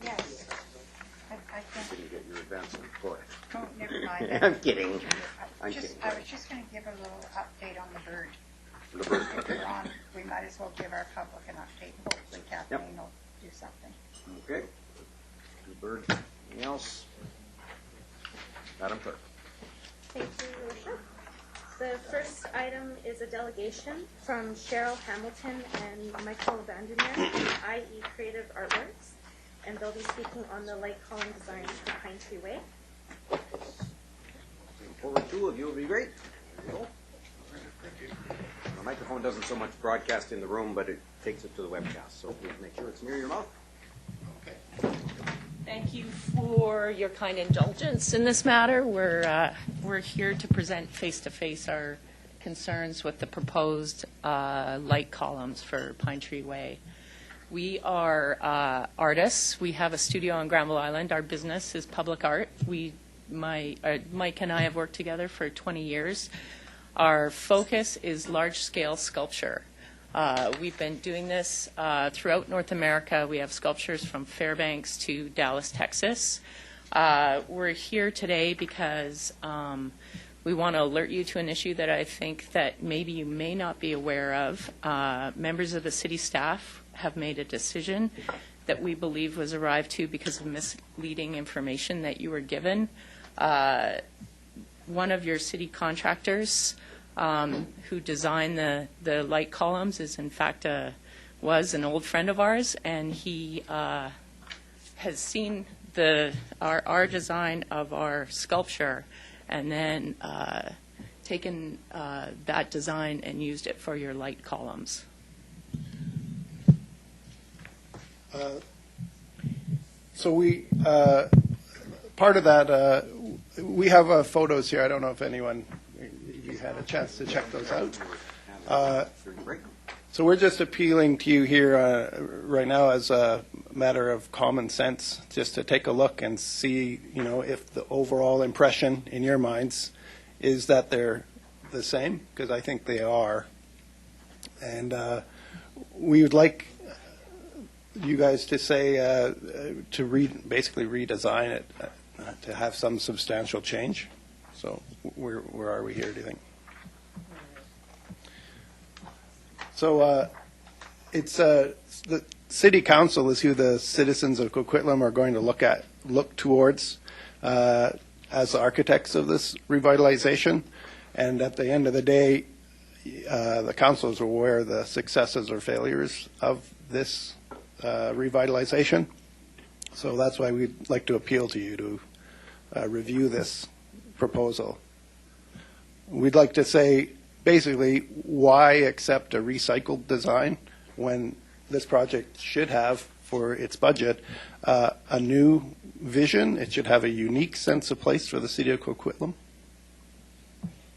Yes. I think. Didn't get your advance report. Oh, never mind. I'm kidding. I was just going to give a little update on the bird. The bird. If we're on, we might as well give our public an update. Hopefully Kathleen will do something. Okay. The bird. Anything else? Madam Clerk. Thank you, Your Worship. The first item is a delegation from Cheryl Hamilton and Michael Vandermeer, i.e. Creative Artworks, and they'll be speaking on the light column designs for Pinetree Way. Forward two of you would be great. There you go. The microphone doesn't so much broadcast in the room, but it takes it to the webcast, so please make sure it's near your mouth. Okay. Thank you for your kind indulgence in this matter. We're here to present face-to-face our concerns with the proposed light columns for Pinetree Way. We are artists. We have a studio on Granville Island. Our business is public art. Mike and I have worked together for 20 years. Our focus is large-scale sculpture. We've been doing this throughout North America. We have sculptures from Fairbanks to Dallas, Texas. We're here today because we want to alert you to an issue that I think that maybe you may not be aware of. Members of the city staff have made a decision that we believe was arrived to because of misleading information that you were given. One of your city contractors who designed the light columns is in fact was an old friend of ours, and he has seen our design of our sculpture and then taken that design and used it for your light columns. So we part of that we have photos here. I don't know if you had a chance to check those out. So we're just appealing to you here right now as a matter of common sense, just to take a look and see, if the overall impression in your minds is that they're the same, because I think they are. And we would like you guys to say to basically redesign it to have some substantial change. So where are we here, do you think? So it's the city council is who the citizens of Coquitlam are going to look towards as architects of this revitalization. And at the end of the day, the council is aware of the successes or failures of this revitalization. So that's why we'd like to appeal to you to review this proposal. We'd like to say, basically, why accept a recycled design when this project should have, for its budget, a new vision? It should have a unique sense of place for the city of Coquitlam.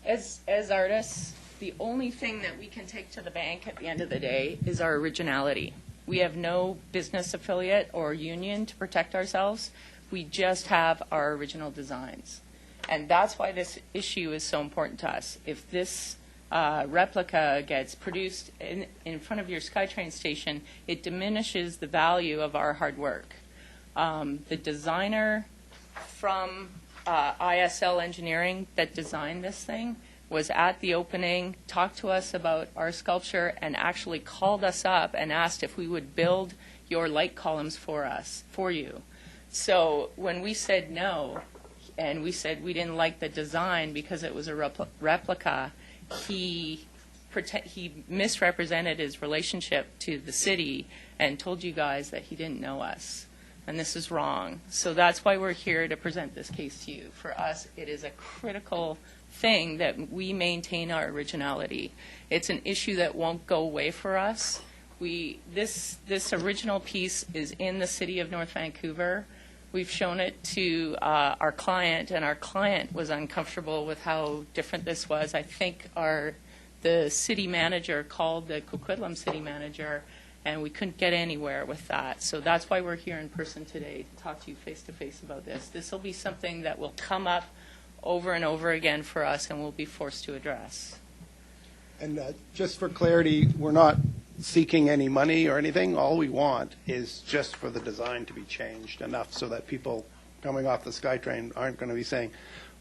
As artists, the only thing that we can take to the bank at the end of the day is our originality. We have no business affiliate or union to protect ourselves. We just have our original designs. And that's why this issue is so important to us. If this replica gets produced in front of your SkyTrain station, it diminishes the value of our hard work. The designer from ISL Engineering that designed this thing was at the opening, talked to us about our sculpture, and actually called us up and asked if we would build your light columns for you. So when we said no, and we said we didn't like the design because it was a replica, he misrepresented his relationship to the city and told you guys that he didn't know us. And this is wrong. So that's why we're here to present this case to you. For us, it is a critical thing that we maintain our originality. It's an issue that won't go away for us. This original piece is in the city of North Vancouver. We've shown it to our client, and our client was uncomfortable with how different this was. I think the city manager called the Coquitlam city manager, and we couldn't get anywhere with that. So that's why we're here in person today to talk to you face-to-face about this. This will be something that will come up over and over again for us and we'll be forced to address. And just for clarity, we're not seeking any money or anything. All we want is just for the design to be changed enough so that people coming off the SkyTrain aren't going to be saying,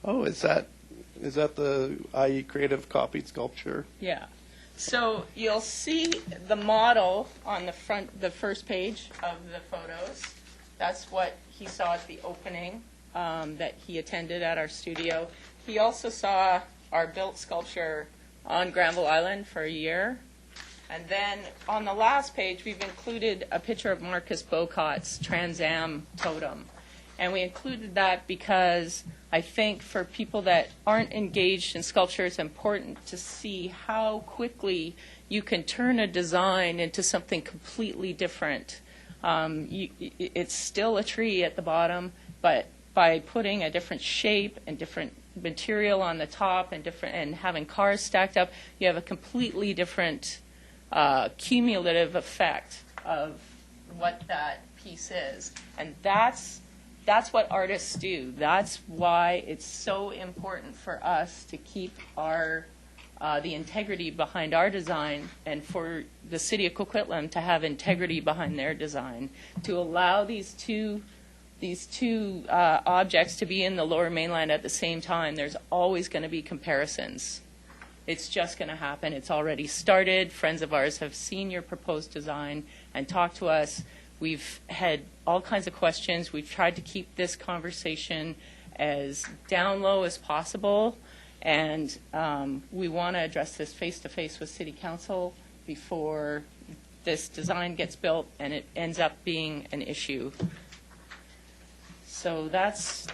oh, is that the IE Creative copied sculpture? Yeah. So you'll see the model on the first page of the photos. That's what he saw at the opening that he attended at our studio. He also saw our built sculpture on Granville Island for a year. And then on the last page, we've included a picture of Marcus Bocot's Trans Am totem. And we included that because I think for people that aren't engaged in sculpture, it's important to see how quickly you can turn a design into something completely different. It's still a tree at the bottom, but by putting a different shape and different material on the top and having cars stacked up, you have a completely different cumulative effect of what that piece is. And that's what artists do. That's why it's so important for us to keep the integrity behind our design, and for the city of Coquitlam to have integrity behind their design, to allow these two objects to be in the Lower Mainland at the same time. There's always going to be comparisons. It's just going to happen. It's already started. Friends of ours have seen your proposed design and talked to us. We've had all kinds of questions. We've tried to keep this conversation as down low as possible, and we want to address this face-to-face with City Council before this design gets built and it ends up being an issue. So that's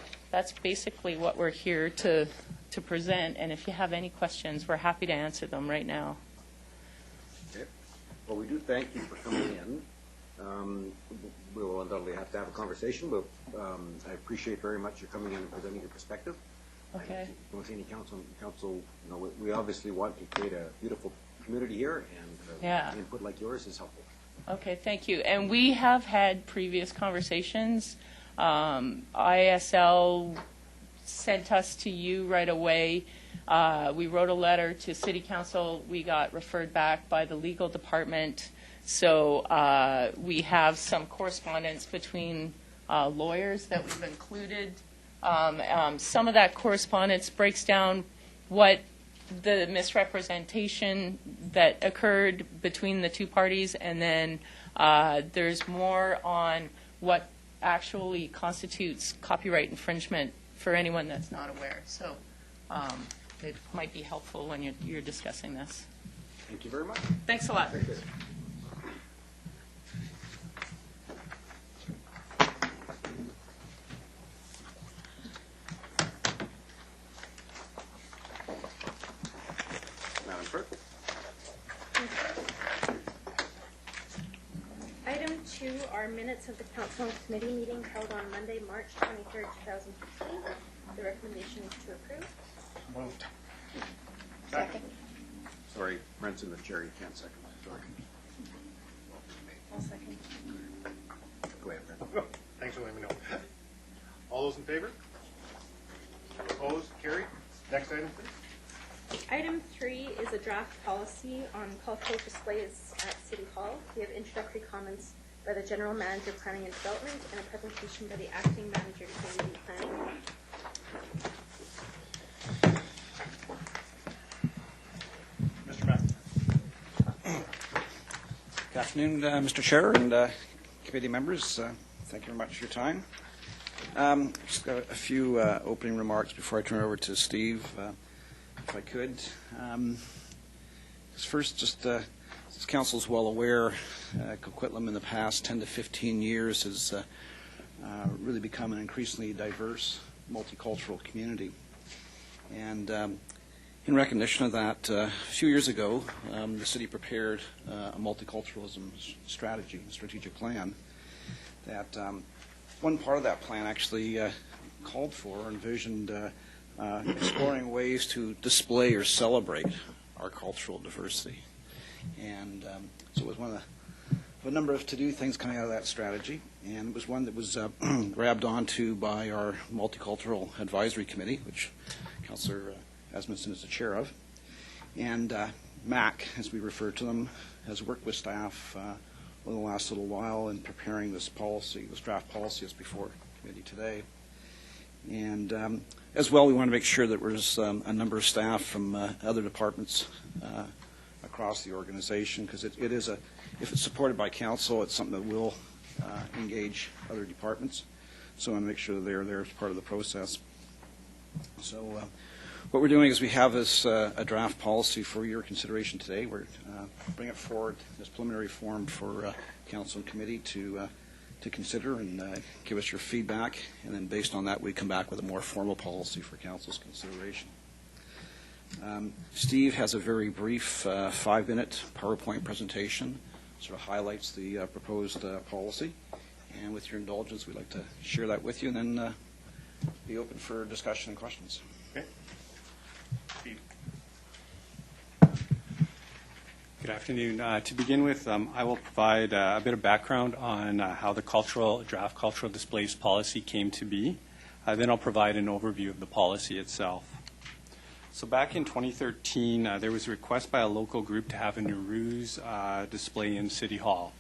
basically what we're here to present, and if you have any questions, we're happy to answer them right now. Okay. Well, we do thank you for coming in. We will undoubtedly have to have a conversation, but I appreciate very much your coming in and presenting your perspective. Okay. I don't see any council, we obviously want to create a beautiful community here, and input like yours is helpful. Okay, thank you. And we have had previous conversations. ISL sent us to you right away. We wrote a letter to City Council. We got referred back by the legal department. So we have some correspondence between lawyers that we've included. Some of that correspondence breaks down what the misrepresentation that occurred between the two parties, and then there's more on what actually constitutes copyright infringement for anyone that's not aware. So it might be helpful when you're discussing this. Thank you very much. Thanks a lot. Very good. Madam Clerk. Item 2 are minutes of the council and committee meeting held on Monday, March 23rd, 2015. The recommendation is to approve. Moved. Second. Sorry, Brent's in the chair. You can't second. Sorry. I'll second. Go ahead, Brent. Oh, thanks for letting me know. All those in favor? Opposed? Carried. Next item, please. Item 3 is a draft policy on cultural displays at City Hall. We have introductory comments by the General Manager, Planning and Development, and a presentation by the Acting Manager, Community Planning. Mr. Matt. Good afternoon, Mr. Chair and committee members. Thank you very much for your time. Just got a few opening remarks before I turn it over to Steve, if I could. First, just as Council is well aware, Coquitlam in the past 10 to 15 years has really become an increasingly diverse, multicultural community. And in recognition of that, a few years ago, the city prepared a multiculturalism strategic plan. That one part of that plan actually called for or envisioned exploring ways to display or celebrate our cultural diversity. And so it was one of a number of to-do things coming out of that strategy, and it was one that was grabbed onto by our Multicultural Advisory Committee, which Councillor Asmundson is the chair of. And MAC, as we refer to them, has worked with staff over the last little while in preparing this policy, this draft policy is before committee today. And as well, we want to make sure that there's a number of staff from other departments across the organization, because it is if it's supported by council, it's something that will engage other departments. So I want to make sure that they're there as part of the process. So what we're doing is we have this a draft policy for your consideration today. We're bring it forward as preliminary form for council and committee to consider and give us your feedback, and then based on that we come back with a more formal policy for council's consideration. Steve has a very brief 5-minute PowerPoint presentation, sort of highlights the proposed policy, and with your indulgence we'd like to share that with you and then be open for discussion and questions. Okay. Steve. Good afternoon. To begin with, I will provide a bit of background on how the draft cultural displays policy came to be. Then I'll provide an overview of the policy itself. So back in 2013, there was a request by a local group to have a Nowruz display in City Hall.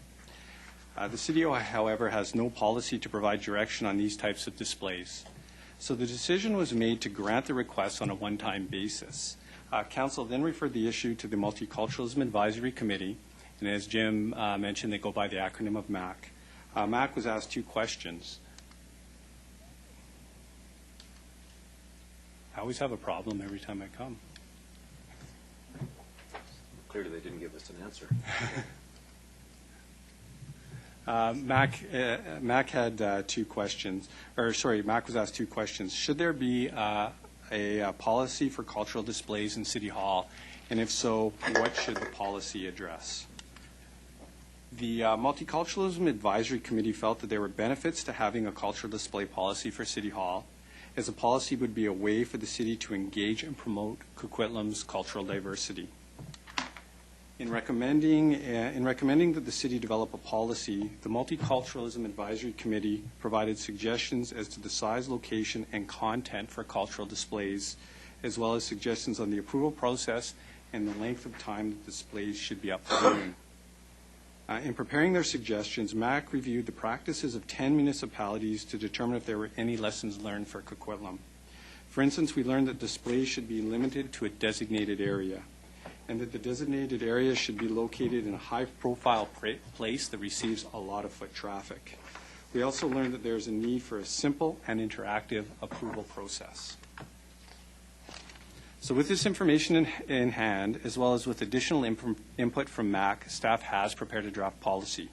The City, however, has no policy to provide direction on these types of displays. So the decision was made to grant the request on a one-time basis. Council then referred the issue to the Multiculturalism Advisory Committee, and as Jim mentioned, they go by the acronym of MAC. MAC was asked 2 questions. I always have a problem every time I come. Clearly they didn't give us an answer. MAC had 2 questions, or sorry, MAC was asked 2 questions. Should there be a policy for cultural displays in City Hall, and if so, what should the policy address? The Multiculturalism Advisory Committee felt that there were benefits to having a cultural display policy for City Hall, as a policy would be a way for the city to engage and promote Coquitlam's cultural diversity. In recommending that the city develop a policy, the Multiculturalism Advisory Committee provided suggestions as to the size, location, and content for cultural displays, as well as suggestions on the approval process and the length of time that displays should be up for viewing. In preparing their suggestions, MAC reviewed the practices of 10 municipalities to determine if there were any lessons learned for Coquitlam. For instance, we learned that displays should be limited to a designated area, and that the designated area should be located in a high-profile place that receives a lot of foot traffic. We also learned that there is a need for a simple and interactive approval process. So with this information in hand, as well as with additional input from MAC, staff has prepared a draft policy.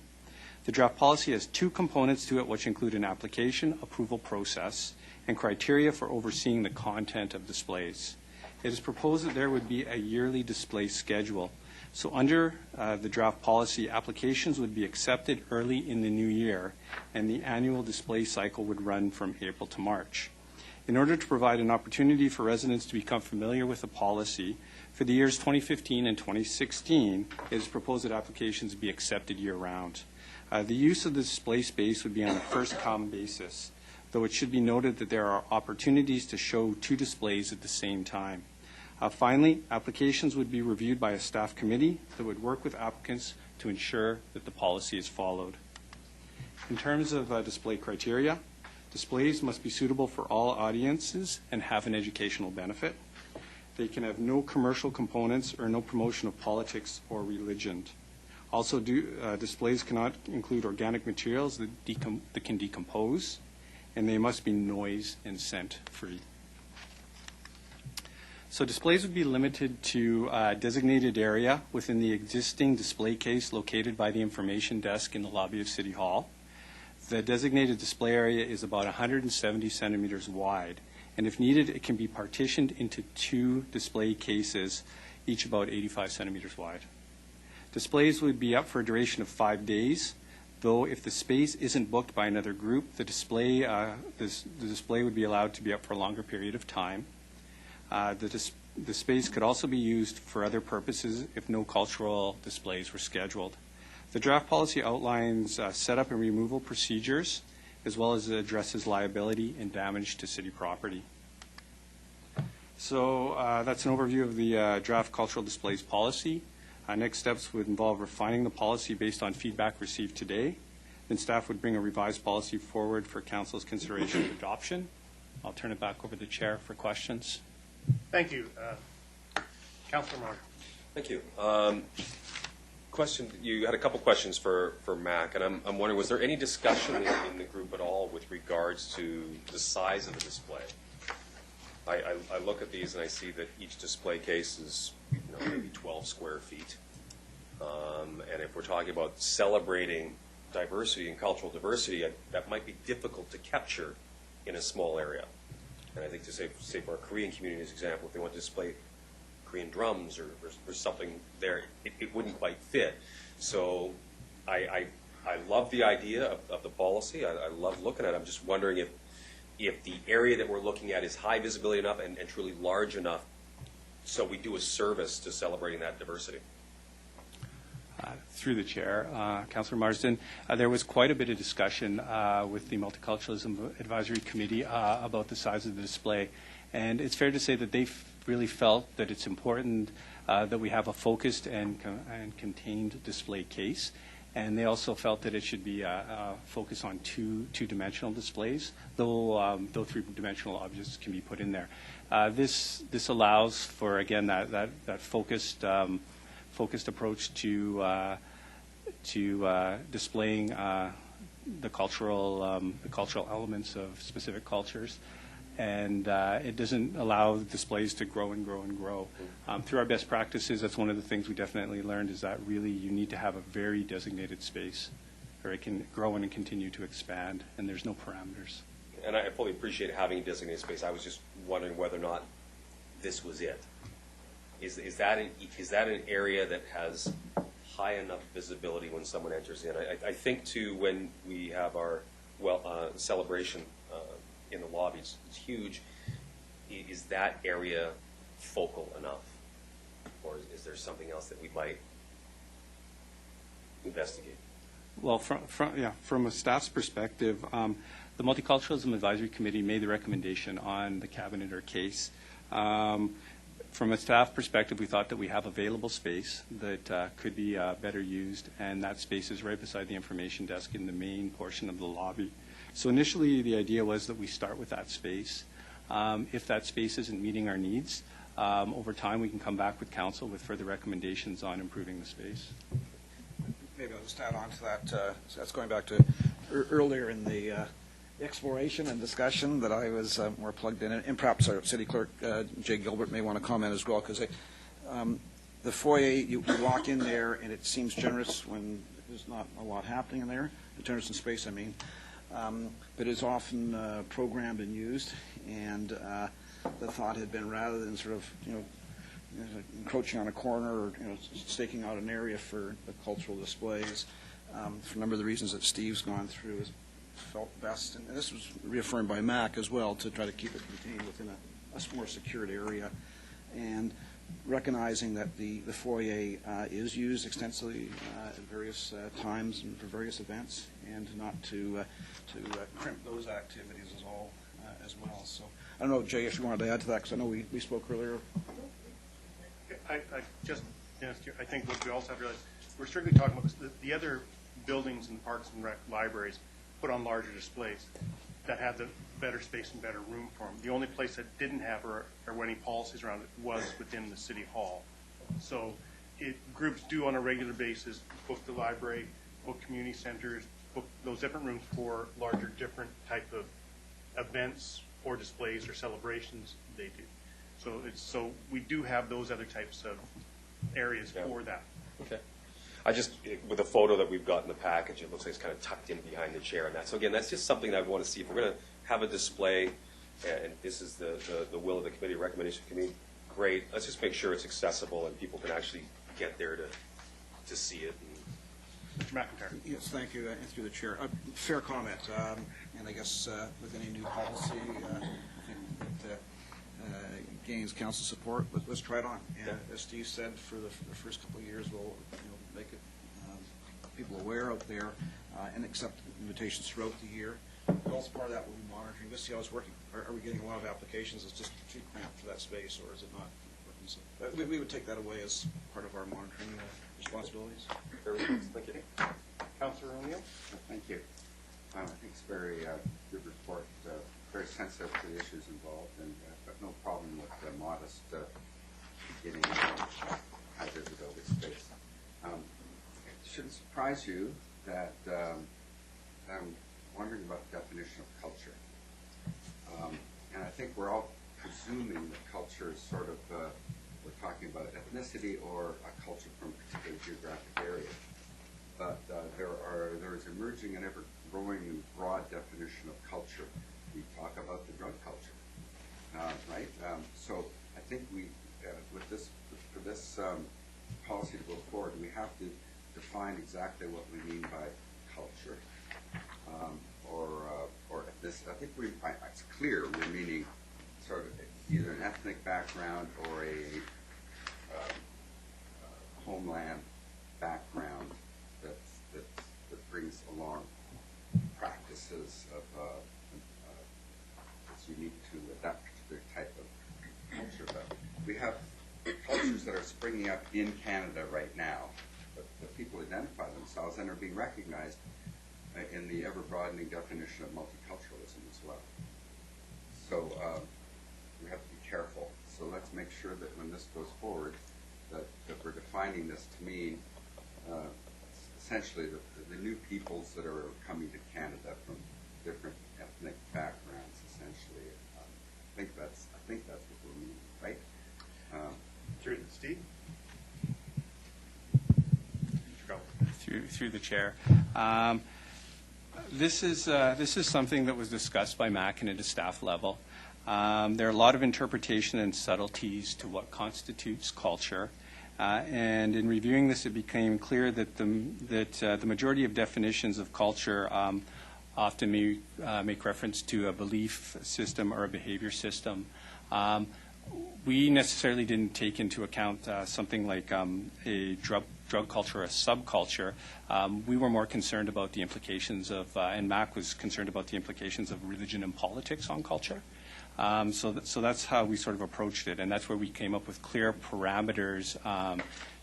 The draft policy has 2 components to it, which include an application approval process and criteria for overseeing the content of displays. It is proposed that there would be a yearly display schedule. So under the draft policy, applications would be accepted early in the new year, and the annual display cycle would run from April to March. In order to provide an opportunity for residents to become familiar with the policy, for the years 2015 and 2016, it is proposed that applications be accepted year-round. The use of the display space would be on a first-come basis, though it should be noted that there are opportunities to show 2 displays at the same time. Finally, applications would be reviewed by a staff committee that would work with applicants to ensure that the policy is followed. In terms of display criteria, displays must be suitable for all audiences and have an educational benefit. They can have no commercial components or no promotion of politics or religion. Also, displays cannot include organic materials that can decompose, and they must be noise and scent free. So displays would be limited to a designated area within the existing display case located by the information desk in the lobby of City Hall. The designated display area is about 170 centimeters wide, and if needed, it can be partitioned into 2 display cases, each about 85 centimeters wide. Displays would be up for a duration of 5 days, though if the space isn't booked by another group, the display would be allowed to be up for a longer period of time. The space could also be used for other purposes if no cultural displays were scheduled. The draft policy outlines setup and removal procedures, as well as addresses liability and damage to city property. So that's an overview of the draft cultural displays policy. Next steps would involve refining the policy based on feedback received today. Then staff would bring a revised policy forward for council's consideration and adoption. I'll turn it back over to the chair for questions. Thank you. Councillor Marr. Thank you. Question, you had a couple questions for Mac, and I'm wondering, was there any discussion in the group at all with regards to the size of the display? I look at these and I see that each display case is maybe 12 square feet. And if we're talking about celebrating diversity and cultural diversity, that might be difficult to capture in a small area. And I think to say for our Korean community as an example, if they want to display Korean drums or something there, it wouldn't quite fit. So I love the idea of the policy. I love looking at it. I'm just wondering if the area that we're looking at is high visibility enough and truly large enough so we do a service to celebrating that diversity. Through the chair, Councillor Marsden, there was quite a bit of discussion with the Multiculturalism Advisory Committee about the size of the display. And it's fair to say that they really felt that it's important that we have a focused and contained display case. And they also felt that it should be focused on two-dimensional displays, though three-dimensional objects can be put in there. This allows for, again, that focused approach to displaying the cultural elements of specific cultures. And it doesn't allow displays to grow and grow and grow. Through our best practices, that's one of the things we definitely learned, is that really you need to have a very designated space where it can grow and continue to expand, and there's no parameters. And I fully appreciate having a designated space. I was just wondering whether or not this was it. Is that an area that has high enough visibility when someone enters in? I think, too, when we have our celebration in the lobby, it's huge. Is that area focal enough, or is there something else that we might investigate? Well, from a staff's perspective, the Multiculturalism Advisory Committee made the recommendation on the cabinet or case. From a staff perspective, we thought that we have available space that could be better used, and that space is right beside the information desk in the main portion of the lobby. So initially, the idea was that we start with that space. If that space isn't meeting our needs, over time we can come back with council with further recommendations on improving the space. Maybe I'll just add on to that. So that's going back to earlier in the exploration and discussion that I was more plugged in. And perhaps our city clerk, Jay Gilbert, may want to comment as well, because the foyer, you walk in there and it seems generous when there's not a lot happening in there, generous in space, I mean. But it's often programmed and used, and the thought had been, rather than sort of, encroaching on a corner or, staking out an area for the cultural displays, for a number of the reasons that Steve's gone through, is felt best, and this was reaffirmed by Mac as well, to try to keep it contained within a more secured area, and recognizing that the foyer is used extensively at various times and for various events, and not to crimp those activities as well. So I don't know, Jay, if you wanted to add to that, because I know we spoke earlier. I think what we also have to realize, we're strictly talking about the other buildings and parks and rec libraries put on larger displays that have the better space and better room for them. The only place that didn't have or any policies around it was within the city hall. So groups do on a regular basis book the library, book community centers, book those different rooms for larger, different type of events or displays or celebrations they do. So we do have those other types of areas for that. Okay. With the photo that we've got in the package, it looks like it's kind of tucked in behind the chair and that. So again, that's just something that I want to see. If we're going to have a display, and this is the will of the committee, recommendation of the committee, great. Let's just make sure it's accessible and people can actually get there to see it. Mr. McIntyre. Yes, thank you, and through the chair. Fair comment, and I guess with any new policy, I think that gains council support. Let's try it on. And as Steve said, for the first couple of years, we'll make it people aware out there and accept invitations throughout the year. We'll also part of that will be monitoring, just see how it's working. Are we getting a lot of applications? It's just too cramped for that space, or is it not working? So we would take that away as part of our monitoring responsibilities. Very good. Thank you. Councillor O'Neill? Thank you. I think it's very good report, very sensitive to the issues involved, and but no problem with modest getting high visibility space. It shouldn't surprise you that I'm wondering about the definition of culture. And I think we're all presuming that culture is sort of, we're talking about ethnicity or a culture from a particular geographic area. But there is emerging an ever-growing and broad definition of culture. We talk about the drug culture, right? So I think for this policy to go forward, we have to define exactly what we mean by culture, or this. I think it's clear we're meaning sort of either an ethnic background or a homeland background that brings along practices that's unique to that particular type of culture. But we have cultures that are springing up in Canada right now, that people identify themselves and are being recognized in the ever-broadening definition of multiculturalism as well. So we have to be careful. So let's make sure that when this goes forward, that we're defining this to mean essentially the new peoples that are coming to Canada from different ethnic backgrounds. Essentially, I think that's what we're meaning, right? Steve? Through the chair. This is something that was discussed by MAC and at a staff level. There are a lot of interpretation and subtleties to what constitutes culture. And in reviewing this, it became clear that the majority of definitions of culture often may make reference to a belief system or a behavior system. We necessarily didn't take into account something like a drug culture or a subculture. We were more concerned about the implications of, and MAC was concerned about the implications of religion and politics on culture. So that's how we sort of approached it, and that's where we came up with clear parameters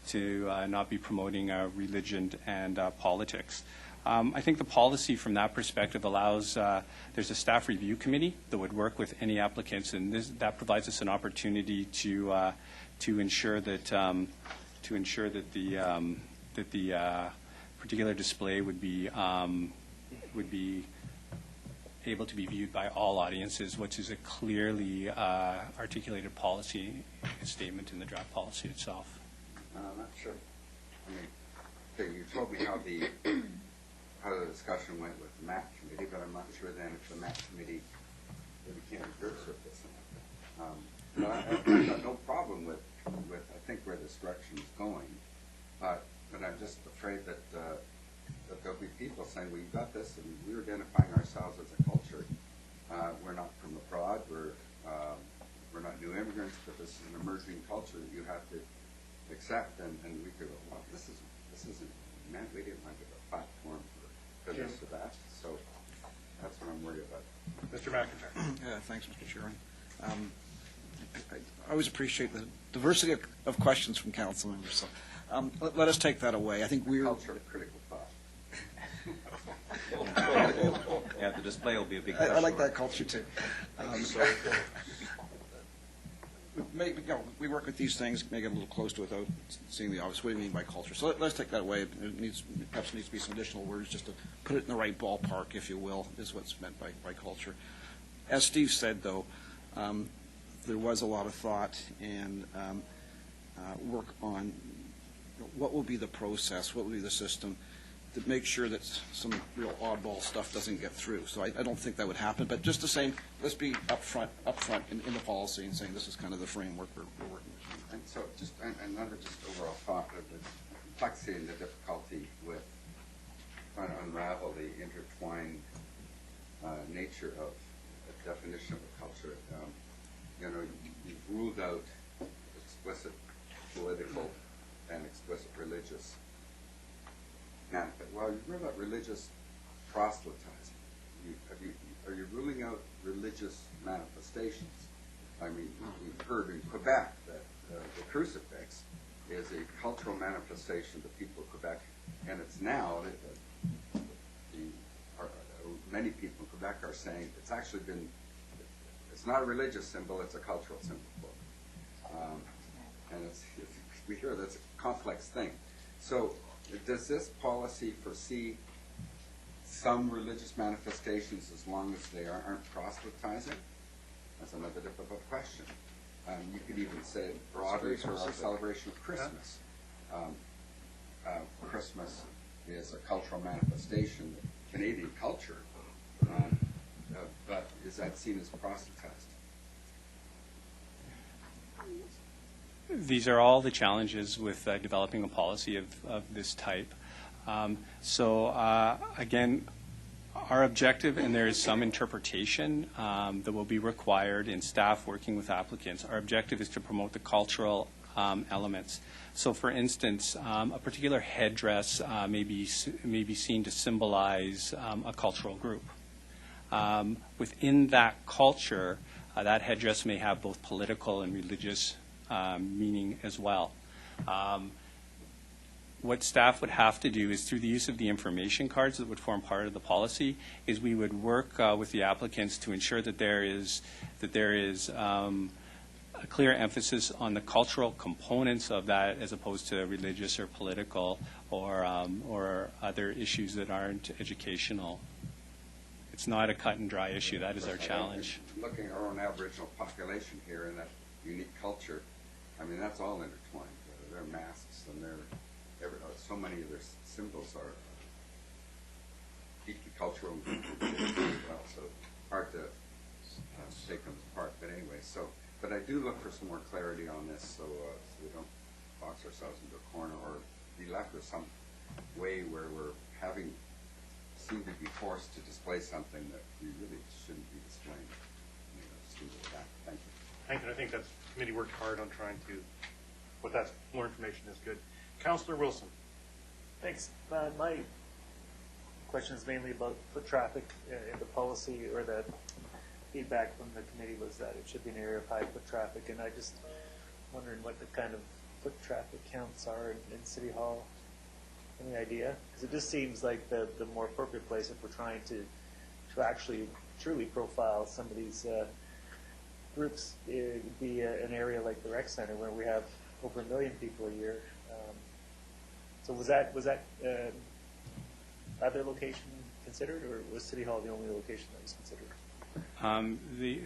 to not be promoting religion and politics. I think the policy from that perspective allows, there's a staff review committee that would work with any applicants, and that provides us an opportunity to ensure that the particular display would be able to be viewed by all audiences, which is a clearly articulated policy statement in the draft policy itself. I'm not sure. I mean, okay, you told me how the discussion went with the MAC committee, but I'm not sure then if the MAC committee really came to grips with this. But I've got no problem with I think where this direction is going, but I'm just afraid that there'll be people saying, we've got this and we're identifying ourselves as a culture. We're not from abroad, we're not new immigrants, but this is an emerging culture that you have to accept, and we could go, well, this isn't meant, we didn't want to give a platform for this or that, so that's what I'm worried about. Mr. McIntyre. Yeah, thanks, Mr. Chairman. I always appreciate the diversity of questions from council members. So, let us take that away. I think we're Culture of critical thought. Yeah, the display will be a big I like that culture too. We work with these things, make it a little close to it without seeing the obvious. What do you mean by culture? So let's take that away. It perhaps needs to be some additional words just to put it in the right ballpark, if you will, is what's meant by culture. As Steve said, though, there was a lot of thought and work on what will be the process, what will be the system to make sure that some real oddball stuff doesn't get through. So I don't think that would happen. But just to say, let's be upfront in the policy and saying this is kind of the framework we're working with. And so just another overall thought of the complexity and the difficulty with trying to unravel the intertwined nature of the definition of a culture. You've ruled out explicit political and explicit religious. Now, well, you've ruled out religious proselytizing. Are religious manifestations. I mean, we've heard in Quebec that the crucifix is a cultural manifestation of the people of Quebec, and it's now many people in Quebec are saying it's actually been, it's not a religious symbol, it's a cultural symbol. And we hear that's a complex thing. So does this policy foresee some religious manifestations as long as they aren't proselytizing? That's another difficult question. You could even say broadly for our celebration of Christmas. Christmas is a cultural manifestation of Canadian culture, but is that seen as proselytized? These are all the challenges with developing a policy of this type. Again, our objective, and there is some interpretation that will be required in staff working with applicants, our objective is to promote the cultural elements. So for instance, a particular headdress may be seen to symbolize a cultural group. Within that culture, that headdress may have both political and religious meaning as well. What staff would have to do is, through the use of the information cards that would form part of the policy, is we would work with the applicants to ensure that there is a clear emphasis on the cultural components of that, as opposed to religious or political or other issues that aren't educational. It's not a cut and dry issue. That is our challenge. Looking at our own Aboriginal population here and that unique culture, I mean, that's all intertwined. Their masks and so many of their symbols are deeply cultural as well, so hard to take them apart. But anyway, but I do look for some more clarity on this, so we don't box ourselves into a corner or be left with some way where we're seem to be forced to display something that we really shouldn't be displaying. Just leave it at that. Thank you. Thank you. I think that the committee worked hard on trying to put that more information is good. Councillor Wilson. Thanks. My question is mainly about foot traffic in the policy, or the feedback from the committee was that it should be an area of high foot traffic, and I just wondering what the kind of foot traffic counts are in City Hall. Any idea? Because it just seems like the more appropriate place if we're trying to actually truly profile some of these groups, it would be an area like the rec center where we have over 1 million people a year. So was that other location considered, or was City Hall the only location that was considered?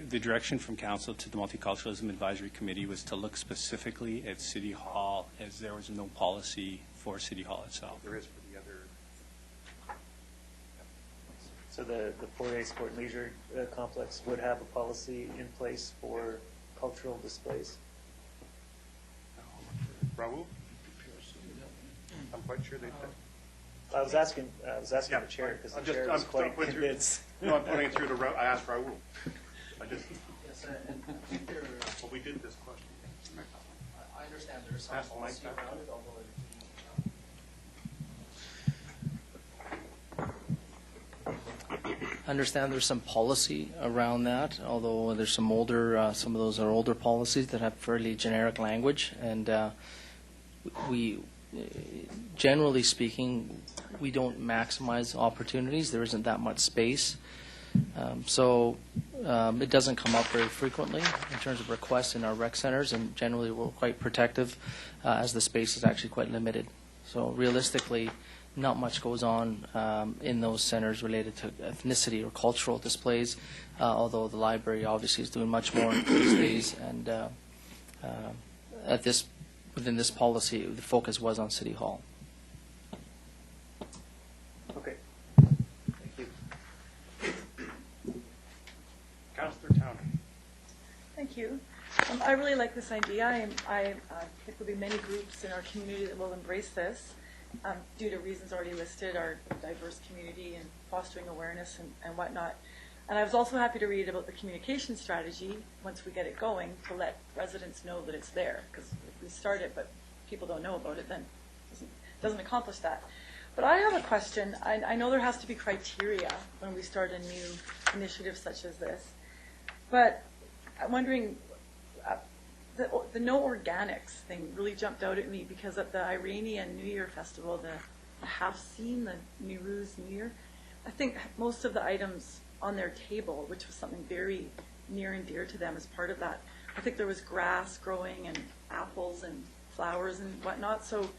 The direction from Council to the Multiculturalism Advisory Committee was to look specifically at City Hall, as there was no policy for City Hall itself. There is for the other. So the Foyer Sport and Leisure Complex would have a policy in place for cultural displays? Raul? I'm quite sure they did. I was asking the chair, because the chair was quite convinced. No, I'm putting it through to I asked Raul. Well, we did this question. I understand there's some policy around it, although I understand there's some policy around that, although there's some older, some of those are older policies that have fairly generic language, and we, generally speaking, we don't maximize opportunities. There isn't that much space. So it doesn't come up very frequently in terms of requests in our rec centers, and generally we're quite protective as the space is actually quite limited. So realistically, not much goes on in those centers related to ethnicity or cultural displays, although the library obviously is doing much more these days. And within this policy, the focus was on City Hall. Okay. Thank you. Councillor Townley. Thank you. I really like this idea. I think there'll be many groups in our community that will embrace this due to reasons already listed, our diverse community and fostering awareness and whatnot. And I was also happy to read about the communication strategy once we get it going to let residents know that it's there. Because if we start it but people don't know about it, then it doesn't accomplish that. But I have a question. I know there has to be criteria when we start a new initiative such as this. But I'm wondering, the no organics thing really jumped out at me because at the Iranian New Year Festival, the half-seen, the Nowruz New Year, I think most of the items on their table, which was something very near and dear to them as part of that, I think there was grass growing and apples and flowers and whatnot. So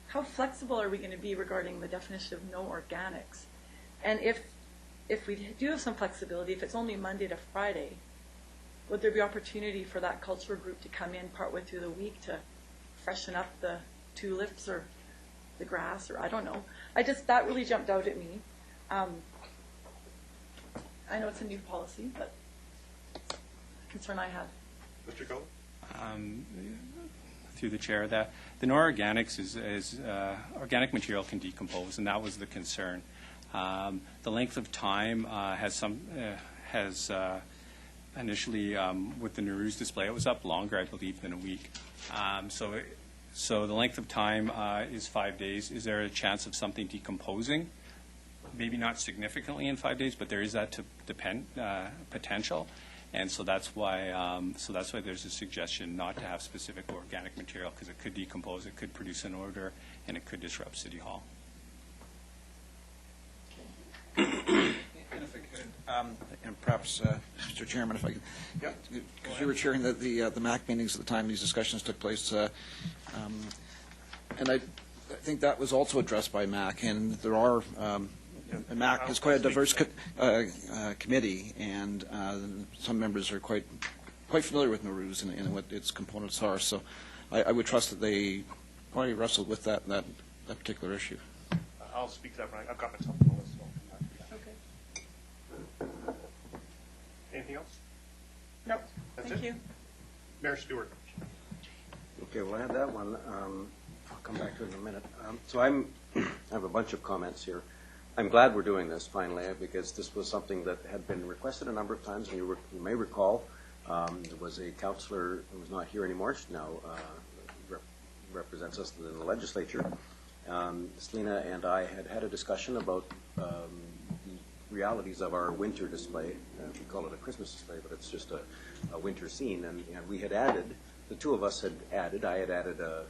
how flexible are we going to be regarding the definition of no organics? And if we do have some flexibility, if it's only Monday to Friday, would there be opportunity for that cultural group to come in partway through the week to freshen up the tulips or the grass, or I don't know. That really jumped out at me. I know it's a new policy, but it's a concern I had. Mr. Cullen? Through the chair, that the no organics is organic material can decompose, and that was the concern. The length of time has initially with the Nowruz display, it was up longer, I believe, than a week. So the length of time is 5 days. Is there a chance of something decomposing? Maybe not significantly in 5 days, but there is that potential. And so that's why there's a suggestion not to have specific organic material, because it could decompose, it could produce an odor, and it could disrupt City Hall. And if I could, and perhaps, Mr. Chairman, if I could, because you were chairing the MAC meetings at the time these discussions took place, and I think that was also addressed by MAC, and there are. MAC is quite a diverse committee, and some members are quite familiar with Nowruz and what its components are. So I would trust that they probably wrestled with that particular issue. I'll speak to that when I've got myself on the list. Okay. Anything else? Nope. That's Thank it? you. Mayor Stewart. Okay, well, I had that one. I'll come back to it in a minute. So I have a bunch of comments here. I'm glad we're doing this finally, because this was something that had been requested a number of times. And you may recall, there was a councillor who was not here anymore. She now represents us in the legislature. Selena and I had a discussion about the realities of our winter display. We call it a Christmas display, but it's just a winter scene. And we had added, the two of us had added, I had added a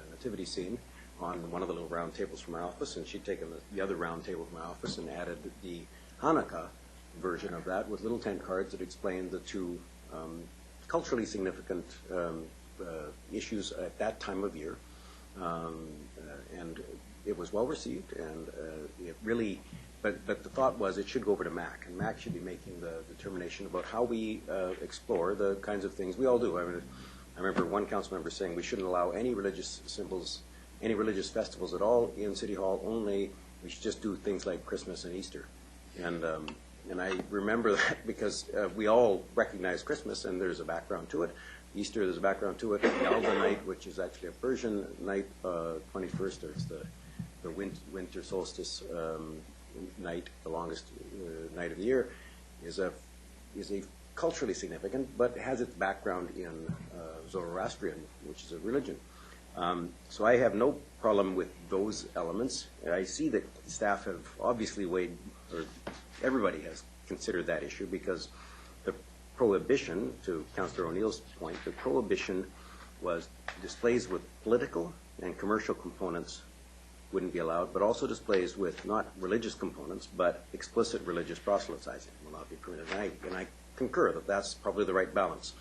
nativity scene on one of the little round tables from my office, and she'd taken the other round table from my office and added the Hanukkah version of that with little tent cards that explained the two culturally significant issues at that time of year. And it was well received, and it really, but the thought was it should go over to MAC, and MAC should be making the determination about how we explore the kinds of things we all do. I remember one council member saying we shouldn't allow any religious symbols, any religious festivals at all in City Hall, only we should just do things like Christmas and Easter. And I remember that because we all recognize Christmas, and there's a background to it. Easter, there's a background to it. The Alba night, which is actually a Persian night, 21st, or it's the winter solstice night, the longest night of the year, is a culturally significant, but has its background in Zoroastrian, which is a religion. So I have no problem with those elements. I see that staff have obviously weighed, or everybody has considered that issue, because the prohibition, to Councillor O'Neill's point, the prohibition was displays with political and commercial components wouldn't be allowed, but also displays with not religious components, but explicit religious proselytizing will not be permitted. And I concur that that's probably the right balance.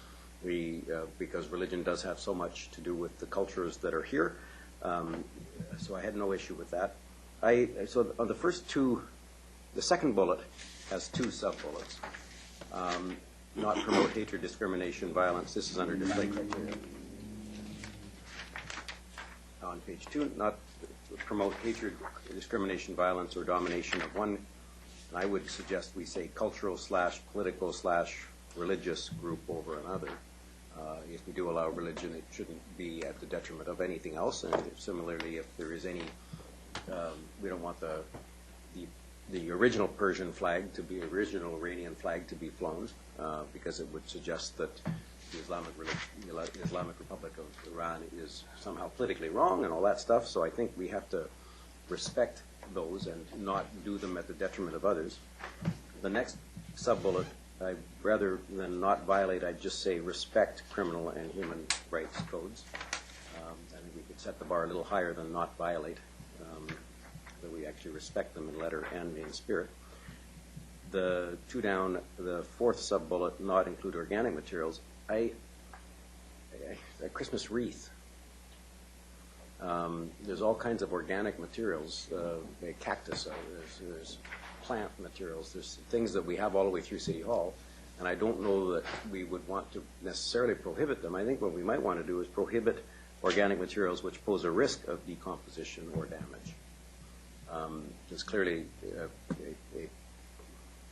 Because religion does have so much to do with the cultures that are here. So I had no issue with that. So on the first two, the second bullet has two sub-bullets. Not promote hatred, discrimination, violence. This is under display criteria. On page 2, not promote hatred, discrimination, violence, or domination of one. And I would suggest we say cultural / political / religious group over another. If we do allow religion, it shouldn't be at the detriment of anything else. And similarly, if there is any, we don't want the original Persian flag to be, original Iranian flag to be flown, because it would suggest that the Islamic Republic of Iran is somehow politically wrong and all that stuff. So I think we have to respect those and not do them at the detriment of others. The next sub-bullet rather than not violate, I'd just say respect criminal and human rights codes. I think we could set the bar a little higher than not violate, that we actually respect them in letter and in spirit. The two down, the fourth sub-bullet, not include organic materials. A Christmas wreath. There's all kinds of organic materials, cactus, there's plant materials, there's things that we have all the way through City Hall, and I don't know that we would want to necessarily prohibit them. I think what we might want to do is prohibit organic materials which pose a risk of decomposition or damage. There's clearly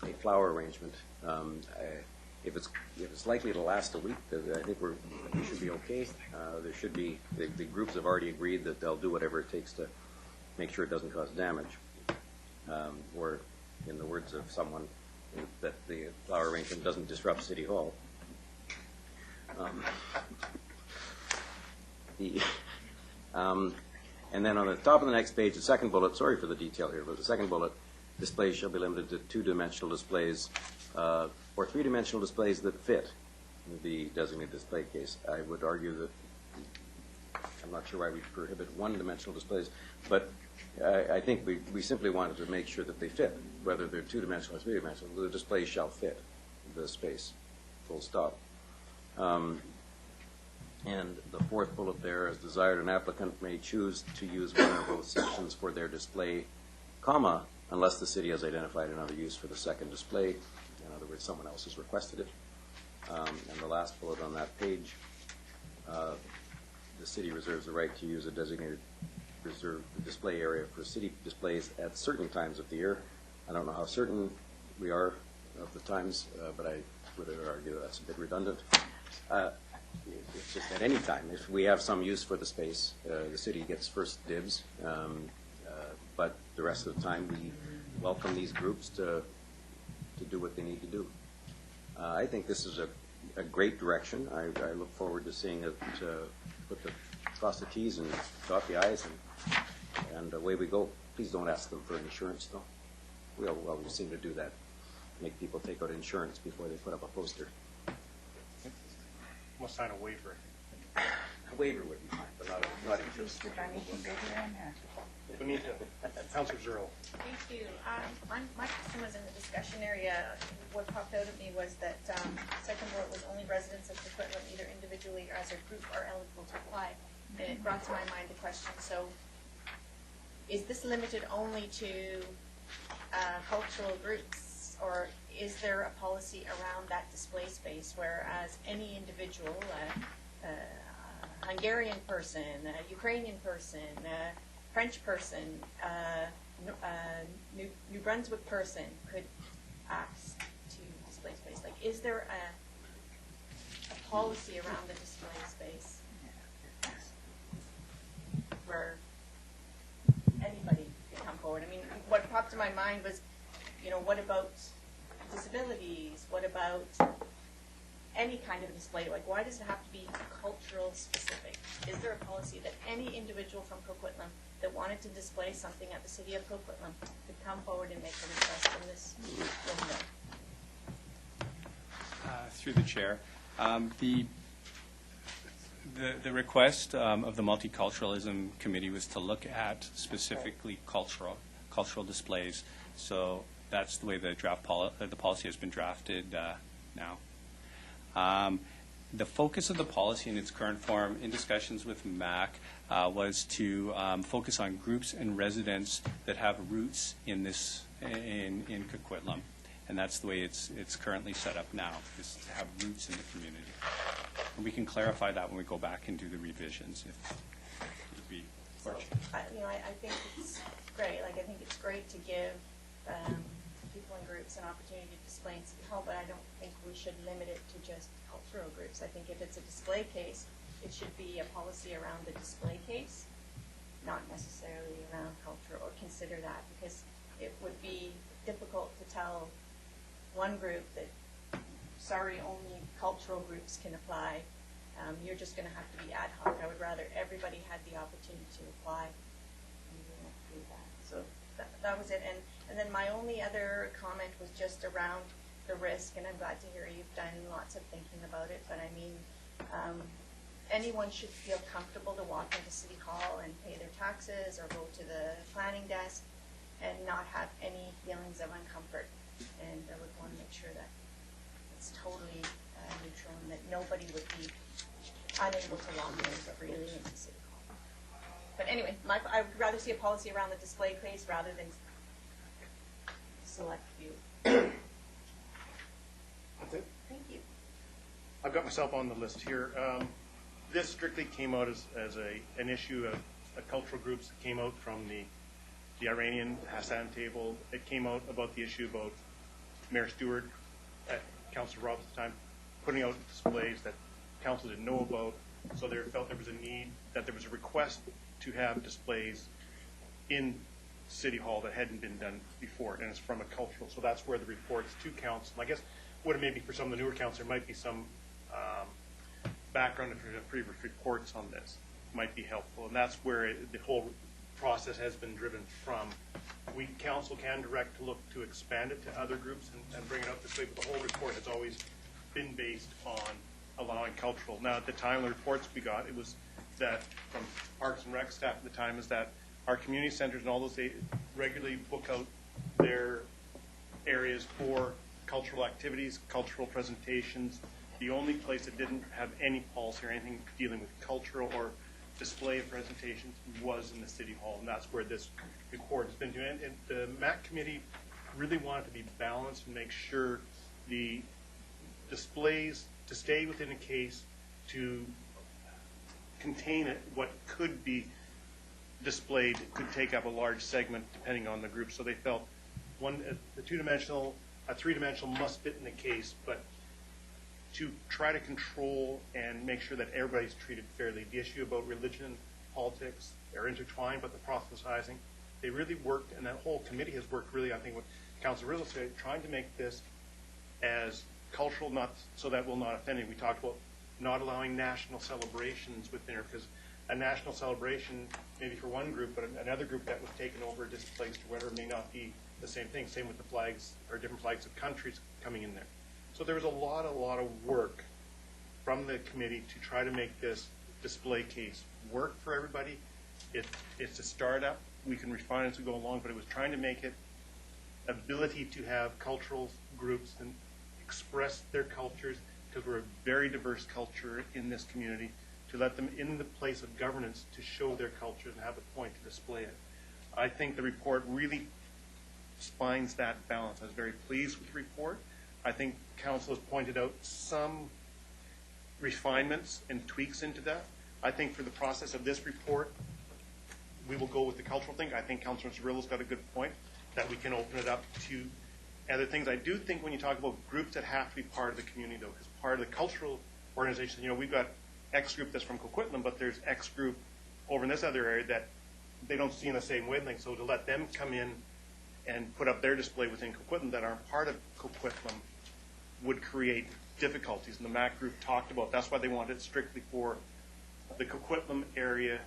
a flower arrangement. If it's likely to last a week, I think we should be okay. There should be, the groups have already agreed that they'll do whatever it takes to make sure it doesn't cause damage. Or, in the words of someone, that the flower arrangement doesn't disrupt City Hall. And then on the top of the next page, the second bullet, sorry for the detail here, but the second bullet, displays shall be limited to two-dimensional displays or three-dimensional displays that fit the designated display case. I would argue that I'm not sure why we prohibit one-dimensional displays, but I think we simply wanted to make sure that they fit, whether they're two-dimensional or three-dimensional. The display shall fit the space, full stop. And the fourth bullet there, as desired, an applicant may choose to use one or both sections for their display, comma, unless the city has identified another use for the second display. In other words, someone else has requested it. And the last bullet on that page, the city reserves the right to use a designated reserved display area for city displays at certain times of the year. I don't know how certain we are of the times, but I would argue that's a bit redundant. It's just at any time. If we have some use for the space, the city gets first dibs, but the rest of the time we welcome these groups to do what they need to do. I think this is a great direction. I look forward to seeing it cross the T's and dot the I's, and away we go. Please don't ask them for insurance, though. We always seem to do that, make people take out insurance before they put up a poster. We'll sign a waiver. A waiver would be fine, but not insurance. Benita, Councilor Cheryl. Thank you. My question was in the discussion area. What popped out at me was that second bullet was only residents of Coquitlam, either individually or as a group, are eligible to apply. And it brought to my mind the question, so is this limited only to cultural groups, or is there a policy around that display space, whereas any individual, a Hungarian person, a Ukrainian person, a French person, New Brunswick person could ask to display space? Like, is there a policy around the display space where anybody could come forward? I mean, what popped to my mind was, what about disabilities? What about any kind of display? Like, why does it have to be cultural specific? Is there a policy that any individual from Coquitlam that wanted to display something at the city of Coquitlam could come forward and make a request in this window? Through the chair, the request of the Multiculturalism Committee was to look at specifically cultural displays. So that's the way the the policy has been drafted now. The focus of the policy in its current form, in discussions with MAC, was to focus on groups and residents that have roots in in Coquitlam, and that's the way it's currently set up now, is to have roots in the community. And we can clarify that when we go back and do the revisions, if it would be fortunate. I think it's great. Like, I think it's great to give people in groups an opportunity to display in City Hall, but I don't think we should limit it to just cultural groups. I think if it's a display case, it should be a policy around the display case, not necessarily around culture, or consider that, because it would be difficult to tell one group that, sorry, only cultural groups can apply. You're just going to have to be ad hoc. I would rather everybody had the opportunity to apply, and we won't do that. So that was it. And then my only other comment was just around the risk, and I'm glad to hear you've done lots of thinking about it, but I mean, anyone should feel comfortable to walk into City Hall and pay their taxes or go to the planning desk and not have any feelings of uncomfort. And I would want to make sure that it's totally neutral and that nobody would be unable to walk in freely into City Hall. But anyway, I would rather see a policy around the display case rather than select few. That's it? Thank you. I've got myself on the list here. This strictly came out as an issue of cultural groups that came out from the Iranian Hassan table. It came out about the issue about Mayor Stewart, Councillor Robbins at the time, putting out displays that council didn't know about. So they felt there was a need, that there was a request to have displays in City Hall that hadn't been done before, and it's from a cultural. So that's where the reports to council. I guess what it may be for some of the newer council, there might be some background in previous reports on this might be helpful, and that's where the whole process has been driven from. We council can direct to look to expand it to other groups and bring it up this way, but the whole report has always been based on allowing cultural. Now, at the time, the reports we got, it was that from Parks and Rec staff at the time, is that our community centers and all those, they regularly book out their areas for cultural activities, cultural presentations. The only place that didn't have any policy or anything dealing with cultural or display of presentations was in the City Hall, and that's where this report has been doing. And the MAC committee really wanted to be balanced and make sure the displays to stay within a case, to contain it, what could be displayed could take up a large segment depending on the group. So they felt a three-dimensional must fit in the case, but to try to control and make sure that everybody's treated fairly. The issue about religion and politics are intertwined, but the proselytizing, they really worked, and that whole committee has worked really, I think, with Councilor Rizzo said, trying to make this as cultural, not so that will not offend. We talked about not allowing national celebrations within it, because a national celebration, maybe for one group, but another group that was taken over, displaced, or whatever, may not be the same thing. Same with the flags, or different flags of countries coming in there. So there was a lot of work from the committee to try to make this display case work for everybody. It's a startup. We can refine it as we go along, but it was trying to make it ability to have cultural groups and express their cultures, because we're a very diverse culture in this community, to let them in the place of governance to show their cultures and have a point to display it. I think the report really spines that balance. I was very pleased with the report. I think council has pointed out some refinements and tweaks into that. I think for the process of this report, we will go with the cultural thing. I think Councilor Cirillo's got a good point that we can open it up to other things. I do think when you talk about groups that have to be part of the community, though, because part of the cultural organization, we've got X group that's from Coquitlam, but there's X group over in this other area that they don't see in the same wavelength. So to let them come in and put up their display within Coquitlam that aren't part of Coquitlam would create difficulties. And the MAC group talked about that's why they wanted it strictly for the Coquitlam area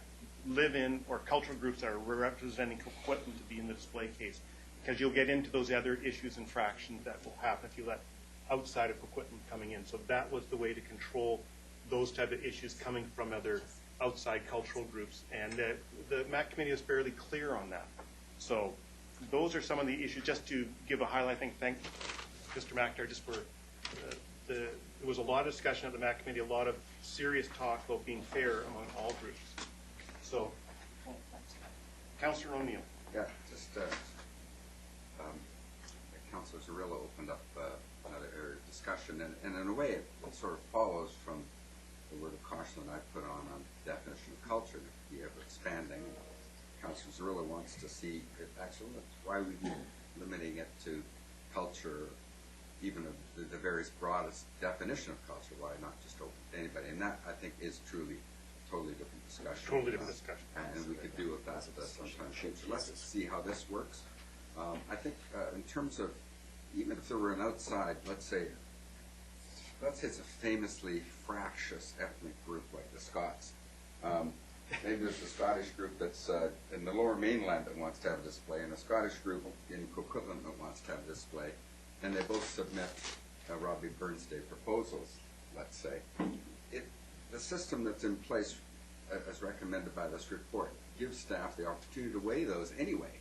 live-in or cultural groups that are representing Coquitlam to be in the display case, because you'll get into those other issues and fractions that will happen if you let outside of Coquitlam coming in. So that was the way to control those type of issues coming from other outside cultural groups. And the MAC committee is fairly clear on that. So those are some of the issues. Just to give a highlight, I think, thank Mr. McIntyre just for there was a lot of discussion at the MAC committee, a lot of serious talk about being fair among all groups. So, Councillor O'Neill. Yeah, just Councillor Cirillo opened up another area of discussion, and in a way it sort of follows from the word of caution that I put on definition of culture, the idea of expanding. Councillor Cirillo wants to see it actually, why we be limiting it to culture, even of the various broadest definition of culture, why not just open to anybody? And that, I think, is truly a totally different discussion. Totally different discussion. And we could deal with that sometime soon. So let's see how this works. I think in terms of, even if there were an outside, let's say it's a famously fractious ethnic group like the Scots. Maybe there's a Scottish group that's in the Lower Mainland that wants to have a display, and a Scottish group in Coquitlam that wants to have a display. and they both submit Robbie Burns Day proposals, let's say, the system that's in place, as recommended by this report, gives staff the opportunity to weigh those anyway,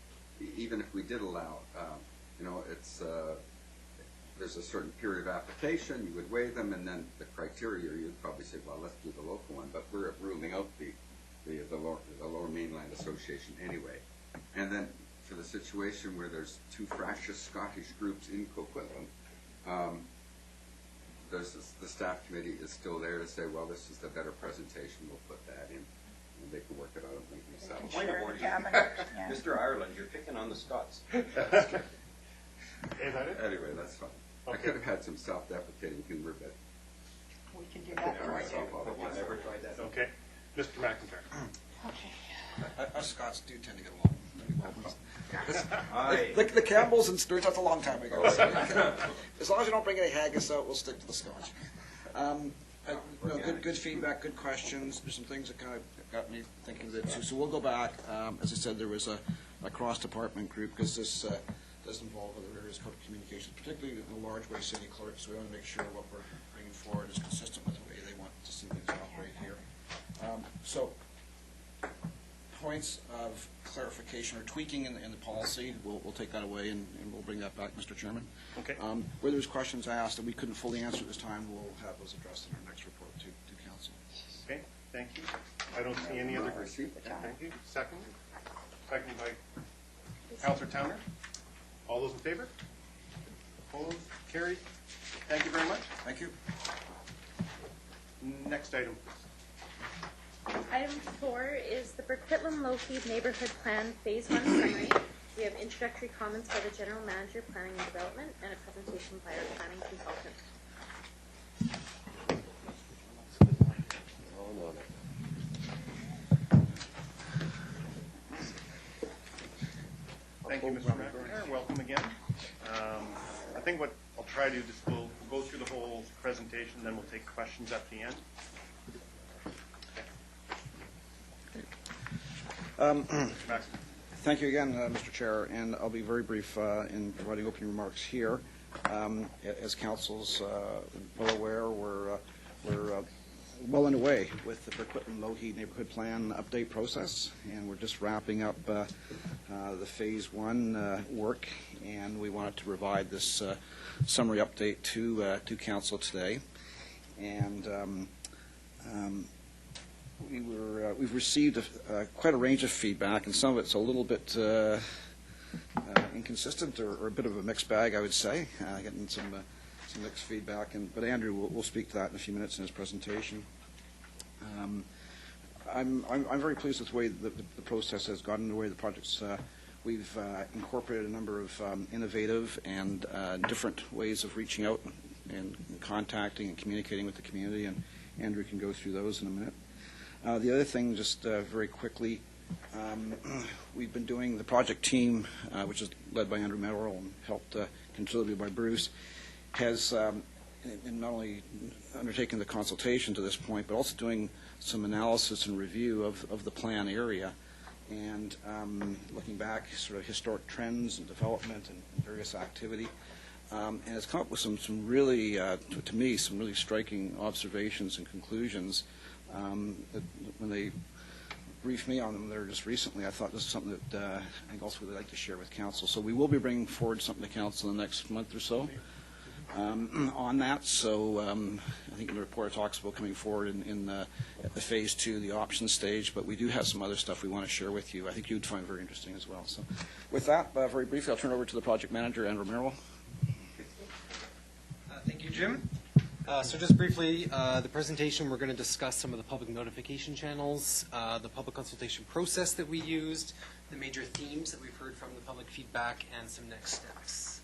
even if we did allow, it's there's a certain period of application, you would weigh them, and then the criteria, you'd probably say, well, let's do the local one, but we're ruling out the Lower Mainland Association anyway. And then for the situation where there's two fractious Scottish groups in Coquitlam, the staff committee is still there to say, well, this is the better presentation, we'll put that in, and they can work it out themselves. Point of order. Mr. Ireland, you're picking on the Scots. Is that it? Anyway, that's fine. Okay. I could have had some self-deprecating humor, but We can do that for you. I've never tried that. Okay. Mr. McIntyre. Okay. Us Scots do tend to get along pretty well. The Campbells and Stewarts, that's a long time ago. As long as you don't bring any haggis out, we'll stick to the Scotch. Good feedback, good questions. There's some things that kind of got me thinking of it too. So we'll go back. As I said, there was a cross-department group because this does involve other areas of communications, particularly in a large way city clerks. So we want to make sure what we're bringing forward is consistent with the way they want to see things operate here. So points of clarification or tweaking in the policy, we'll take that away and we'll bring that back, Mr. Chairman. Okay. Where there's questions asked that we couldn't fully answer at this time, we'll have those addressed in our next report to council. Okay, thank you. I don't see any other. Thank you. Second by Councillor Towner. All those in favor? Opposed? Carried. Thank you very much. Thank you. Next item. Item 4 is the Burquitlam-Lougheed Neighbourhood Plan Phase 1 summary. We have introductory comments by the General Manager, Planning and Development, and a presentation by our planning consultant. Thank you, Mr. McIntyre. Welcome again. I think what I'll try to do is we'll go through the whole presentation, then we'll take questions at the end. Thank you again, Mr. Chair, and I'll be very brief in providing opening remarks here. As Council's well aware, we're well underway with the Burquitlam-Lougheed Neighbourhood Plan update process, and we're just wrapping up the Phase 1 work, and we wanted to provide this summary update to Council today. And we've received quite a range of feedback, and some of it's a little bit inconsistent or a bit of a mixed bag, I would say, getting some mixed feedback. But Andrew will speak to that in a few minutes in his presentation. I'm very pleased with the way the process has gotten, the way the project's. We've incorporated a number of innovative and different ways of reaching out and contacting and communicating with the community, and Andrew can go through those in a minute. The other thing, just very quickly, we've been doing the project team, which is led by Andrew Merrill and helped considerably by Bruce, has in not only undertaken the consultation to this point, but also doing some analysis and review of the plan area, and looking back sort of historic trends and development and various activity. And it's come up with some really, to me, some really striking observations and conclusions. That when they briefed me on them there just recently, I thought this is something that I think also would like to share with Council. So we will be bringing forward something to Council in the next month or so on that. So I think the report talks about coming forward in the Phase 2, the options stage, but we do have some other stuff we want to share with you. I think you'd find very interesting as well. So with that, very briefly, I'll turn it over to the project manager, Andrew Merrill. Thank you, Jim. So just briefly, the presentation, we're going to discuss some of the public notification channels, the public consultation process that we used, the major themes that we've heard from the public feedback, and some next steps.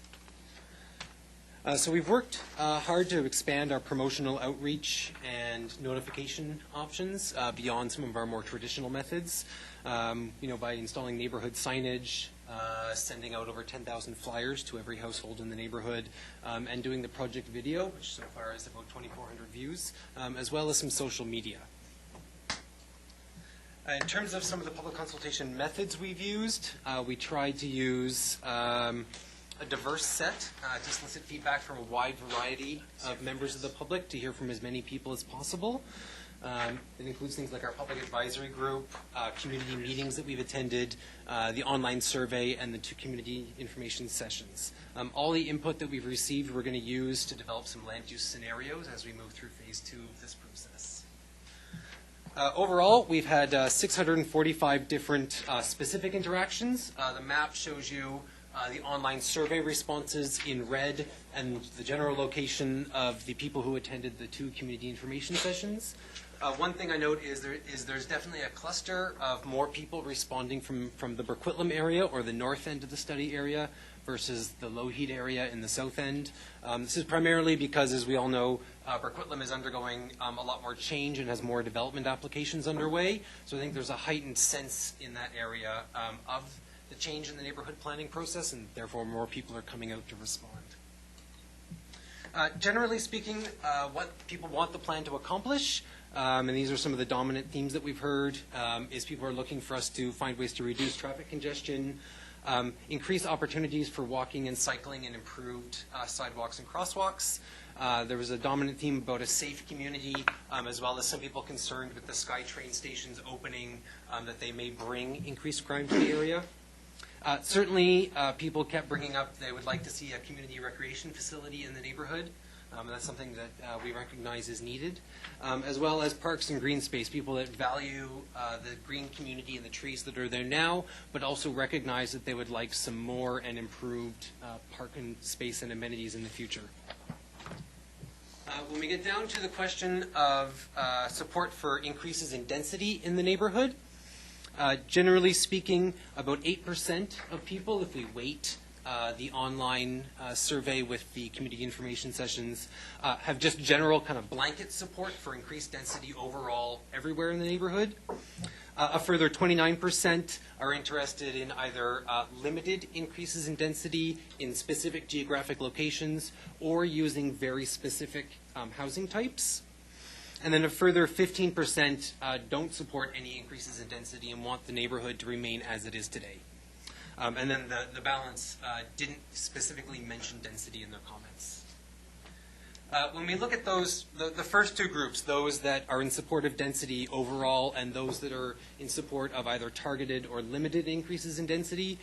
So we've worked hard to expand our promotional outreach and notification options beyond some of our more traditional methods, by installing neighborhood signage, sending out over 10,000 flyers to every household in the neighborhood, and doing the project video, which so far is about 2,400 views, as well as some social media. In terms of some of the public consultation methods we've used, we tried to use a diverse set to solicit feedback from a wide variety of members of the public, to hear from as many people as possible. It includes things like our public advisory group, community meetings that we've attended, the online survey, and the 2 community information sessions. All the input that we've received we're going to use to develop some land use scenarios as we move through phase 2 of this process. Overall, we've had 645 different specific interactions. The map shows you the online survey responses in red and the general location of the people who attended the 2 community information sessions. One thing I note is there's definitely a cluster of more people responding from the Burquitlam area, or the north end of the study area, versus the Lougheed area in the south end. This is primarily because, as we all know, Burquitlam is undergoing a lot more change and has more development applications underway. So I think there's a heightened sense in that area of the change in the neighborhood planning process, and therefore more people are coming out to respond. Generally speaking, what people want the plan to accomplish, and these are some of the dominant themes that we've heard, is people are looking for us to find ways to reduce traffic congestion, increase opportunities for walking and cycling, and improved sidewalks and crosswalks. There was a dominant theme about a safe community, as well as some people concerned with the SkyTrain stations opening, that they may bring increased crime to the area. Certainly, people kept bringing up they would like to see a community recreation facility in the neighborhood. That's something that we recognize is needed, as well as parks and green space. People that value the green community and the trees that are there now, but also recognize that they would like some more and improved park and space and amenities in the future. When we get down to the question of support for increases in density in the neighborhood, generally speaking, about 8% of people, if we weight the online survey with the community information sessions, have just general kind of blanket support for increased density overall everywhere in the neighborhood. A further 29% are interested in either limited increases in density in specific geographic locations or using very specific housing types. And then a further 15% don't support any increases in density and want the neighborhood to remain as it is today. And then the balance didn't specifically mention density in their comments. When we look at those, the first 2 groups, those that are in support of density overall and those that are in support of either targeted or limited increases in density,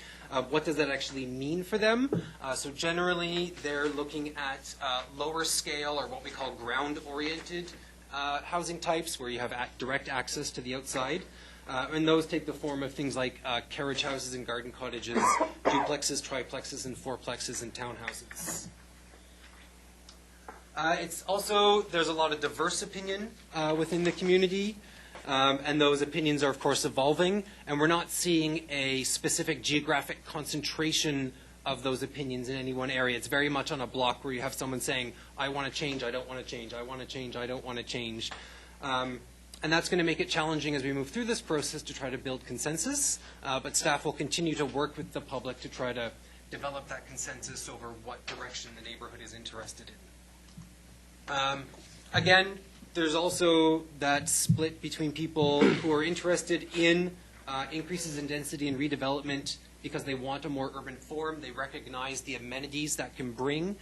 what does that actually mean for them? So generally, they're looking at lower scale, or what we call ground-oriented housing types, where you have direct access to the outside. And those take the form of things like carriage houses and garden cottages, duplexes, triplexes, and fourplexes, and townhouses. It's also, there's a lot of diverse opinion within the community, and those opinions are, of course, evolving, and we're not seeing a specific geographic concentration of those opinions in any one area. It's very much on a block where you have someone saying, I want to change, I don't want to change, I want to change, I don't want to change. And that's going to make it challenging as we move through this process to try to build consensus, but staff will continue to work with the public to try to develop that consensus over what direction the neighborhood is interested in. Again, there's also that split between people who are interested in increases in density and redevelopment because they want a more urban form. They recognize the amenities that can bring,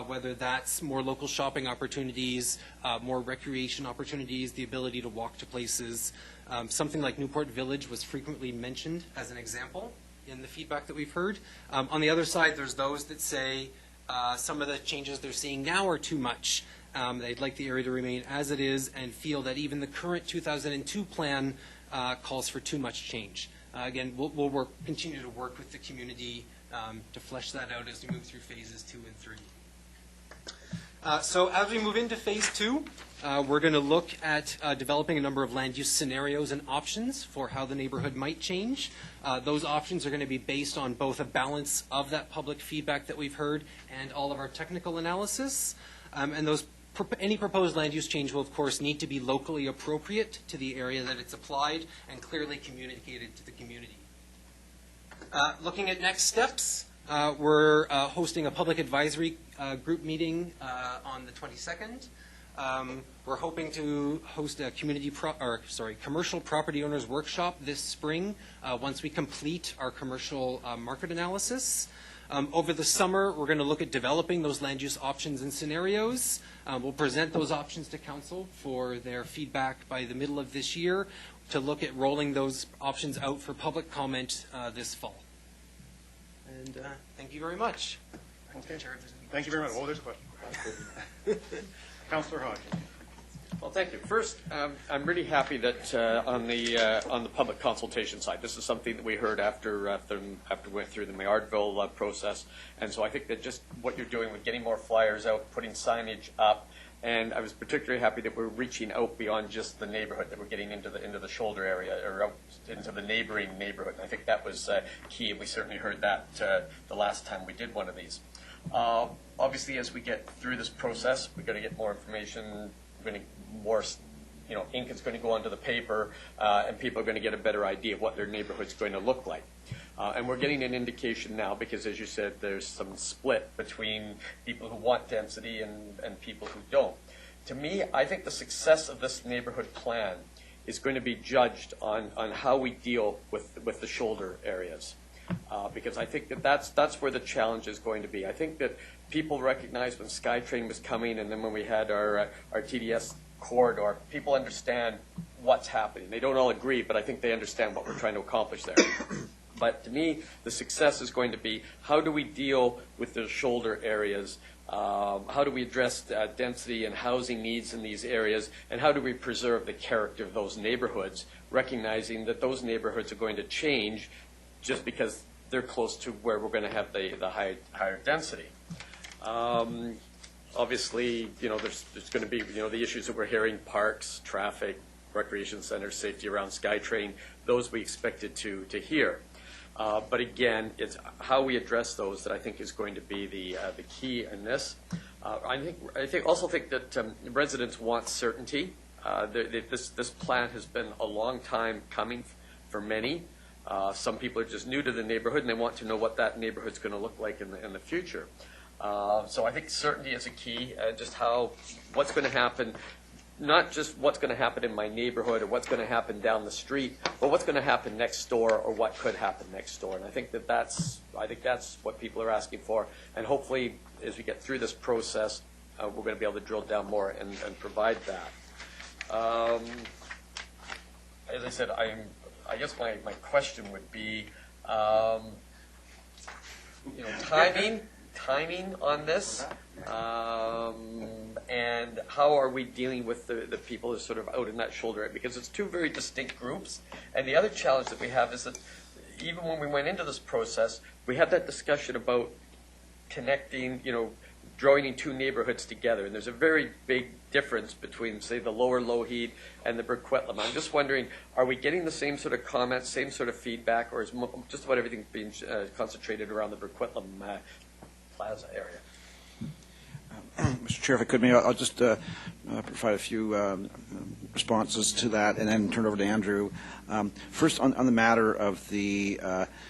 whether that's more local shopping opportunities, more recreation opportunities, the ability to walk to places. Something like Newport Village was frequently mentioned as an example in the feedback that we've heard. On the other side, there's those that say some of the changes they're seeing now are too much. They'd like the area to remain as it is and feel that even the current 2002 plan calls for too much change. Again, we'll continue to work with the community to flesh that out as we move through phases 2 and 3. So as we move into phase 2, we're going to look at developing a number of land use scenarios and options for how the neighborhood might change. Those options are going to be based on both a balance of that public feedback that we've heard and all of our technical analysis. And any proposed land use change will, of course, need to be locally appropriate to the area that it's applied and clearly communicated to the community. Looking at next steps, we're hosting a public advisory group meeting on the 22nd. We're hoping to host a commercial property owners workshop this spring once we complete our commercial market analysis. Over the summer, we're going to look at developing those land use options and scenarios. We'll present those options to council for their feedback by the middle of this year to look at rolling those options out for public comment this fall. And thank you very much. Okay. Thank you very much. Oh, there's a question. Councillor Hodge. Well, thank you. First, I'm really happy that on the public consultation side, this is something that we heard after we went through the Mayardville process, and so I think that just what you're doing with getting more flyers out, putting signage up, and I was particularly happy that we're reaching out beyond just the neighborhood, that we're getting into the shoulder area or out into the neighboring neighborhood. And I think that was key, and we certainly heard that the last time we did one of these. Obviously, as we get through this process, we're going to get more information. We're going to more, ink is going to go onto the paper, and people are going to get a better idea of what their neighborhood's going to look like. And we're getting an indication now because, as you said, there's some split between people who want density and people who don't. To me, I think the success of this neighborhood plan is going to be judged on how we deal with the shoulder areas. Because I think that's where the challenge is going to be. I think that people recognized when SkyTrain was coming, and then when we had our TDS corridor, people understand what's happening. They don't all agree, but I think they understand what we're trying to accomplish there. But to me, the success is going to be how do we deal with the shoulder areas? How do we address density and housing needs in these areas? And how do we preserve the character of those neighborhoods, recognizing that those neighborhoods are going to change just because they're close to where we're going to have the higher density. Obviously, there's going to be, the issues that we're hearing, parks, traffic, recreation centers, safety around SkyTrain, those we expected to hear. But again, it's how we address those that I think is going to be the key in this. I also think that residents want certainty. This plan has been a long time coming for many. Some people are just new to the neighborhood and they want to know what that neighborhood's going to look like in the future. So I think certainty is a key. Just what's going to happen. Not just what's going to happen in my neighborhood or what's going to happen down the street, but what's going to happen next door or what could happen next door. And I think that's what people are asking for. And hopefully, as we get through this process, we're going to be able to drill down more and provide that. As I said, I guess my question would be, timing on this. And how are we dealing with the people who are sort of out in that shoulder area? Because it's two very distinct groups. And the other challenge that we have is that even when we went into this process, we had that discussion about connecting, joining two neighborhoods together. And there's a very big difference between, say, the lower Lougheed and the Burquitlam. I'm just wondering, are we getting the same sort of comments, same sort of feedback, or is just about everything being concentrated around the Burquitlam Plaza area? Mr. Chair, if I could, I'll just provide a few responses to that and then turn it over to Andrew. First, on the matter of the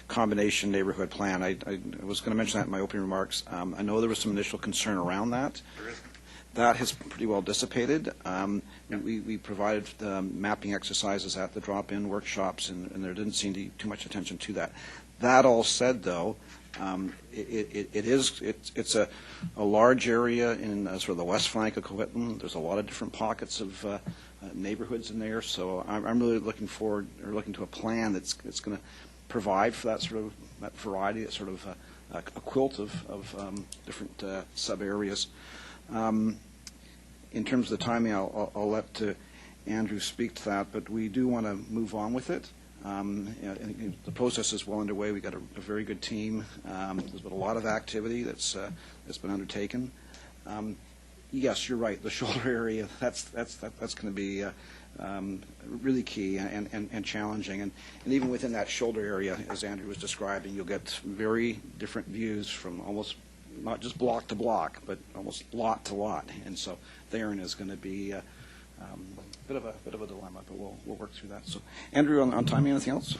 combination neighborhood plan, I was going to mention that in my opening remarks. I know there was some initial concern around that. That has pretty well dissipated. We provided mapping exercises at the drop-in workshops, and there didn't seem to be too much attention to that. That all said, though, it's a large area in sort of the west flank of Coquitlam. There's a lot of different pockets of neighborhoods in there, so I'm really looking to a plan that's going to provide for that sort of that variety, that sort of a quilt of different sub areas. In terms of the timing, I'll let Andrew speak to that, but we do want to move on with it. The process is well underway. We've got a very good team. There's been a lot of activity that's been undertaken. Yes, you're right. The shoulder area, that's going to be really key and challenging. And even within that shoulder area, as Andrew was describing, you'll get very different views from almost not just block to block, but almost lot to lot. And so therein is going to be a bit of a dilemma, but we'll work through that. So, Andrew, on timing, anything else?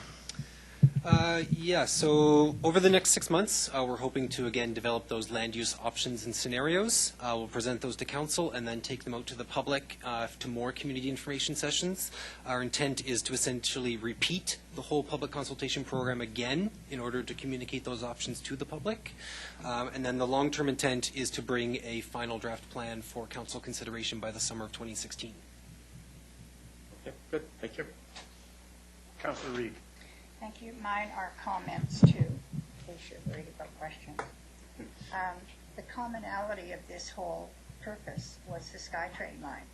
Yeah, so over the next 6 months, we're hoping to again develop those land use options and scenarios. We'll present those to council and then take them out to the public to more community information sessions. Our intent is to essentially repeat the whole public consultation program again in order to communicate those options to the public. And then the long-term intent is to bring a final draft plan for council consideration by the summer of 2016. Okay, good. Thank you. Councillor Reid. Thank you. Mine are comments too, in case you're worried about questions. The commonality of this whole purpose was the SkyTrain line.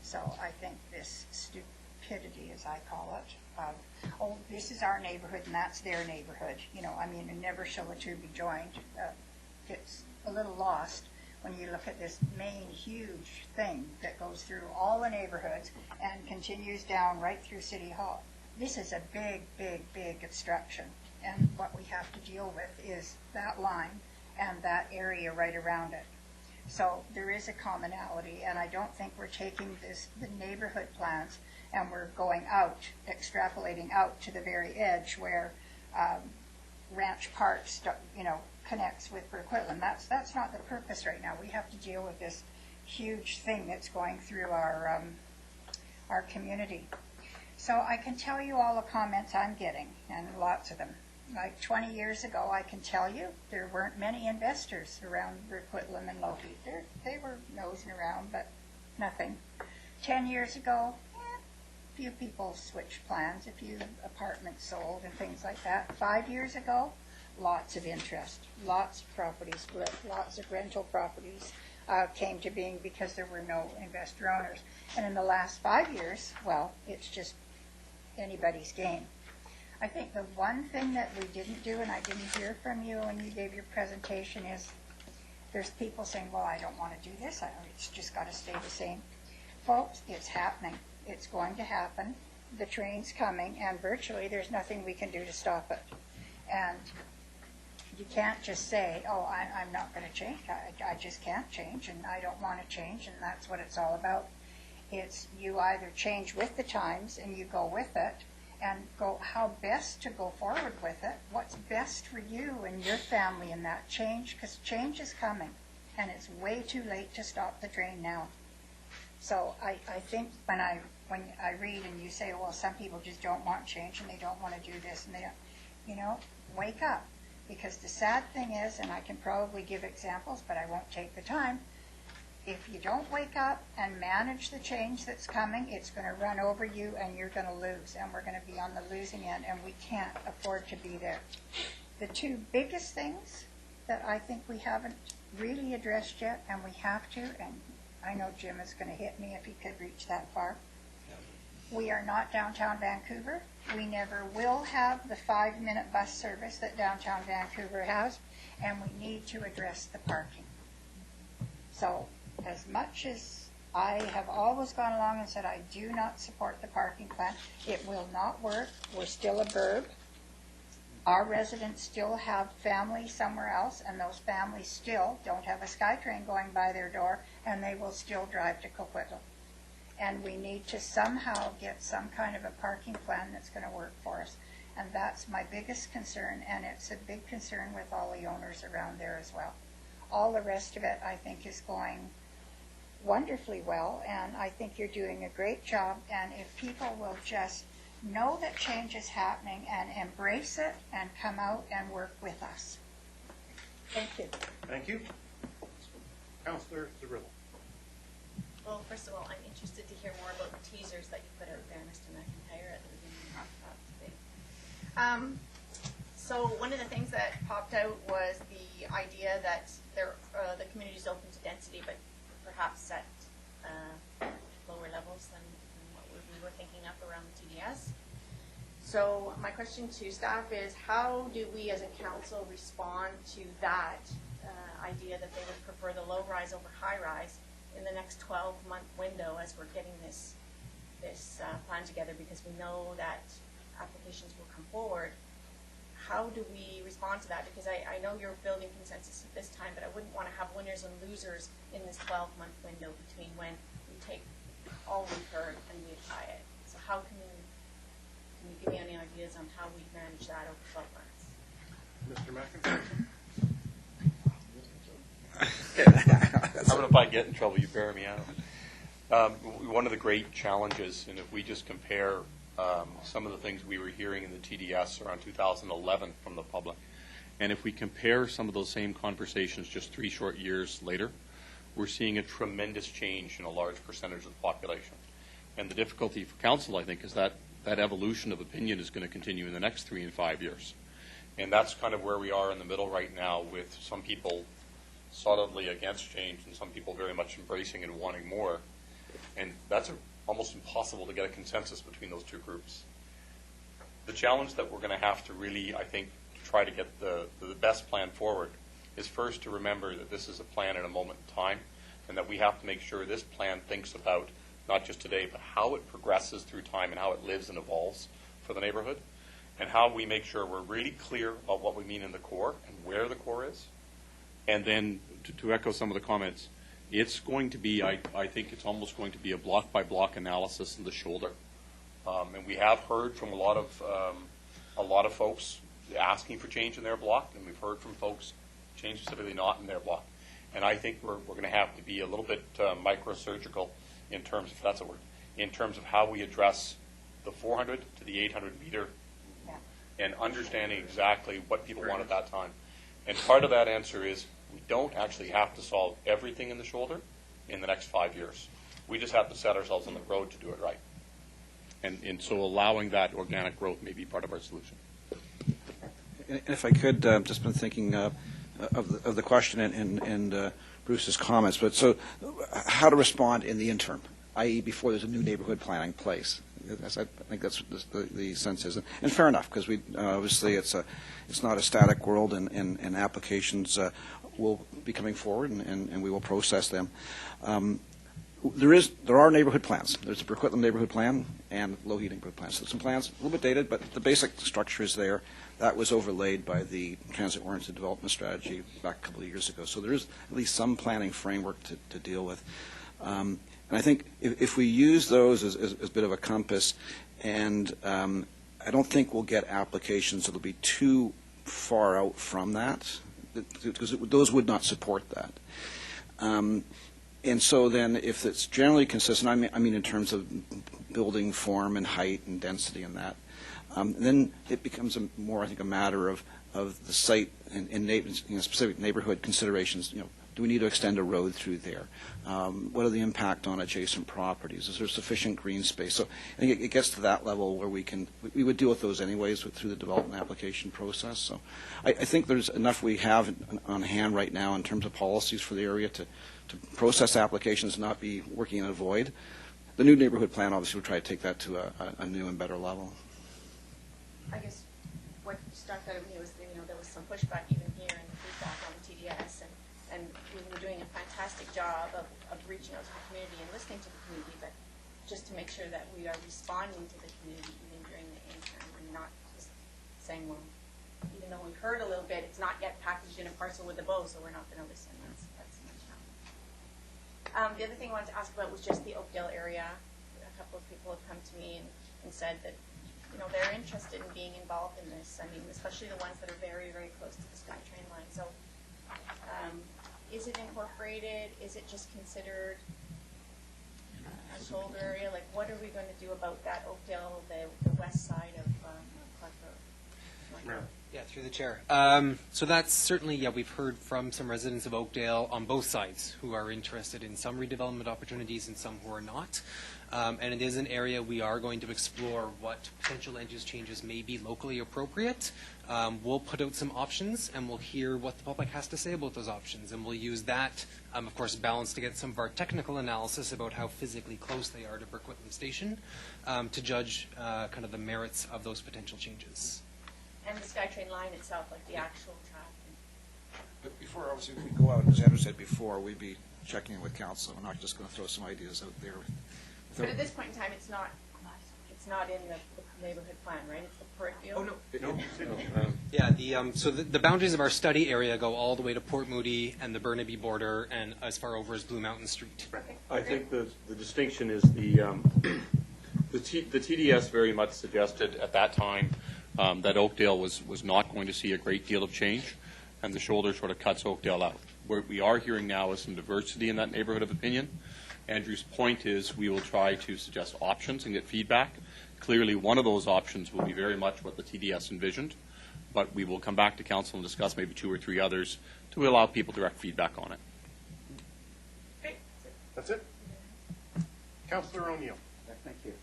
So I think this stupidity, as I call it, of, oh, this is our neighborhood and that's their neighborhood. You know, I mean, and never shall the two be joined. Gets a little lost when you look at this main huge thing that goes through all the neighborhoods and continues down right through City Hall. This is a big, big, big obstruction, and what we have to deal with is that line and that area right around it. So there is a commonality, and I don't think we're taking the neighborhood plans and we're going out, extrapolating out to the very edge where Ranch Park, connects with Burquitlam. That's not the purpose right now. We have to deal with this huge thing that's going through our community. So I can tell you all the comments I'm getting, and lots of them. Like 20 years ago, I can tell you, there weren't many investors around Burquitlam-Lougheed. They were nosing around, but nothing. 10 years ago, a few people switched plans, a few apartments sold and things like that. 5 years ago, lots of interest, lots of properties split, lots of rental properties came to being because there were no investor owners. And in the last 5 years, well, it's just anybody's game. I think the one thing that we didn't do, and I didn't hear from you when you gave your presentation, is there's people saying, well, I don't want to do this. It's just got to stay the same. Folks, it's happening. It's going to happen. The train's coming, and virtually there's nothing we can do to stop it. And you can't just say, oh, I'm not going to change. I just can't change, and I don't want to change, and that's what it's all about. It's you either change with the times and you go with it and go how best to go forward with it, what's best for you and your family in that change, because change is coming, and it's way too late to stop the train now. So I think when I read and you say, well, some people just don't want change and they don't want to do this, and they don't, wake up. Because the sad thing is, and I can probably give examples, but I won't take the time, if you don't wake up and manage the change that's coming, it's going to run over you and you're going to lose, and we're going to be on the losing end, and we can't afford to be there. The two biggest things that I think we haven't really addressed yet, and we have to, and I know Jim is going to hit me if he could reach that far. We are not downtown Vancouver. We never will have the 5-minute bus service that downtown Vancouver has, and we need to address the parking. So as much as I have always gone along and said I do not support the parking plan, it will not work. We're still a burb. Our residents still have families somewhere else, and those families still don't have a SkyTrain going by their door, and they will still drive to Coquitlam. And we need to somehow get some kind of a parking plan that's going to work for us. And that's my biggest concern, and it's a big concern with all the owners around there as well. All the rest of it, I think, is going wonderfully well, and I think you're doing a great job. And if people will just know that change is happening and embrace it and come out and work with us. Thank you. Thank you. Councillor Cirillo. Well, first of all, I'm interested to hear more about the teasers that you put out there, Mr. McIntyre, at the beginning of today. So one of the things that popped out was the idea that the community is open to density, but perhaps at lower levels than what we were thinking up around the TDS. So my question to staff is, how do we as a council respond to that idea that they would prefer the low-rise over high-rise in the next 12-month window as we're getting this plan together, because we know that applications will come forward. How do we respond to that? Because I know you're building consensus at this time, but I wouldn't want to have winners and losers in this 12-month window between when we take all we've heard and we apply it. So how can you give me any ideas on how we manage that over Mr. McIntyre? How about if I get in trouble, you bear me out? One of the great challenges, and if we just compare some of the things we were hearing in the TDS around 2011 from the public, and if we compare some of those same conversations just 3 short years later, we're seeing a tremendous change in a large percentage of the population. And the difficulty for council, I think, is that that evolution of opinion is going to continue in the next 3 and 5 years. And that's kind of where we are in the middle right now, with some people solidly against change and some people very much embracing and wanting more. And that's almost impossible to get a consensus between those 2 groups. The challenge that we're going to have to really, I think, try to get the best plan forward is first to remember that this is a plan in a moment in time, and that we have to make sure this plan thinks about not just today, but how it progresses through time and how it lives and evolves for the neighborhood, and how we make sure we're really clear about what we mean in the core and where the core is. And then to echo some of the comments, it's going to be, I think it's almost going to be a block-by-block analysis in the shoulder. And we have heard from a lot of folks asking for change in their block, and we've heard from folks change specifically not in their block. And I think we're going to have to be a little bit microsurgical in terms, if that's a word, in terms of how we address the 400 to the 800 meter and understanding exactly what people want at that time. And part of that answer is we don't actually have to solve everything in the shoulder in the next 5 years. We just have to set ourselves on the road to do it right. And so allowing that organic growth may be part of our solution. And if I could, just been thinking of the question and Bruce's comments, but so how to respond in the interim, i.e. before there's a new neighborhood plan in place. I think that's what the sense is. And fair enough, because we obviously it's not a static world, and applications will be coming forward, and we will process them. There are neighborhood plans. There's a Burquitlam neighborhood plan and Lougheed neighborhood plan. So some plans, a little bit dated, but the basic structure is there. That was overlaid by the transit-oriented development strategy back a couple of years ago. So there is at least some planning framework to deal with. And I think if we use those as a bit of a compass, and I don't think we'll get applications that will be too far out from that, because those would not support that. And so then if it's generally consistent, I mean in terms of building form and height and density and that, then it becomes more, I think, a matter of the site and specific neighborhood considerations. Do we need to extend a road through there? What are the impact on adjacent properties? Is there sufficient green space? So I think it gets to that level where we would deal with those anyways through the development application process. So I think there's enough we have on hand right now in terms of policies for the area to process applications and not be working in a void. The new neighborhood plan obviously will try to take that to a new and better level. I guess what struck out of me was there was some pushback even here in the feedback on the TDS, and we were doing a fantastic job of reaching out to the community and listening to the community, but just to make sure that we are responding to the community even during the interim and not just saying, well, even though we've heard a little bit, it's not yet packaged in a parcel with a bow, so we're not going to listen. That's my challenge. The other thing I wanted to ask about was just the Oakdale area. A couple of people have come to me and said that they're interested in being involved in this. I mean, especially the ones that are very, very close to the SkyTrain line. So is it incorporated? Is it just considered a shoulder area? Like, what are we going to do about that Oakdale, the west side of Clark Road? Yeah, through the chair. So that's certainly, we've heard from some residents of Oakdale on both sides who are interested in some redevelopment opportunities and some who are not. And it is an area we are going to explore what potential land use changes may be locally appropriate. We'll put out some options, and we'll hear what the public has to say about those options. And we'll use that, of course, balanced against some of our technical analysis about how physically close they are to Burquitlam Station to judge kind of the merits of those potential changes. And the SkyTrain line itself, like the actual track. But before, obviously, if we go out, as Andrew said before, we'd be checking in with council. We're not just going to throw some ideas out there. But at this point in time, it's not in the neighborhood plan, right? It's the peripheral. Oh no. Yeah. So the boundaries of our study area go all the way to Port Moody and the Burnaby border, and as far over as Blue Mountain Street. I think the distinction is the TDS very much suggested at that time that Oakdale was not going to see a great deal of change, and the shoulder sort of cuts Oakdale out. What we are hearing now is some diversity in that neighborhood of opinion. Andrew's point is we will try to suggest options and get feedback. Clearly, one of those options will be very much what the TDS envisioned, but we will come back to council and discuss maybe 2 or 3 others to allow people direct feedback on it. That's it. Councillor O'Neill. Thank you.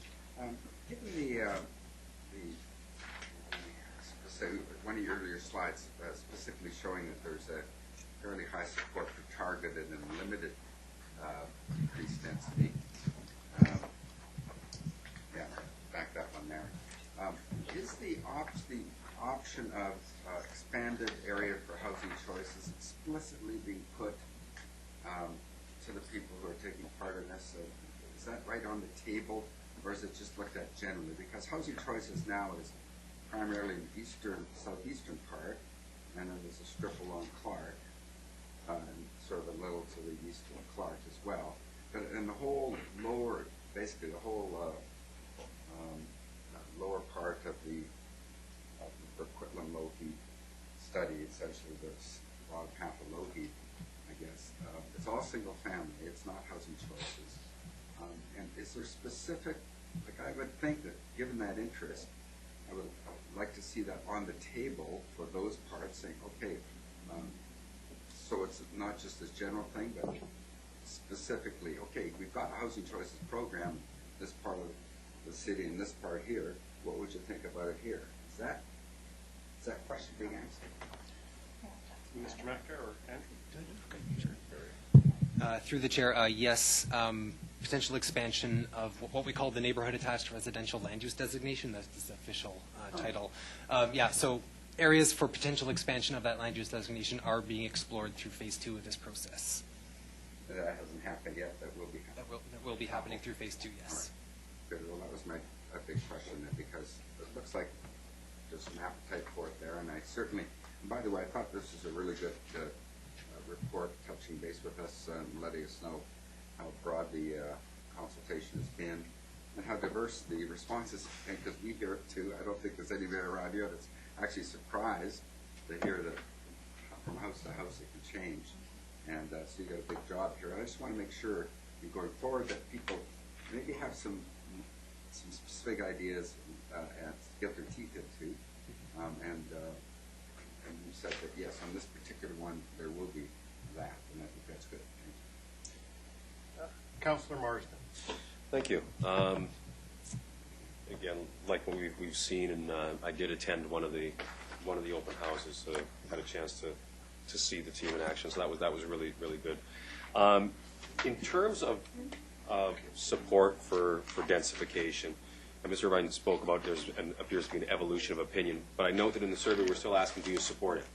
Given one of your earlier slides specifically showing that there's a fairly high support for targeted and limited increased density. Back that one there. Is the option of expanded area for housing choices explicitly being put to the people who are taking part in this? Is that right on the table, or is it just looked at generally? Because housing choices now is primarily the southeastern part, and then there's a strip along Clark, and sort of a little to the east of Clark as well. But in the whole lower, basically the whole lower part of the Burquitlam-Lougheed study, essentially the bottom half of Lougheed, I guess, it's all single family. It's not housing choices. And is there specific, like I would think that given that interest, I would like to see that on the table for those parts, saying, okay, so it's not just this general thing, but specifically, okay, we've got a housing choices program, this part of the city and this part here, what would you think about it here? Is that question being answered? Mr. Mecca or Andrew? Through the chair, yes, potential expansion of what we call the neighborhood attached residential land use designation. That's the official title. So areas for potential expansion of that land use designation are being explored through phase 2 of this process. That hasn't happened yet. That will be happening. That will be happening through phase 2, yes. Right. Good. Well, that was a big question then, because it looks like there's some appetite for it there, and I certainly. And by the way, I thought this was a really good report, touching base with us and letting us know how broad the consultation has been and how diverse the responses have been, because we hear it too. I don't think there's anybody around here that's actually surprised to hear that from house to house it can change. And so you got a big job here. I just want to make sure going forward that people maybe have some specific ideas and get their teeth into. And you said that, yes, on this particular one, there will be that, and I think that's good. Thank you. Councillor Marsden. Thank you. Again, like what we've seen, and I did attend one of the open houses, so had a chance to see the team in action. So that was really good. In terms of support for densification, and Mr. Irvine spoke about appears to be an evolution of opinion, but I note that in the survey we're still asking, do you support it?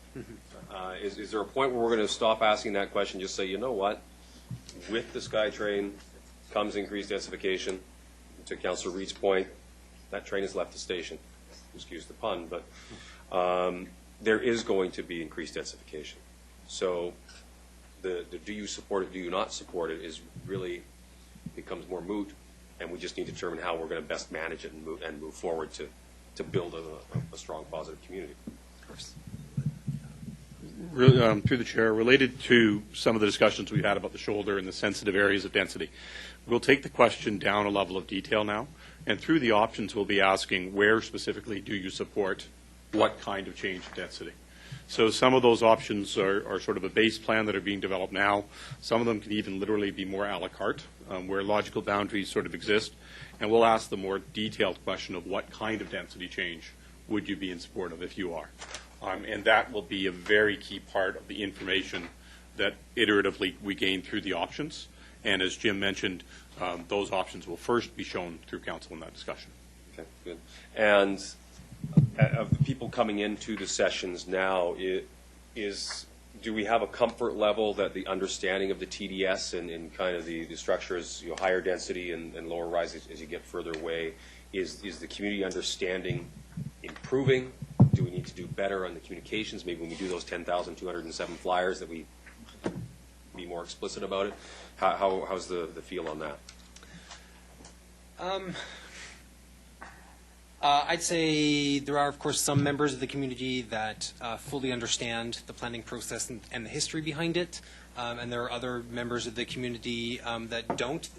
Is there a point where we're going to stop asking that question, just say, you know what, with the SkyTrain comes increased densification? To Councillor Reed's point, that train has left the station. Excuse the pun, but there is going to be increased densification. So the do you support it, do you not support it is really becomes more moot, and we just need to determine how we're going to best manage it and move forward to build a strong, positive community. Of course. Through the chair, related to some of the discussions we had about the shoulder and the sensitive areas of density, we'll take the question down a level of detail now, and through the options we'll be asking where specifically do you support what kind of change in density. So some of those options are sort of a base plan that are being developed now. Some of them can even literally be more a la carte, where logical boundaries sort of exist. And we'll ask the more detailed question of what kind of density change would you be in support of if you are. And that will be a very key part of the information that iteratively we gain through the options. And as Jim mentioned, those options will first be shown through council in that discussion. Okay, good. And of the people coming into the sessions now, do we have a comfort level that the understanding of the TDS and kind of the structure is higher density and lower rise as you get further away? Is the community understanding improving? Do we need to do better on the communications? Maybe when we do those 10,207 flyers that we be more explicit about it? How's the feel on that? I'd say there are, of course, some members of the community that fully understand the planning process and the history behind it, and there are other members of the community that don't.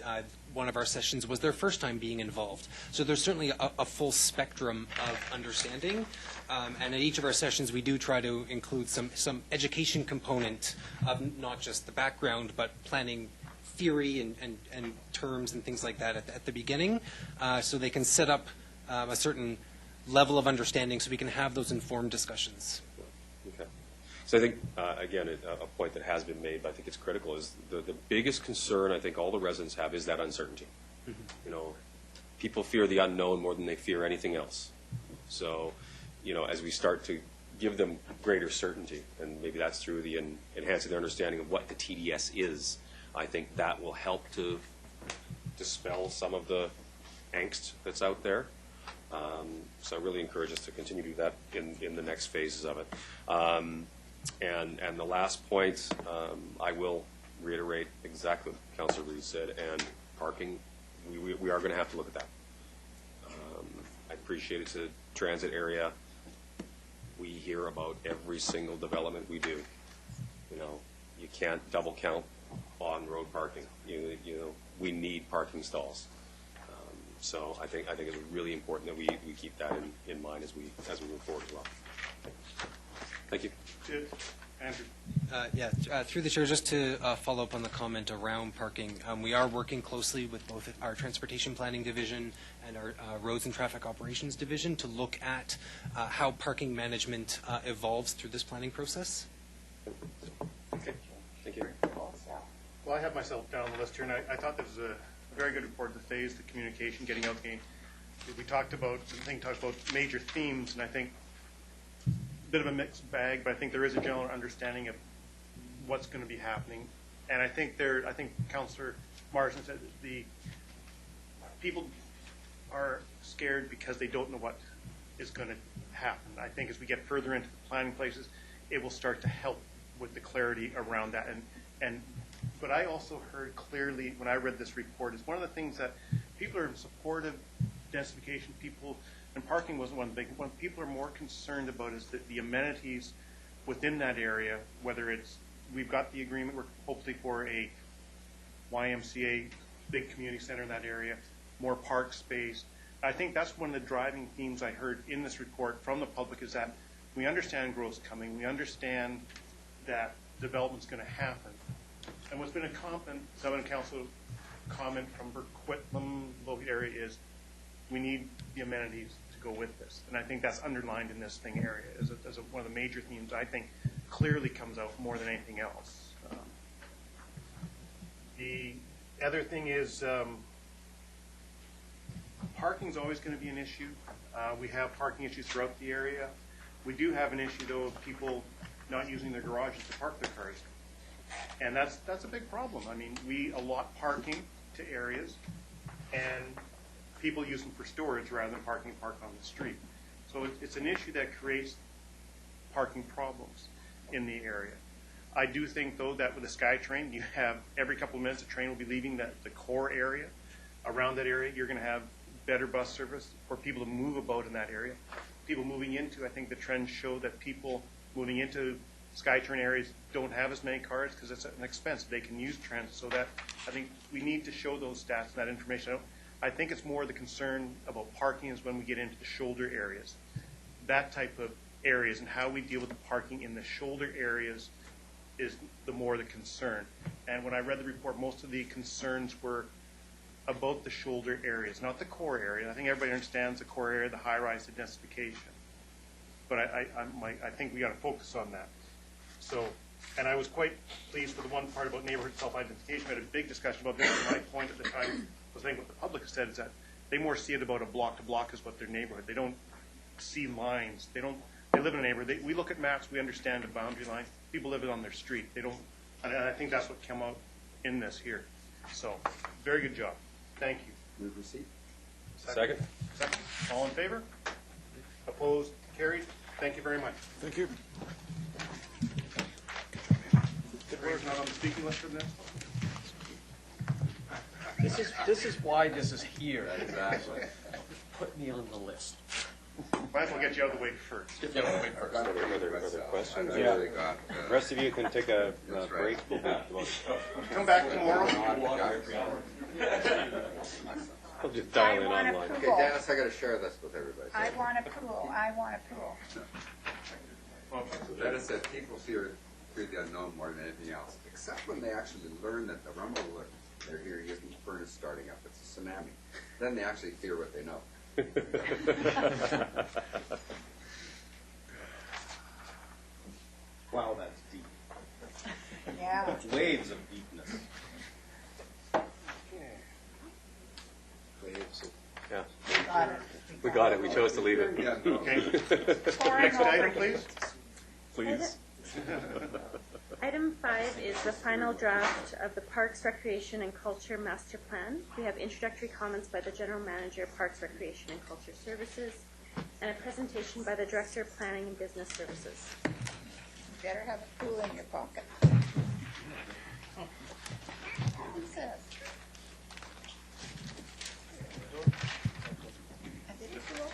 One of our sessions was their first time being involved. So there's certainly a full spectrum of understanding, and at each of our sessions we do try to include some education component of not just the background, but planning theory and terms and things like that at the beginning, so they can set up a certain level of understanding so we can have those informed discussions. Okay. So I think, again, a point that has been made, but I think it's critical, is the biggest concern I think all the residents have is that uncertainty. Mm-hmm. You know, people fear the unknown more than they fear anything else. So, you know, as we start to give them greater certainty, and maybe that's through the enhancing their understanding of what the TDS is, I think that will help to dispel some of the angst that's out there. So I really encourage us to continue to do that in the next phases of it. And the last point, I will reiterate exactly what Councillor Reid said, and parking, we are going to have to look at that. I appreciate it's a transit area. We hear about every single development we do. You know, you can't double count on road parking. You know, we need parking stalls. So I think it's really important that we keep that in mind as we move forward as well. Thank you. Andrew. Through the chair, just to follow up on the comment around parking, we are working closely with both our Transportation Planning Division and our Roads and Traffic Operations Division to look at how parking management evolves through this planning process. Okay. Thank you. Well, I have myself down on the list here, and I thought this was a very good report, the phase, the communication, getting out game. We talked about, major themes, and I think a bit of a mixed bag, but I think there is a general understanding of what's going to be happening. And I think Councillor Marsden said that the people are scared because they don't know what is going to happen. I think as we get further into the planning places, it will start to help with the clarity around that. But I also heard clearly when I read this report is one of the things that people are in support of densification, and parking wasn't one big one. People are more concerned about is that the amenities within that area, whether it's, we've got the agreement, we're hopefully for a YMCA, big community center in that area, more park space. I think that's one of the driving themes I heard in this report from the public is that we understand growth's coming, we understand that development's going to happen. And what's been a common council comment from Burquitlam-Lougheed area is we need the amenities to go with this. And I think that's underlined in this thing area as one of the major themes I think clearly comes out more than anything else. The other thing is parking is always going to be an issue. We have parking issues throughout the area. We do have an issue, though, of people not using their garages to park their cars. And that's a big problem. I mean, we allot parking to areas, and people use them for storage rather than park on the street. So it's an issue that creates parking problems in the area. I do think, though, that with the SkyTrain, you have every couple of minutes a train will be leaving the core area. Around that area, you're going to have better bus service for people to move about in that area. People moving into, I think the trends show that people moving into SkyTrain areas don't have as many cars because it's an expense. They can use transit. So that I think we need to show those stats and that information. I think it's more the concern about parking is when we get into the shoulder areas. That type of areas and how we deal with the parking in the shoulder areas is the more the concern. And when I read the report, most of the concerns were about the shoulder areas, not the core area. I think everybody understands the core area, the high-rise, the densification. But I think we got to focus on that. So, and I was quite pleased with the one part about neighborhood self-identification. We had a big discussion about this. And my point at the time was, I think what the public has said is that they more see it about a block to block as what their neighborhood. They don't see lines. They live in a neighborhood. We look at maps. We understand the boundary line. People live it on their street. They don't. And I think that's what came out in this here. So, very good job. Thank you. Move receipt. Second. Second. All in favor? Opposed? Carried. Thank you very much. Thank you. Ray's not on the speaking list for the next one. This is why this is here, exactly. Put me on the list. Might as well get you out of the way first. Are there other questions? I've actually got, The rest of you can take a That's break. right. Come back tomorrow. I'll just dial in I want online. Okay, Dennis, I got to share this with everybody. I want a pool, I want a pool. So Dennis said people fear the unknown more than anything else, except when they actually learn that the rumble that they're hearing isn't the furnace starting up, it's a tsunami. Then they actually fear what they know. Wow, that's deep. Yeah. That's waves of deepness. Waves of, yeah. Got it. We got it. We chose to leave it. Okay. Next item, please. Please. Item 5 is the final draft of the Parks, Recreation, and Culture Master Plan. We have introductory comments by the General Manager, Parks, Recreation, and Culture Services, and a presentation by the Director of Planning and Business Services. You better have a pool in your pocket. What's this? I did a pool?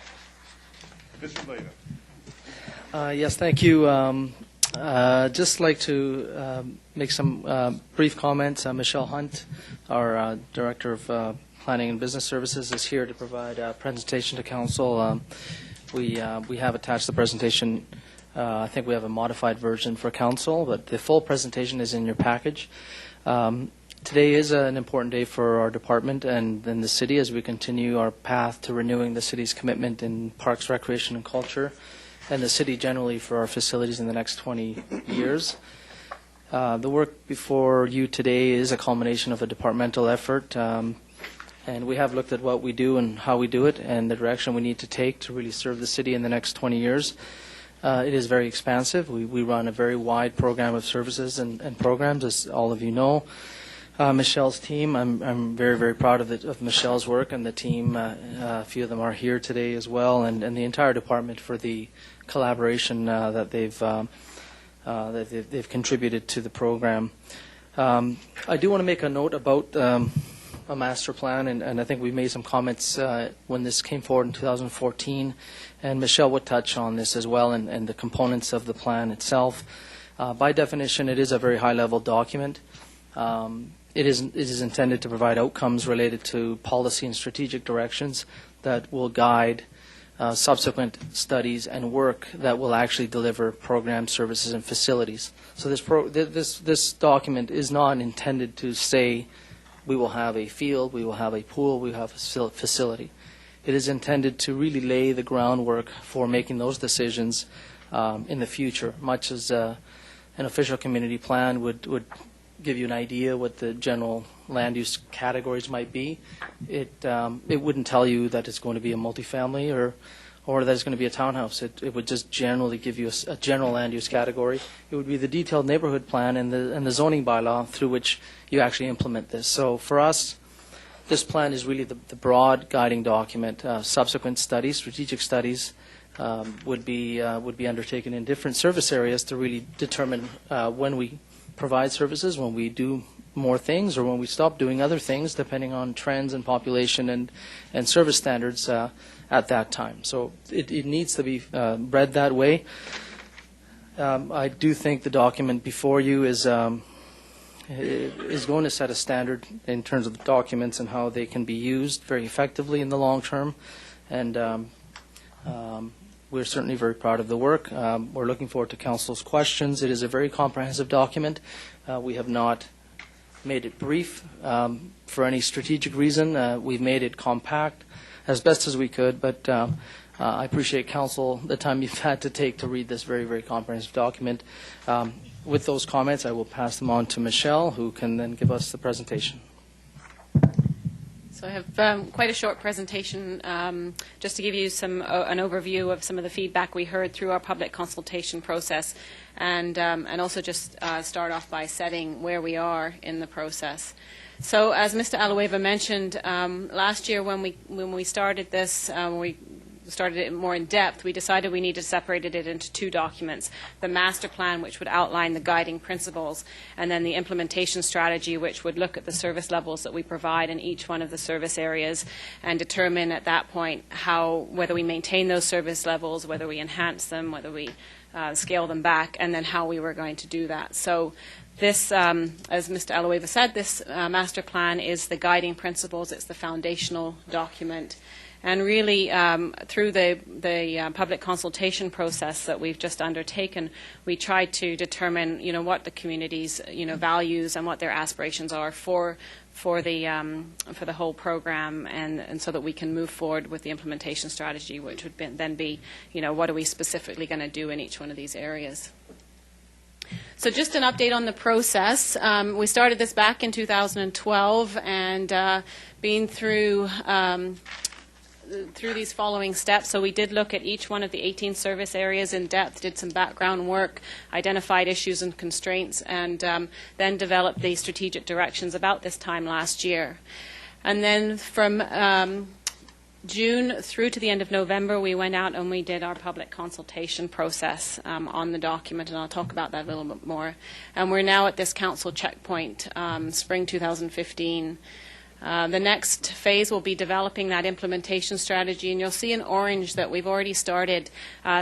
Mr. Leda. Yes, thank you. Just like to make some brief comments. Michelle Hunt, our Director of Planning and Business Services, is here to provide a presentation to Council. We have attached the presentation. I think we have a modified version for Council, but the full presentation is in your package. Today is an important day for our department and then the city as we continue our path to renewing the city's commitment in parks, recreation, and culture, and the city generally for our facilities in the next 20 years. The work before you today is a culmination of a departmental effort, and we have looked at what we do and how we do it and the direction we need to take to really serve the city in the next 20 years. It is very expansive. We run a very wide program of services and programs, as all of you know. Michelle's team, I'm very, very proud of Michelle's work and the team. A few of them are here today as well, and the entire department for the collaboration that they've contributed to the program. I do want to make a note about a master plan, and I think we made some comments when this came forward in 2014, and Michelle would touch on this as well and the components of the plan itself. By definition, it is a very high-level document. It is intended to provide outcomes related to policy and strategic directions that will guide subsequent studies and work that will actually deliver programs, services, and facilities. So this document is not intended to say we will have a field, we will have a pool, we will have a facility. It is intended to really lay the groundwork for making those decisions in the future, much as an official community plan would give you an idea what the general land use categories might be. It wouldn't tell you that it's going to be a multifamily or that it's going to be a townhouse. It would just generally give you a general land use category. It would be the detailed neighborhood plan and the zoning bylaw through which you actually implement this. So for us, this plan is really the broad guiding document. Subsequent studies, strategic studies, would be undertaken in different service areas to really determine when we provide services, when we do more things, or when we stop doing other things, depending on trends and population and service standards at that time. So it needs to be read that way. I do think the document before you is going to set a standard in terms of the documents and how they can be used very effectively in the long term. And we're certainly very proud of the work. We're looking forward to Council's questions. It is a very comprehensive document. We have not made it brief for any strategic reason. We've made it compact as best as we could, but I appreciate Council the time you've had to take to read this very, very comprehensive document. With those comments, I will pass them on to Michelle, who can then give us the presentation. So I have quite a short presentation just to give you an overview of some of the feedback we heard through our public consultation process, and also just start off by setting where we are in the process. So as Mr. Alueva mentioned, last year when we started this, we started it more in depth, we decided we needed to separate it into two documents: the master plan, which would outline the guiding principles, and then the implementation strategy, which would look at the service levels that we provide in each one of the service areas and determine at that point whether we maintain those service levels, whether we enhance them, whether we scale them back, and then how we were going to do that. So this, as Mr. Eloeva said, this master plan is the guiding principles. It's the foundational document. And really, through the public consultation process that we've just undertaken, we tried to determine, what the community's, values and what their aspirations are for the whole program, and so that we can move forward with the implementation strategy, which would then be, what are we specifically going to do in each one of these areas. So just an update on the process. We started this back in 2012, and been through these following steps. So we did look at each one of the 18 service areas in depth, did some background work, identified issues and constraints, and then developed the strategic directions about this time last year. And then from June through to the end of November, we went out and we did our public consultation process on the document, and I'll talk about that a little bit more. And we're now at this council checkpoint, spring 2015. The next phase will be developing that implementation strategy, and you'll see in orange that we've already started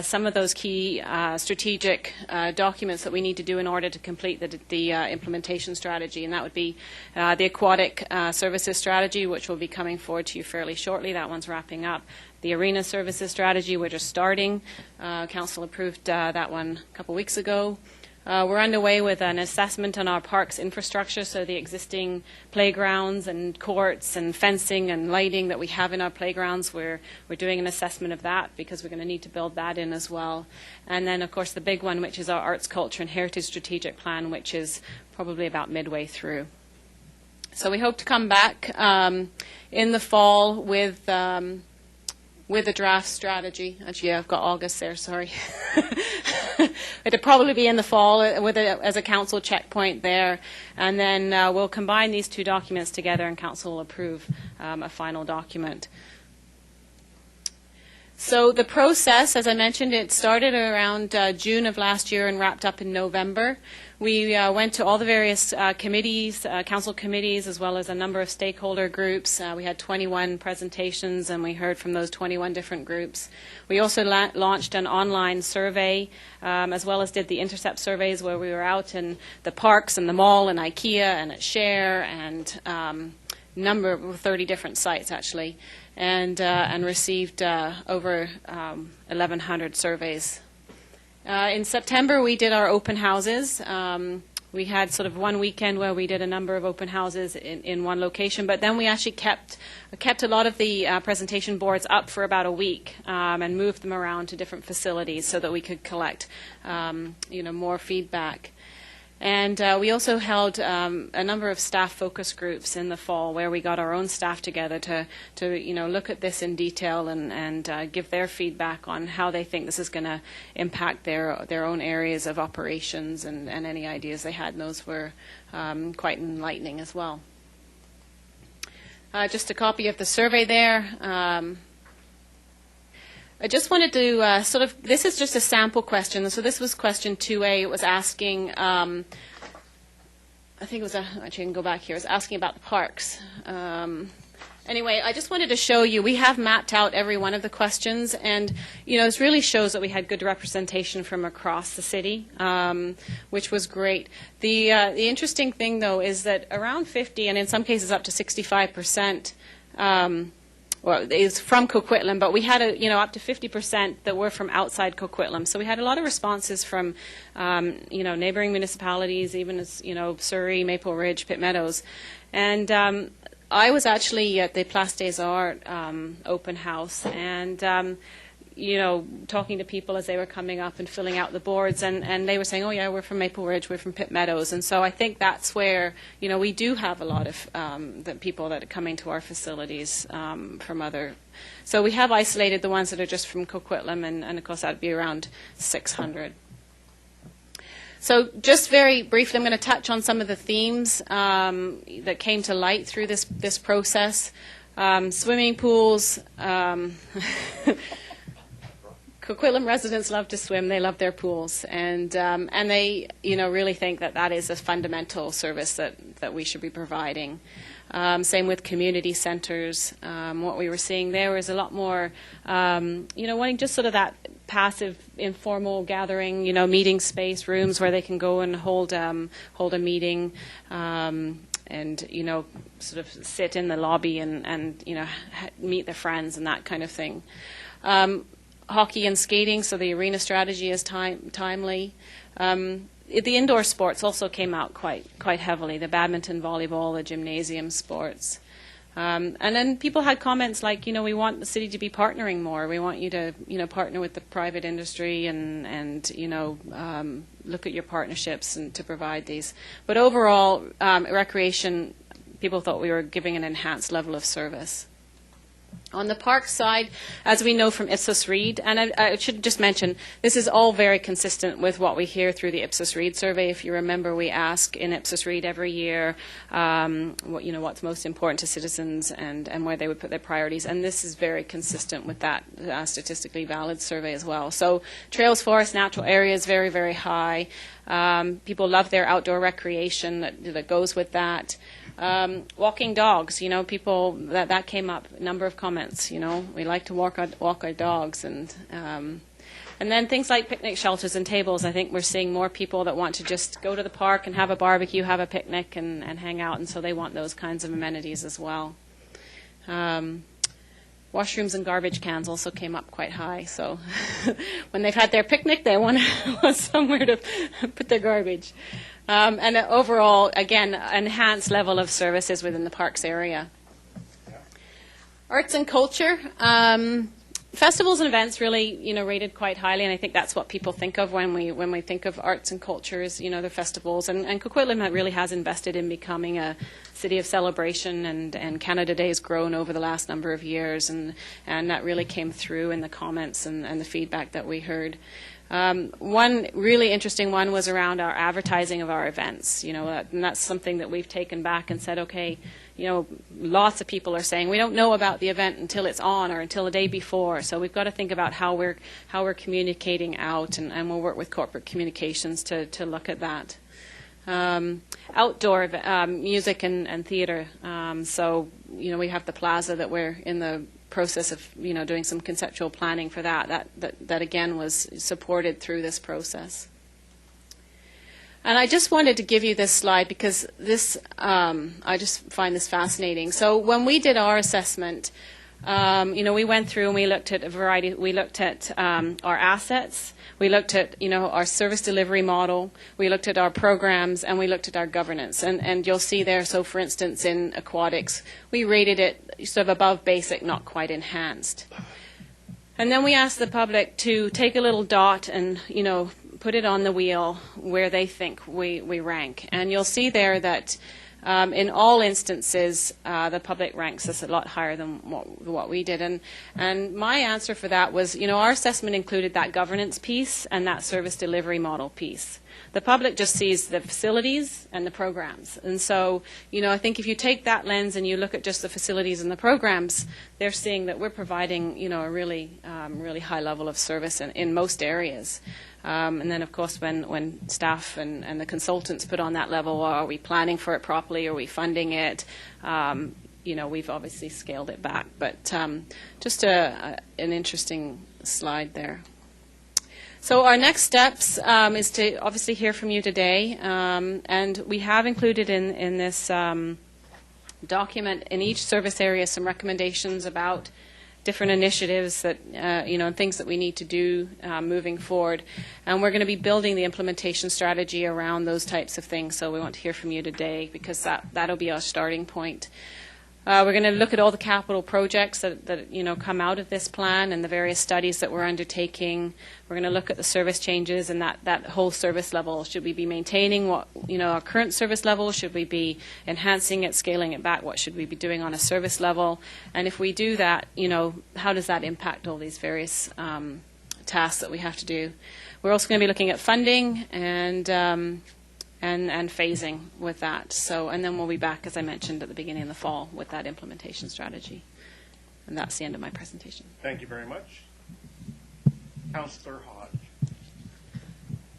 some of those key strategic documents that we need to do in order to complete the implementation strategy, and that would be the aquatic services strategy, which will be coming forward to you fairly shortly. That one's wrapping up. The arena services strategy, we're just starting. Council approved that one a couple weeks ago. We're underway with an assessment on our parks infrastructure, so the existing playgrounds and courts and fencing and lighting that we have in our playgrounds. We're doing an assessment of that because we're going to need to build that in as well. And then, of course, the big one, which is our Arts, Culture and Heritage Strategic Plan, which is probably about midway through. So we hope to come back in the fall with a draft strategy. Actually, yeah, I've got August there, sorry. It'll probably be in the fall as a council checkpoint there. And then we'll combine these two documents together, and council will approve a final document. So the process, as I mentioned, it started around June of last year and wrapped up in November. We went to all the various committees, council committees, as well as a number of stakeholder groups. We had 21 presentations, and we heard from those 21 different groups. We also launched an online survey, as well as did the intercept surveys, where we were out in the parks and the mall and IKEA and at Share and number of 30 different sites, actually, and received over 1,100 surveys. In September, we did our open houses. We had sort of one weekend where we did a number of open houses in one location, but then we actually kept a lot of the presentation boards up for about a week and moved them around to different facilities so that we could collect more feedback. And we also held a number of staff focus groups in the fall, where we got our own staff together to look at this in detail and give their feedback on how they think this is going to impact their own areas of operations and any ideas they had. And those were quite enlightening as well. Just a copy of the survey there. I just wanted to this is just a sample question. So this was question 2A. It was asking, I think it was, actually I can go back here. It was asking about the parks. Anyway, I just wanted to show you, we have mapped out every one of the questions, and this really shows that we had good representation from across the city, which was great. The interesting thing, though, is that around 50, and in some cases up to 65%, is from Coquitlam, but we had up to 50% that were from outside Coquitlam. So we had a lot of responses from neighboring municipalities, even as Surrey, Maple Ridge, Pitt Meadows, and I was actually at the Place des Arts open house, and talking to people as they were coming up and filling out the boards, and they were saying, oh yeah, we're from Maple Ridge, we're from Pitt Meadows. And so I think that's where, we do have a lot of the people that are coming to our facilities from other. So we have isolated the ones that are just from Coquitlam, and of course that would be around 600. So just very briefly, I'm going to touch on some of the themes that came to light through this process. Swimming pools, Coquitlam residents love to swim. They love their pools, and they, really think that that is a fundamental service that we should be providing. Same with community centres. What we were seeing there was a lot more, wanting just sort of that passive, informal gathering, meeting space, rooms where they can go and hold a meeting, and sort of sit in the lobby and meet their friends and that kind of thing. Hockey and skating, so the arena strategy is timely. The indoor sports also came out quite heavily, the badminton, volleyball, the gymnasium sports. And then people had comments like, we want the city to be partnering more. We want you to, partner with the private industry and look at your partnerships and to provide these. But overall, recreation, people thought we were giving an enhanced level of service. On the park side, as we know from Ipsos Reid, and I should just mention, this is all very consistent with what we hear through the Ipsos Reid survey. If you remember, we ask in Ipsos Reid every year, what's most important to citizens and where they would put their priorities, and this is very consistent with that statistically valid survey as well. So trails, forests, natural areas, very, very high. People love their outdoor recreation that goes with that. Walking dogs, people that came up. A number of comments. We like to walk our dogs, and then things like picnic shelters and tables. I think we're seeing more people that want to just go to the park and have a barbecue, have a picnic, and hang out, and so they want those kinds of amenities as well. Washrooms and garbage cans also came up quite high. So when they've had their picnic, they want somewhere to put their garbage. And overall, again, enhanced level of services within the parks area. Arts and culture. Festivals and events really, rated quite highly, and I think that's what people think of when we think of arts and cultures, the festivals. And Coquitlam really has invested in becoming a city of celebration, and Canada Day has grown over the last number of years, and that really came through in the comments and the feedback that we heard. One really interesting one was around our advertising of our events, and that's something that we've taken back and said, okay, lots of people are saying we don't know about the event until it's on or until the day before. So we've got to think about how we're communicating out, and we'll work with corporate communications to look at that. Outdoor music and theater. So we have the plaza that we're in the process of doing some conceptual planning for that again was supported through this process. And I just wanted to give you this slide because this I just find this fascinating. So when we did our assessment, we went through and we looked at a variety. We looked at our assets. We looked at our service delivery model. We looked at our programs, and we looked at our governance. And you'll see there. So for instance, in aquatics, we rated it sort of above basic, not quite enhanced. And then we asked the public to take a little dot and put it on the wheel where they think we rank. And you'll see there that in all instances, the public ranks us a lot higher than what we did. And my answer for that was, our assessment included that governance piece and that service delivery model piece. The public just sees the facilities and the programs. And so, I think if you take that lens and you look at just the facilities and the programs, they're seeing that we're providing, a really high level of service in most areas. And then, of course, when staff and the consultants put on that level, are we planning for it properly? Are we funding it? We've obviously scaled it back. But just an interesting slide there. So our next steps is to obviously hear from you today. And we have included in this document in each service area some recommendations about different initiatives that, and things that we need to do moving forward. And we're going to be building the implementation strategy around those types of things. So we want to hear from you today because that'll be our starting point. We're going to look at all the capital projects that come out of this plan and the various studies that we're undertaking. We're going to look at the service changes and that whole service level. Should we be maintaining our current service level? Should we be enhancing it, scaling it back? What should we be doing on a service level? And if we do that, how does that impact all these various tasks that we have to do? We're also going to be looking at funding and phasing with that. So, and then we'll be back, as I mentioned, at the beginning of the fall with that implementation strategy. And that's the end of my presentation. Thank you very much. Councillor Hodge.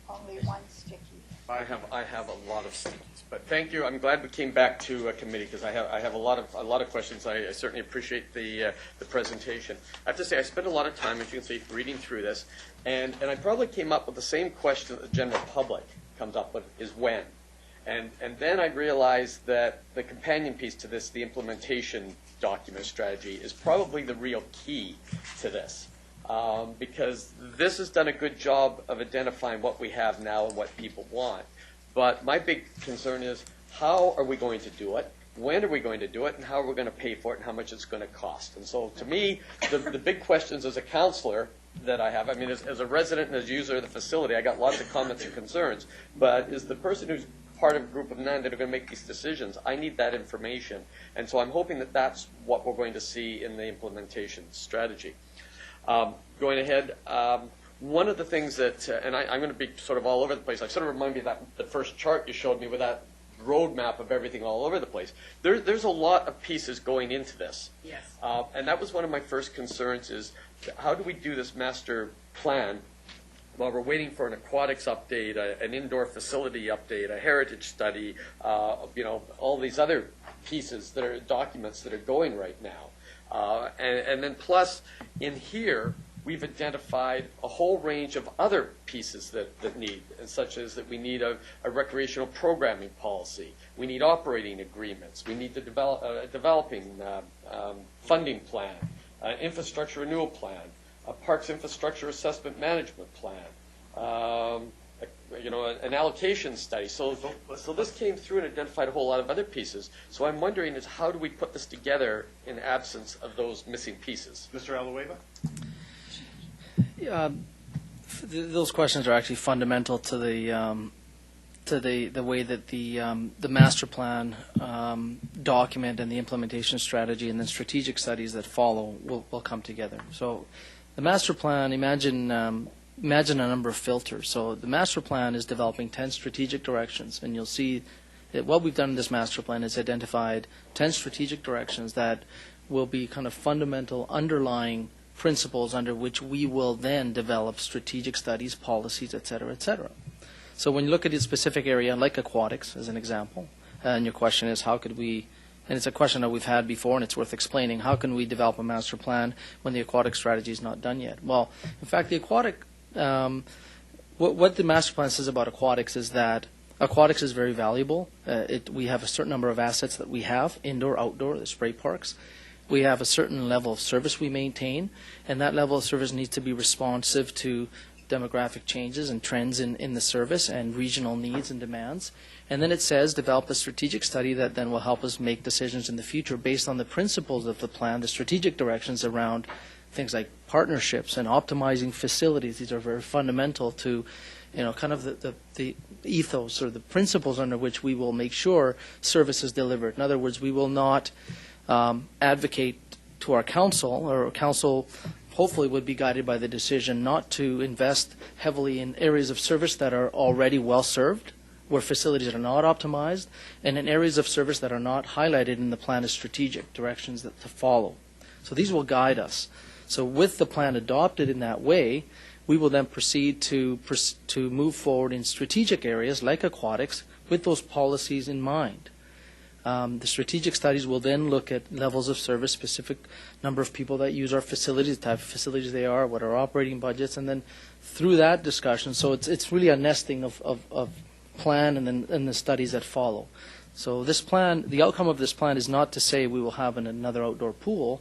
Only one sticky. I have a lot of stickies, but thank you. I'm glad we came back to committee because I have a lot of questions. I certainly appreciate the presentation. I have to say I spent a lot of time, as you can see, reading through this, and I probably came up with the same question that the general public comes up with: is when. And then I realized that the companion piece to this, the implementation document strategy, is probably the real key to this. Because this has done a good job of identifying what we have now and what people want. But my big concern is, how are we going to do it? When are we going to do it? And how are we going to pay for it? And how much it's going to cost? And so to me, the big questions as a counselor that I have, I mean, as a resident and as a user of the facility, I got lots of comments and concerns. But as the person who's part of a group of men that are going to make these decisions, I need that information. And so I'm hoping that that's what we're going to see in the implementation strategy. Going ahead, one of the things that, and I'm going to be sort of all over the place, I sort of remind me of that the first chart you showed me with that roadmap of everything all over the place. There's a lot of pieces going into this. Yes. And that was one of my first concerns is, how do we do this master plan while we're waiting for an aquatics update, an indoor facility update, a heritage study, all these other pieces that are documents that are going right now. And then plus, in here, we've identified a whole range of other pieces that need, such as that we need a recreational programming policy, we need operating agreements, we need to develop a developing funding plan, infrastructure renewal plan, a parks infrastructure assessment management plan, an allocation study. So this came through and identified a whole lot of other pieces. So I'm wondering is, how do we put this together in absence of those missing pieces? Mr. Alueva? Those questions are actually fundamental to the way that the master plan document and the implementation strategy and then strategic studies that follow will come together. So the master plan, imagine a number of filters. So the master plan is developing 10 strategic directions, and you'll see that what we've done in this master plan is identified 10 strategic directions that will be kind of fundamental underlying principles under which we will then develop strategic studies, policies, et cetera, et cetera. So when you look at a specific area, like aquatics as an example, and your question is how could we, and it's a question that we've had before and it's worth explaining, how can we develop a master plan when the aquatic strategy is not done yet? Well, in fact, the aquatic, what the master plan says about aquatics is that aquatics is very valuable. We have a certain number of assets that we have, indoor, outdoor, the spray parks. We have a certain level of service we maintain, and that level of service needs to be responsive to demographic changes and trends in the service and regional needs and demands. And then it says develop a strategic study that then will help us make decisions in the future based on the principles of the plan, the strategic directions around things like partnerships and optimizing facilities. These are very fundamental to kind of the ethos or the principles under which we will make sure service is delivered. In other words, we will not advocate to our council, or our council hopefully would be guided by the decision not to invest heavily in areas of service that are already well served, where facilities are not optimized, and in areas of service that are not highlighted in the plan as strategic directions to follow. So these will guide us. So with the plan adopted in that way, we will then proceed to move forward in strategic areas like aquatics with those policies in mind. The strategic studies will then look at levels of service, specific number of people that use our facilities, the type of facilities they are, what are operating budgets, and then through that discussion, so it's really a nesting of plan and the studies that follow. So this plan, the outcome of this plan is not to say we will have another outdoor pool.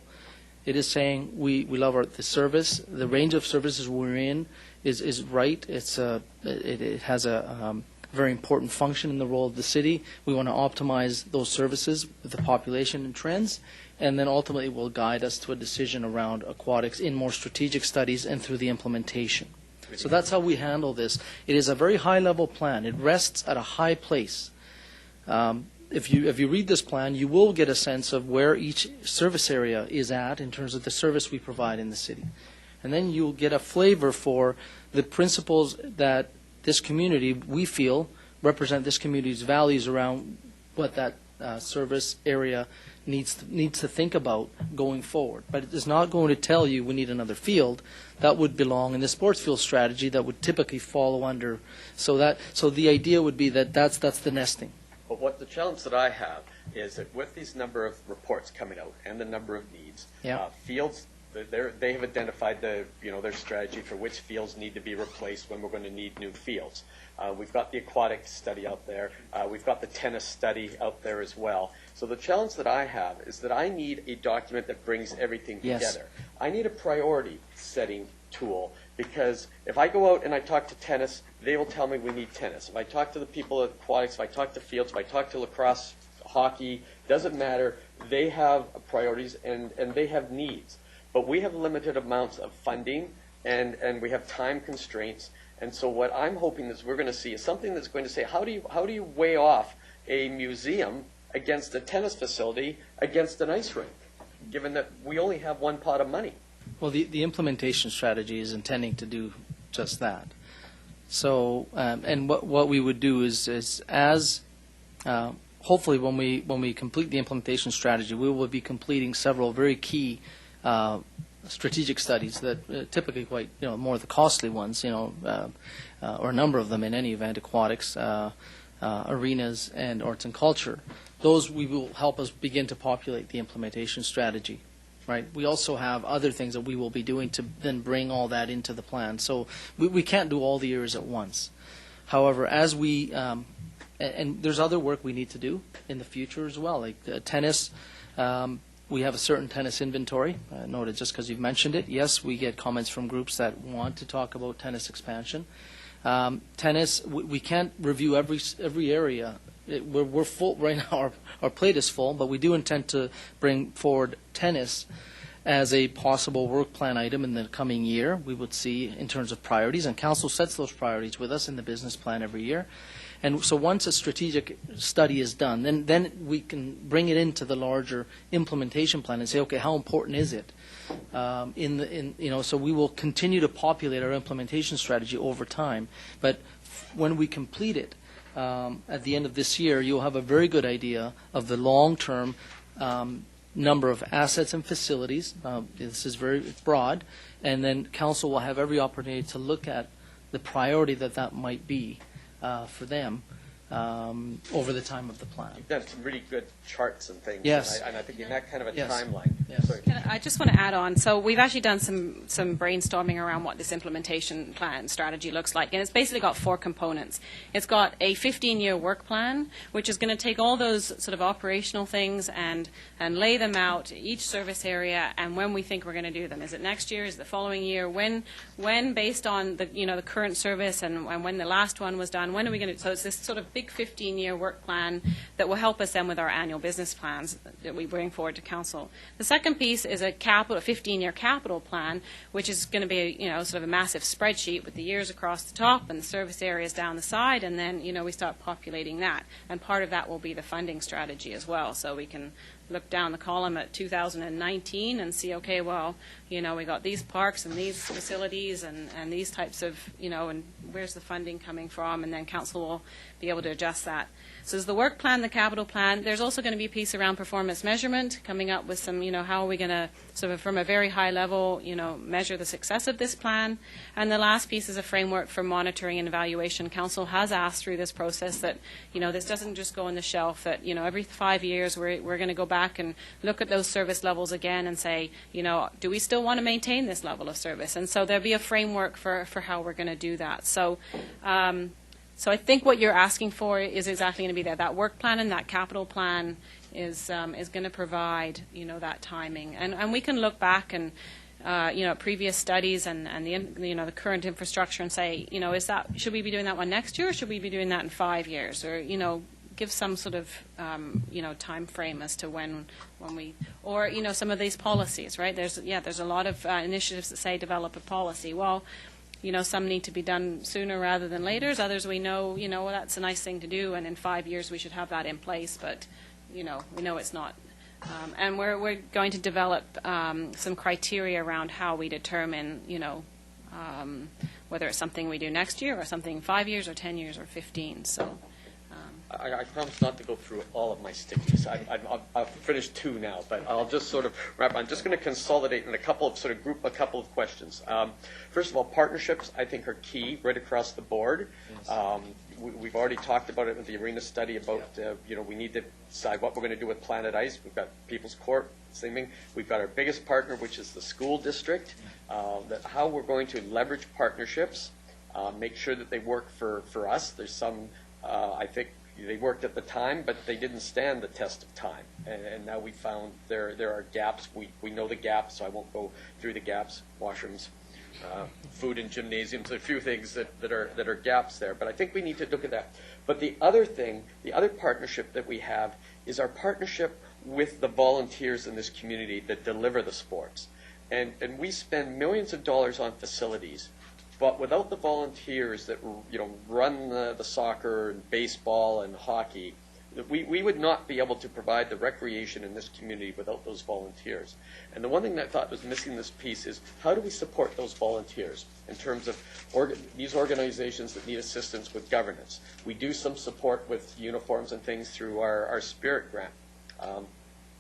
It is saying we love the service, the range of services we're in is right. It has a very important function in the role of the city. We want to optimize those services with the population and trends, and then ultimately will guide us to a decision around aquatics in more strategic studies and through the implementation. So that's how we handle this. It is a very high-level plan. It rests at a high place. If you read this plan, you will get a sense of where each service area is at in terms of the service we provide in the city. And then you'll get a flavor for the principles that this community, we feel, represent this community's values around what that service area needs to think about going forward. But it is not going to tell you we need another field. That would belong in the sports field strategy that would typically follow under. So the idea would be that's the nesting. But what the challenge that I have is that with these number of reports coming out and the number of needs, fields, they have identified their strategy for which fields need to be replaced when we're going to need new fields. We've got the aquatic study out there. We've got the tennis study out there as well. So the challenge that I have is that I need a document that brings everything together. I need a priority setting tool, because if I go out and I talk to tennis, they will tell me we need tennis. If I talk to the people at aquatics, if I talk to fields, if I talk to lacrosse, hockey, doesn't matter. They have priorities and they have needs. But we have limited amounts of funding and we have time constraints. And so what I'm hoping is we're going to see is something that's going to say, how do you weigh off a museum against a tennis facility against an ice rink, given that we only have one pot of money? Well, the implementation strategy is intending to do just that. So, and what we would do is as hopefully when we complete the implementation strategy, we will be completing several very key strategic studies that typically quite more of the costly ones, or a number of them in any event, aquatics, arenas, and arts and culture. Those will help us begin to populate the implementation strategy. Right. We also have other things that we will be doing to then bring all that into the plan. So we can't do all the areas at once. However, as we and there's other work we need to do in the future as well, like tennis. We have a certain tennis inventory. Noted just because you've mentioned it. Yes, we get comments from groups that want to talk about tennis expansion. Tennis, we can't review every area. We're full right now. Our plate is full, but we do intend to bring forward tennis as a possible work plan item in the coming year. We would see in terms of priorities, and Council sets those priorities with us in the business plan every year. And so once a strategic study is done, then we can bring it into the larger implementation plan and say, okay, how important is it? So we will continue to populate our implementation strategy over time. But when we complete it, at the end of this year, you'll have a very good idea of the long-term number of assets and facilities. This is very broad. And then Council will have every opportunity to look at the priority that might be for them over the time of the plan. You've done some really good charts and things. Yes. And I think in that kind of a Yes. timeline. Yes. I just want to add on. So we've actually done some brainstorming around what this implementation plan strategy looks like. And it's basically got 4 components. It's got a 15-year work plan, which is going to take all those sort of operational things and lay them out, each service area, and when we think we're going to do them. Is it next year? Is it the following year? When based on the current service and when the last one was done, when are we going to? So it's this sort of big 15-year work plan that will help us then with our annual business plans that we bring forward to Council. The second piece is a 15-year capital plan, which is going to be sort of a massive spreadsheet with the years across the top and the service areas down the side, and then we start populating that. And part of that will be the funding strategy as well, so we can look down the column at 2019 and see, okay, well, we got these parks and these facilities and these types of, and where's the funding coming from, and then Council will be able to adjust that. So there's the work plan, the capital plan. There's also going to be a piece around performance measurement, coming up with some, how are we going to sort of from a very high level, measure the success of this plan. And the last piece is a framework for monitoring and evaluation. Council has asked through this process that, this doesn't just go on the shelf, that, every 5 years we're going to go back and look at those service levels again and say, do we still want to maintain this level of service? And so there'll be a framework for how we're going to do that. So I think what you're asking for is exactly going to be there. That work plan and that capital plan is going to provide, that timing. And we can look back and, previous studies and the current infrastructure and say, should we be doing that one next year or should we be doing that in 5 years? Or, give some sort of, time frame as to when we, or, some of these policies, right? There's a lot of initiatives that say develop a policy. Well, some need to be done sooner rather than later. Others we know, well, that's a nice thing to do, and in 5 years we should have that in place. But, we know it's not. And we're going to develop some criteria around how we determine, whether it's something we do next year or something 5 years or 10 years or 15. So I promise not to go through all of my stickies. I've finished 2 now, but I'll just sort of wrap. I'm just going to consolidate in a couple of questions. First of all, partnerships I think are key right across the board. Yes. We've already talked about it with the arena study about we need to decide what we're going to do with Planet Ice. We've got People's Court, same thing. We've got our biggest partner, which is the school district. That how we're going to leverage partnerships, make sure that they work for us. There's some I think. They worked at the time, but they didn't stand the test of time. And now we found there are gaps. We know the gaps, so I won't go through the gaps. Washrooms, food and gymnasiums, a few things that are gaps there. But I think we need to look at that. But the other partnership that we have is our partnership with the volunteers in this community that deliver the sports. And we spend millions of dollars on facilities. But without the volunteers that run the soccer and baseball and hockey, we would not be able to provide the recreation in this community without those volunteers. And the one thing that I thought was missing in this piece is how do we support those volunteers in terms of these organizations that need assistance with governance. We do some support with uniforms and things through our Spirit grant.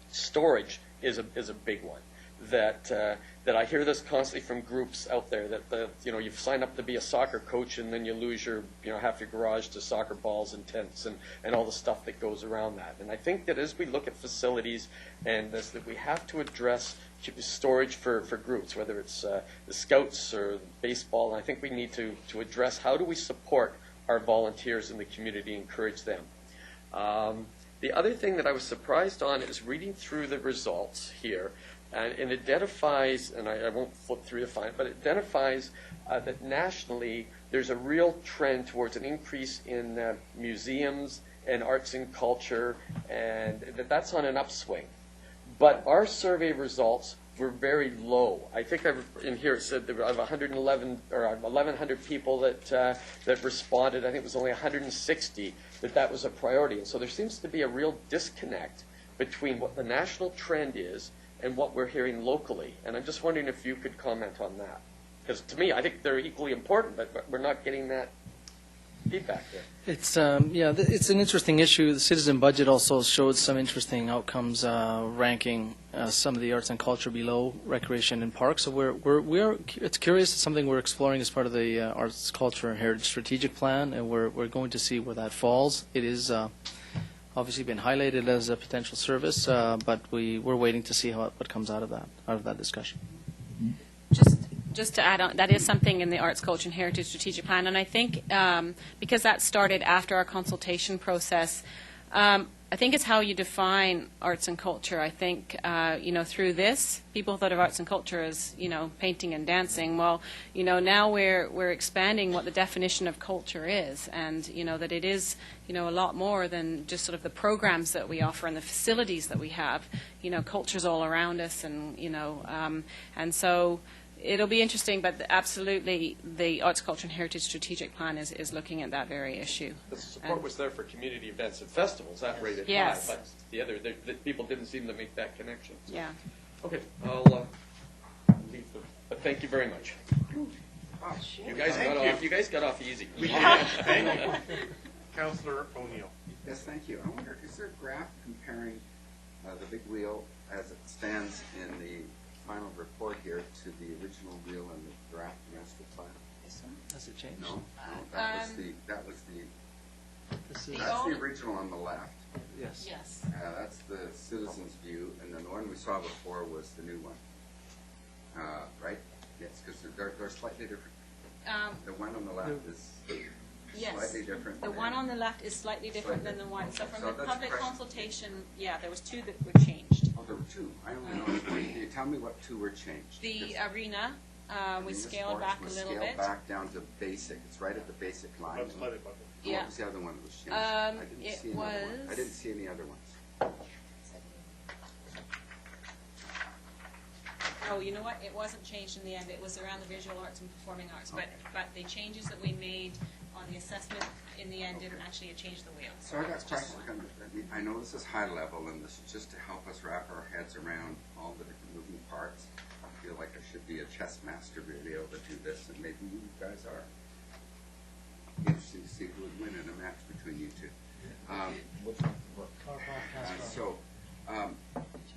Storage is a big one. That I hear this constantly from groups out there that you've signed up to be a soccer coach and then you lose your half your garage to soccer balls and tents and all the stuff that goes around that. And I think that as we look at facilities and this, that we have to address storage for groups, whether it's the Scouts or baseball. And I think we need to address how do we support our volunteers in the community, encourage them. The other thing that I was surprised on is reading through the results here. And it identifies, and I won't flip through to find, but it identifies that nationally there's a real trend towards an increase in museums and arts and culture, and that's on an upswing. But our survey results were very low. I think in here it said there were 111 or 1,100 people that responded. I think it was only 160 that was a priority. And so there seems to be a real disconnect between what the national trend is and what we're hearing locally. And I'm just wondering if you could comment on that. Because to me, I think they're equally important, but we're not getting that feedback there. It's it's an interesting issue. The citizen budget also showed some interesting outcomes, ranking some of the arts and culture below recreation and parks. So it's curious. It's something we're exploring as part of the Arts, Culture, and Heritage Strategic Plan, and we're going to see where that falls. It is obviously been highlighted as a potential service, but we're waiting to see what comes out of that discussion. Just to add on, that is something in the Arts, Culture, and Heritage Strategic Plan, and I think because that started after our consultation process, I think it's how you define arts and culture. I think, through this, people thought of arts and culture as, painting and dancing. Well, now we're expanding what the definition of culture is, and, that it is, a lot more than just sort of the programs that we offer and the facilities that we have. Culture's all around us, and, and so it'll be interesting, but absolutely the Arts, Culture, and Heritage Strategic Plan is looking at that very issue. The support was there for community events and festivals, that rated yes. high, but the people didn't seem to make that connection. So. Yeah. Okay, I'll leave them. But thank you very much. You guys got off easy. Thank you. Councillor O'Neill. Yes, thank you. I wonder, is there a graph comparing the big wheel as it stands in the final report here to the original wheel and the draft master plan? Has it changed? No, that's the original on the left. Yes. Yes. That's the citizens' view, and then the one we saw before was the new one. Right? Yes, because they're slightly different. The one on the left is slightly different. The one on the left is slightly different than the one. So from the public consultation, there was 2 that were changed. Oh, there were 2. I only know. Can you tell me what 2 were changed? The arena, we scaled back a little bit. Scaled back down to basic. It's right at the basic line. Yeah. What was the other one that was changed? I didn't see any other ones. Oh, you know what? It wasn't changed in the end. It was around the visual arts and performing arts. Okay. But the changes that we made on the assessment in the end didn't actually change the wheel. So I got questions. I know this is high level, and this is just to help us wrap our heads around all the different moving parts. I feel like I should be a chess master to be able to do this, and maybe you guys are. Interesting to see who would win in a match between you 2.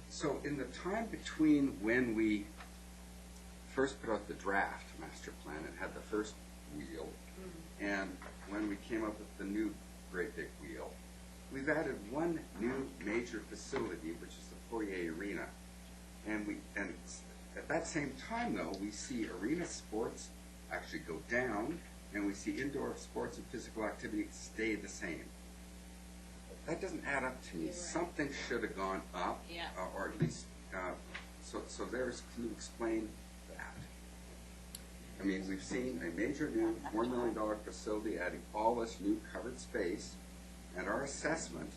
So in the time between when we first put out the draft master plan, it had the first wheel, and when we came up with the new great big wheel, we've added one new major facility, which is the Foyer Arena. And at that same time, though, we see arena sports actually go down, and we see indoor sports and physical activity stay the same. That doesn't add up to me. Right. Something should have gone up, or at least, so there's, can you explain that? I mean, we've seen a major new $4 million facility adding all this new covered space, and our assessment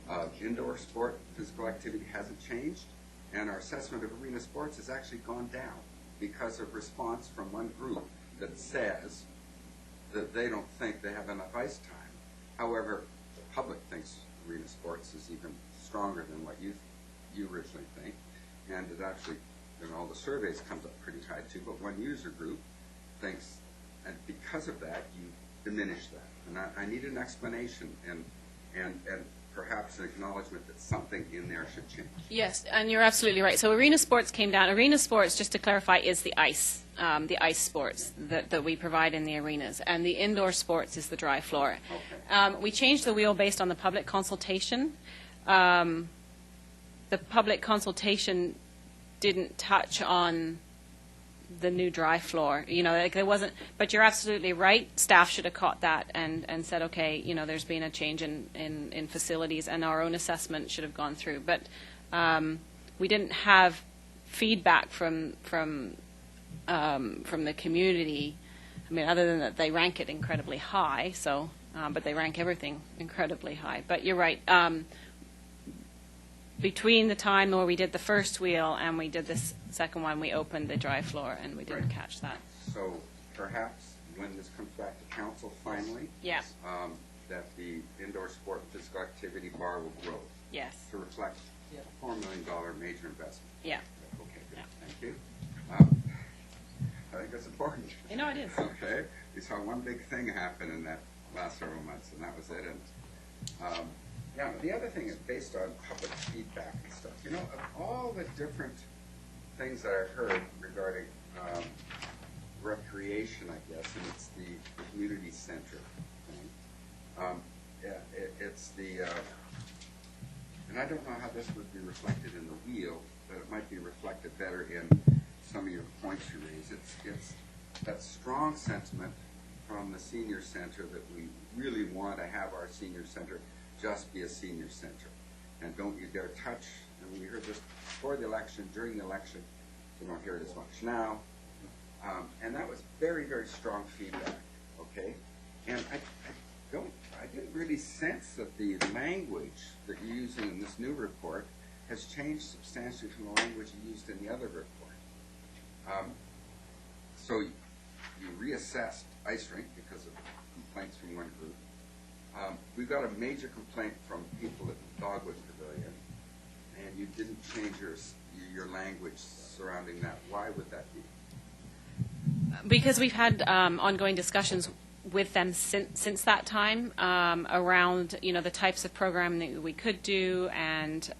of indoor sport, physical activity hasn't changed, and our assessment of arena sports has actually gone down because of response from one group that says that they don't think they have enough ice time. However, the public thinks arena sports is even stronger than what you originally think, and it actually, in all the surveys, comes up pretty high too, but one user group thinks, and because of that, you diminish that. And I need an explanation and perhaps an acknowledgement that something in there should change. Yes, and you're absolutely right. So arena sports came down. Arena sports, just to clarify, is the ice sports that we provide in the arenas, and the indoor sports is the dry floor. Okay. We changed the wheel based on the public consultation. The public consultation didn't touch on the new dry floor, like there wasn't, but you're absolutely right. Staff should have caught that and said, okay, there's been a change in facilities, and our own assessment should have gone through. But we didn't have feedback from the community. I mean, other than that, they rank it incredibly high. So, but they rank everything incredibly high. But you're right. Between the time where we did the first wheel and we did this second one, we opened the dry floor, and we didn't catch that. So perhaps when this comes back to council finally, that the indoor sport and physical activity bar will grow. Yes. To reflect a $4 million major investment. Yeah. Okay, good. Thank you. I think that's important. It is. Okay. We saw one big thing happen in that last several months, and that was it. And the other thing is based on public feedback and stuff. Of all the different things that I heard regarding recreation, I guess, and it's the community center thing. It's the, and I don't know how this would be reflected in the wheel, but it might be reflected better in some of your points you raise. It's that strong sentiment from the senior center that we really want to have our senior center just be a senior center. And don't you dare touch, and we heard this before the election, during the election, you don't hear it as much now. And that was very, very strong feedback, okay? And I didn't really sense that the language that you're using in this new report has changed substantially from the language you used in the other report. So you reassessed ice rink because of complaints from one group. We got a major complaint from people at the Dogwood Pavilion, and you didn't change your language surrounding that. Why would that be? Because we've had ongoing discussions with them since that time around the types of programming that we could do, and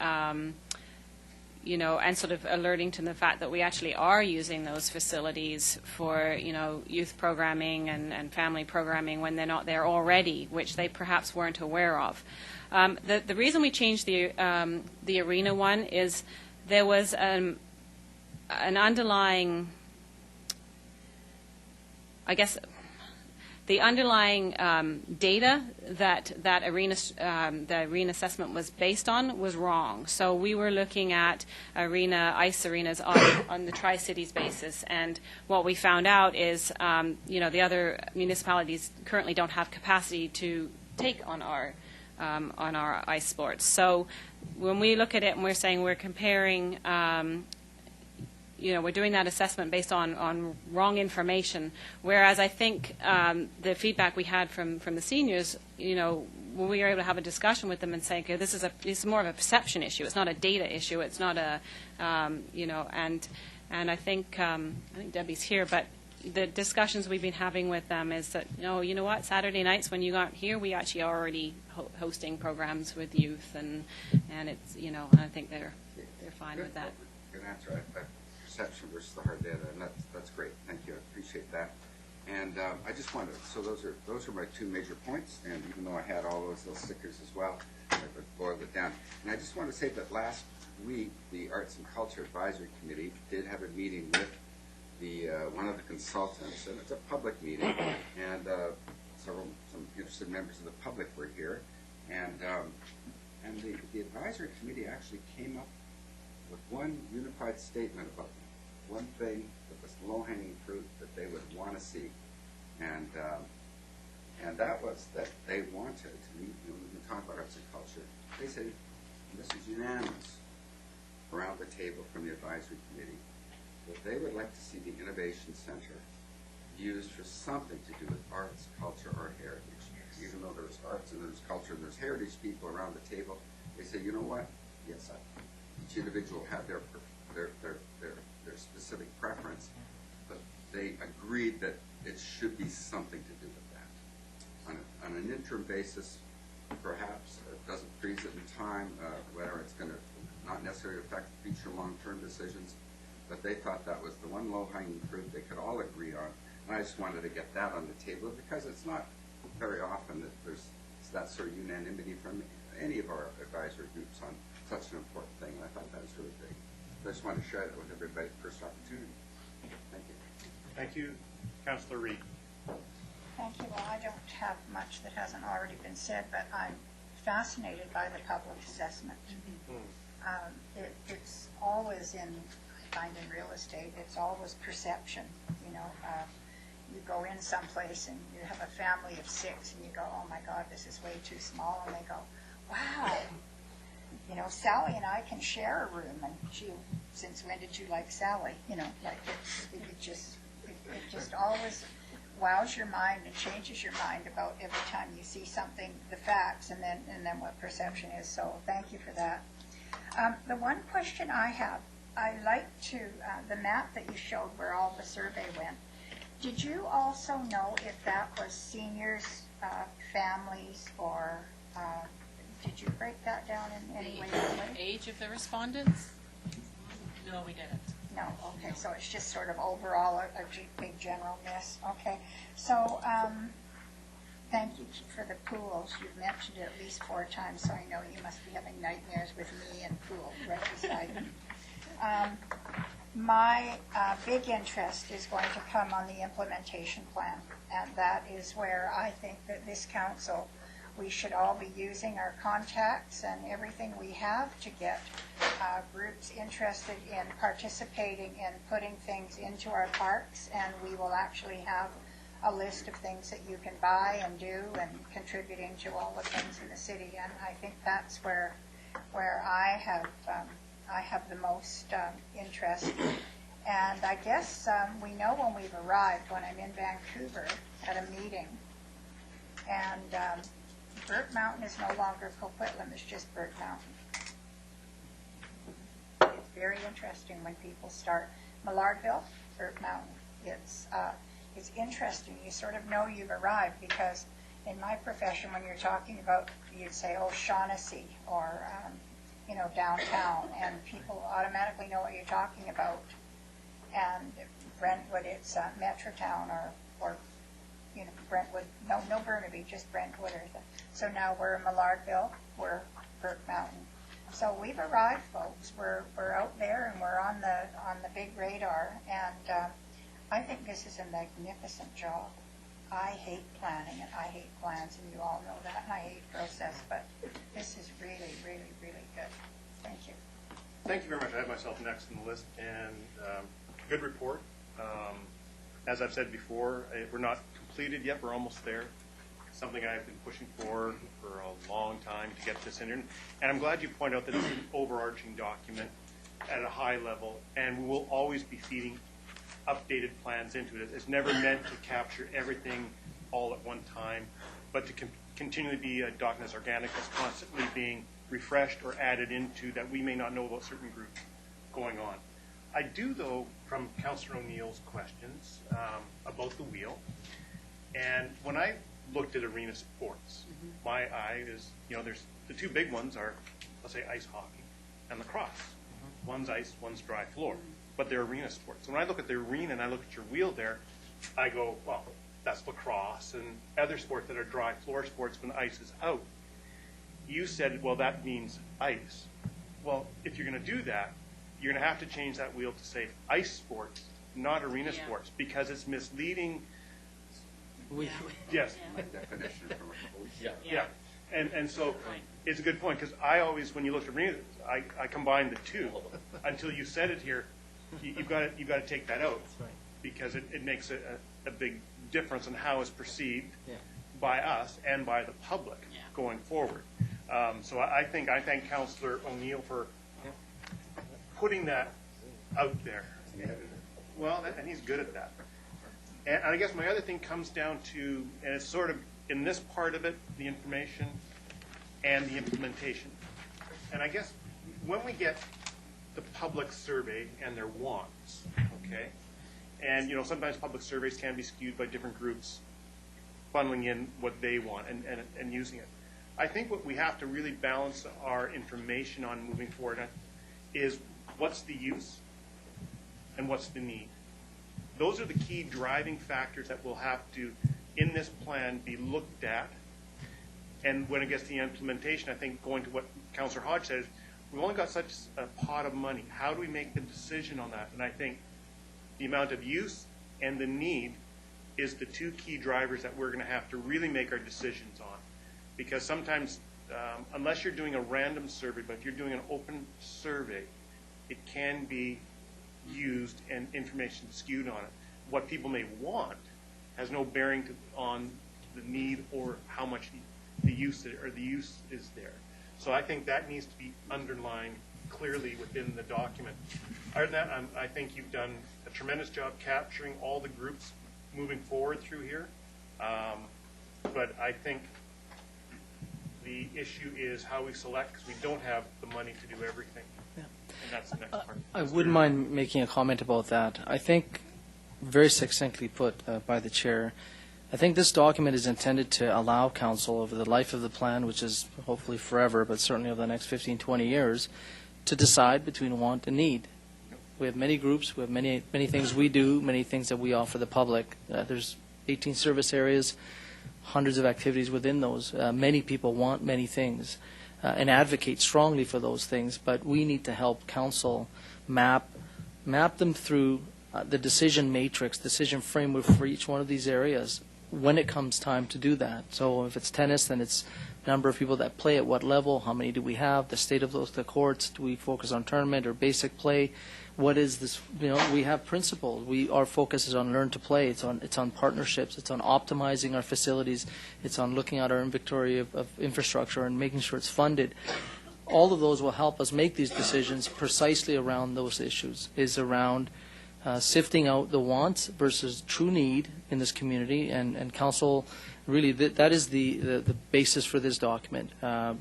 and sort of alerting to the fact that we actually are using those facilities for, youth programming and family programming when they're not there already, which they perhaps weren't aware of. The reason we changed the arena one is there was an underlying, I guess, the underlying data that the arena assessment was based on was wrong. So we were looking at ice arenas on the Tri-Cities basis, and what we found out is, the other municipalities currently don't have capacity to take on our ice sports. So when we look at it and we're saying we're comparing. We're doing that assessment based on wrong information, whereas I think the feedback we had from the seniors, when we were able to have a discussion with them and say, okay, this is more of a perception issue. It's not a data issue. It's not a, and I think Debbie's here, but the discussions we've been having with them is that, you know what, Saturday nights when you got here, we actually already hosting programs with youth, and it's, you know, I think they're fine with that. Good answer. Perception versus the hard data, and that's great. Thank you. I appreciate that. And I just wanted, so those are my two major points, and even though I had all those little stickers as well, I would boil it down. And I just want to say that last week, the Arts and Culture Advisory Committee did have a meeting with one of the consultants, and it's a public meeting, and some interested members of the public were here, and the advisory committee actually came up with one unified statement about one thing that was low-hanging fruit that they would want to see, and that was that they wanted, we've been talking about arts and culture, they said, and this is unanimous around the table from the advisory committee, that they would like to see the Innovation Center used for something to do with arts, culture, or heritage. Even though there's arts and there's culture and there's heritage people around the table, they say, you know what? Yes, each individual had their specific preference, but they agreed that it should be something to do with that. On an interim basis, perhaps it doesn't freeze it in time, whether it's going to not necessarily affect future long-term decisions, but they thought that was the one low-hanging fruit they could all agree on. And I just wanted to get that on the table because it's not very often that there's that sort of unanimity from any of our advisory groups on such an important thing, and I thought that was really big. I just wanted to share that with everybody at the first opportunity. Thank you. Thank you. Councillor Reid. Thank you. Well, I don't have much that hasn't already been said, but I'm fascinated by the public assessment. It's always I find in real estate, it's always perception. You know, you go in someplace and you have a family of 6 and you go, oh my God, this is way too small. And they go, wow, you know, Sally and I can share a room. And since when did you like Sally? You know, like it just always wows your mind and changes your mind about every time you see something, the facts, and then what perception is. So thank you for that. The one question I have, I like the map that you showed where all the survey went. Did you also know if that was seniors, families, or did you break that down in any way? The age of the respondents? No, we didn't. No, okay, so it's just sort of overall a big general miss. Okay, so thank you for the pools. You've mentioned it at least 4 times, so I know you must be having nightmares with me and pool right beside me. My big interest is going to come on the implementation plan, and that is where I think that this council, we should all be using our contacts and everything we have to get groups interested in participating in putting things into our parks, and we will actually have a list of things that you can buy and do and contributing to all the things in the city, and I think that's where I have the most interest. And I guess we know when we've arrived, when I'm in Vancouver at a meeting, and Burke Mountain is no longer Coquitlam, it's just Burke Mountain. It's very interesting when people start Millardville, Burke Mountain. It's interesting. You sort of know you've arrived because in my profession, when you're talking about, you'd say, oh, Shaughnessy, or you know, downtown, and people automatically know what you're talking about. And Brentwood, it's Metrotown, or you know, Brentwood, no Burnaby, just Brentwood. So now we're in Millardville, we're Burke Mountain. So we've arrived, folks. We're out there and we're on the big radar, and I think this is a magnificent job. I hate planning and I hate plans, and you all know that, and I hate process, but this is really, really, really good. Thank you. Thank you very much. I have myself next on the list, and good report. As I've said before, we're not completed yet. We're almost there. Something I've been pushing for a long time to get this in. And I'm glad you point out that it's an overarching document at a high level, and we will always be feeding updated plans into it. It's never meant to capture everything all at one time, but to continually be a document that's organic, that's constantly being refreshed or added into that we may not know about certain groups going on. I do, though, from Councillor O'Neill's questions about the wheel, and when I looked at arena sports. My eye is, there's the two big ones are, let's say, ice hockey and lacrosse. One's ice, one's dry floor, but they're arena sports. When I look at the arena and I look at your wheel there, I go, well, that's lacrosse and other sports that are dry floor sports when ice is out. You said, well, that means ice. Well, if you're going to do that, you're going to have to change that wheel to say ice sports, not arena sports, because it's misleading. Yes. Definition from Yeah. And so it's a good point, because I always, when you look at arena, I combine the two. Until you said it here, you've got to take that out, because it makes a big difference in how it's perceived by us and by the public going forward. So I thank Councillor O'Neill for putting that out there. Well, and he's good at that. And I guess my other thing comes down to, and it's sort of in this part of it, the information and the implementation. And I guess when we get the public survey and their wants, okay, and sometimes public surveys can be skewed by different groups funneling in what they want and using it. I think what we have to really balance our information on moving forward is what's the use and what's the need. Those are the key driving factors that will have to, in this plan, be looked at. And when it gets to the implementation, I think going to what Councillor Hodge said, we've only got such a pot of money. How do we make the decision on that? And I think the amount of use and the need is the two key drivers that we're going to have to really make our decisions on. Because sometimes, unless you're doing a random survey, but if you're doing an open survey, it can be used and information skewed on it. What people may want has no bearing on the need or how much the use is there. So I think that needs to be underlined clearly within the document. Other than that, I think you've done a tremendous job capturing all the groups moving forward through here. But I think the issue is how we select, because we don't have the money to do everything. And that's the next part. I wouldn't mind making a comment about that. I think, very succinctly put by the chair, I think this document is intended to allow council over the life of the plan, which is hopefully forever, but certainly over the next 15, 20 years, to decide between want and need. We have many groups, we have many things we do, many things that we offer the public. There's 18 service areas, hundreds of activities within those. Many people want many things and advocate strongly for those things, but we need to help council map them through the decision matrix, decision framework for each one of these areas when it comes time to do that. So if it's tennis, then it's number of people that play at what level, how many do we have, the state of the courts, do we focus on tournament or basic play? What is this? We have principles. Our focus is on learn to play. It's on partnerships. It's on optimizing our facilities. It's on looking at our inventory of infrastructure and making sure it's funded. All of those will help us make these decisions precisely around those issues, is around sifting out the wants versus true need in this community. And council, really, that is the basis for this document.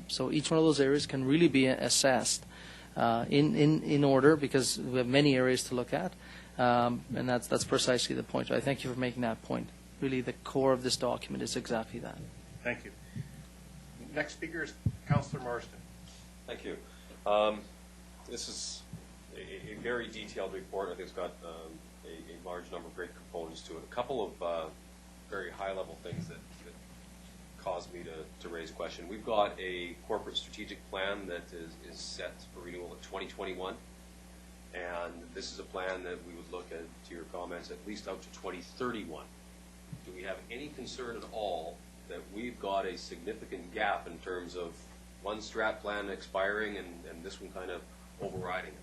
So each one of those areas can really be assessed in order, because we have many areas to look at, and that's precisely the point. I thank you for making that point. Really, the core of this document is exactly that. Thank you. Next speaker is Councillor Marsden. Thank you. This is a very detailed report. I think it's got a large number of great components to it. A couple of very high-level things that caused me to raise a question. We've got a corporate strategic plan that is set for renewal in 2021, and this is a plan that we would look at, to your comments, at least out to 2031. Do we have any concern at all that we've got a significant gap in terms of one strat plan expiring and this one kind of overriding it?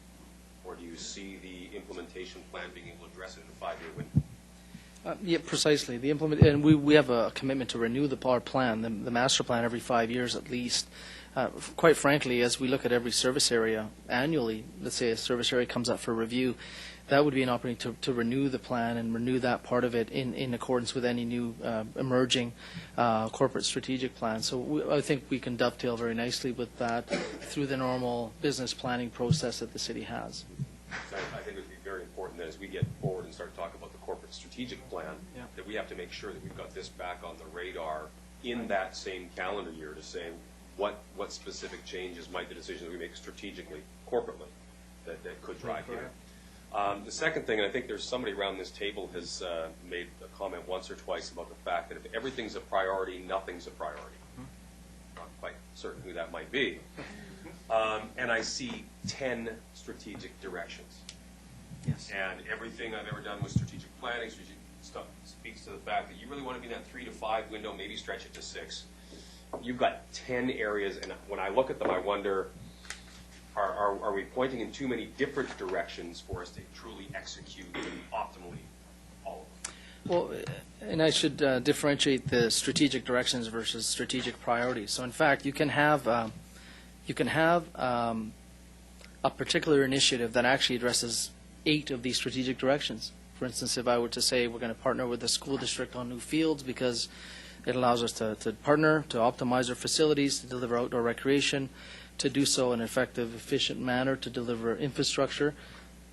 Or do you see the implementation plan being able to address it in a 5-year window? Yeah, precisely. And we have a commitment to renew our plan, the master plan, every 5 years at least. Quite frankly, as we look at every service area annually, let's say a service area comes up for review, that would be an opportunity to renew the plan and renew that part of it in accordance with any new emerging corporate strategic plan. So I think we can dovetail very nicely with that through the normal business planning process that the city has. So I think it would be very important as we get forward and start talking about the corporate strategic plan, that we have to make sure that we've got this back on the radar in that same calendar year to say what specific changes might the decision that we make strategically, corporately, that could drive here. The second thing, and I think there's somebody around this table has made a comment once or twice about the fact that if everything's a priority, nothing's a priority. Not quite certain who that might be. And I see 10 strategic directions. Yes. And everything I've ever done with strategic planning, strategic stuff, speaks to the fact that you really want to be in that 3 to 5 window, maybe stretch it to 6. You've got 10 areas, and when I look at them, I wonder, are we pointing in too many different directions for us to truly execute optimally all of them? Well, and I should differentiate the strategic directions versus strategic priorities. So, in fact, you can have a particular initiative that actually addresses 8 of these strategic directions. For instance, if I were to say we're going to partner with the school district on new fields because it allows us to partner, to optimize our facilities, to deliver outdoor recreation, to do so in an effective, efficient manner, to deliver infrastructure.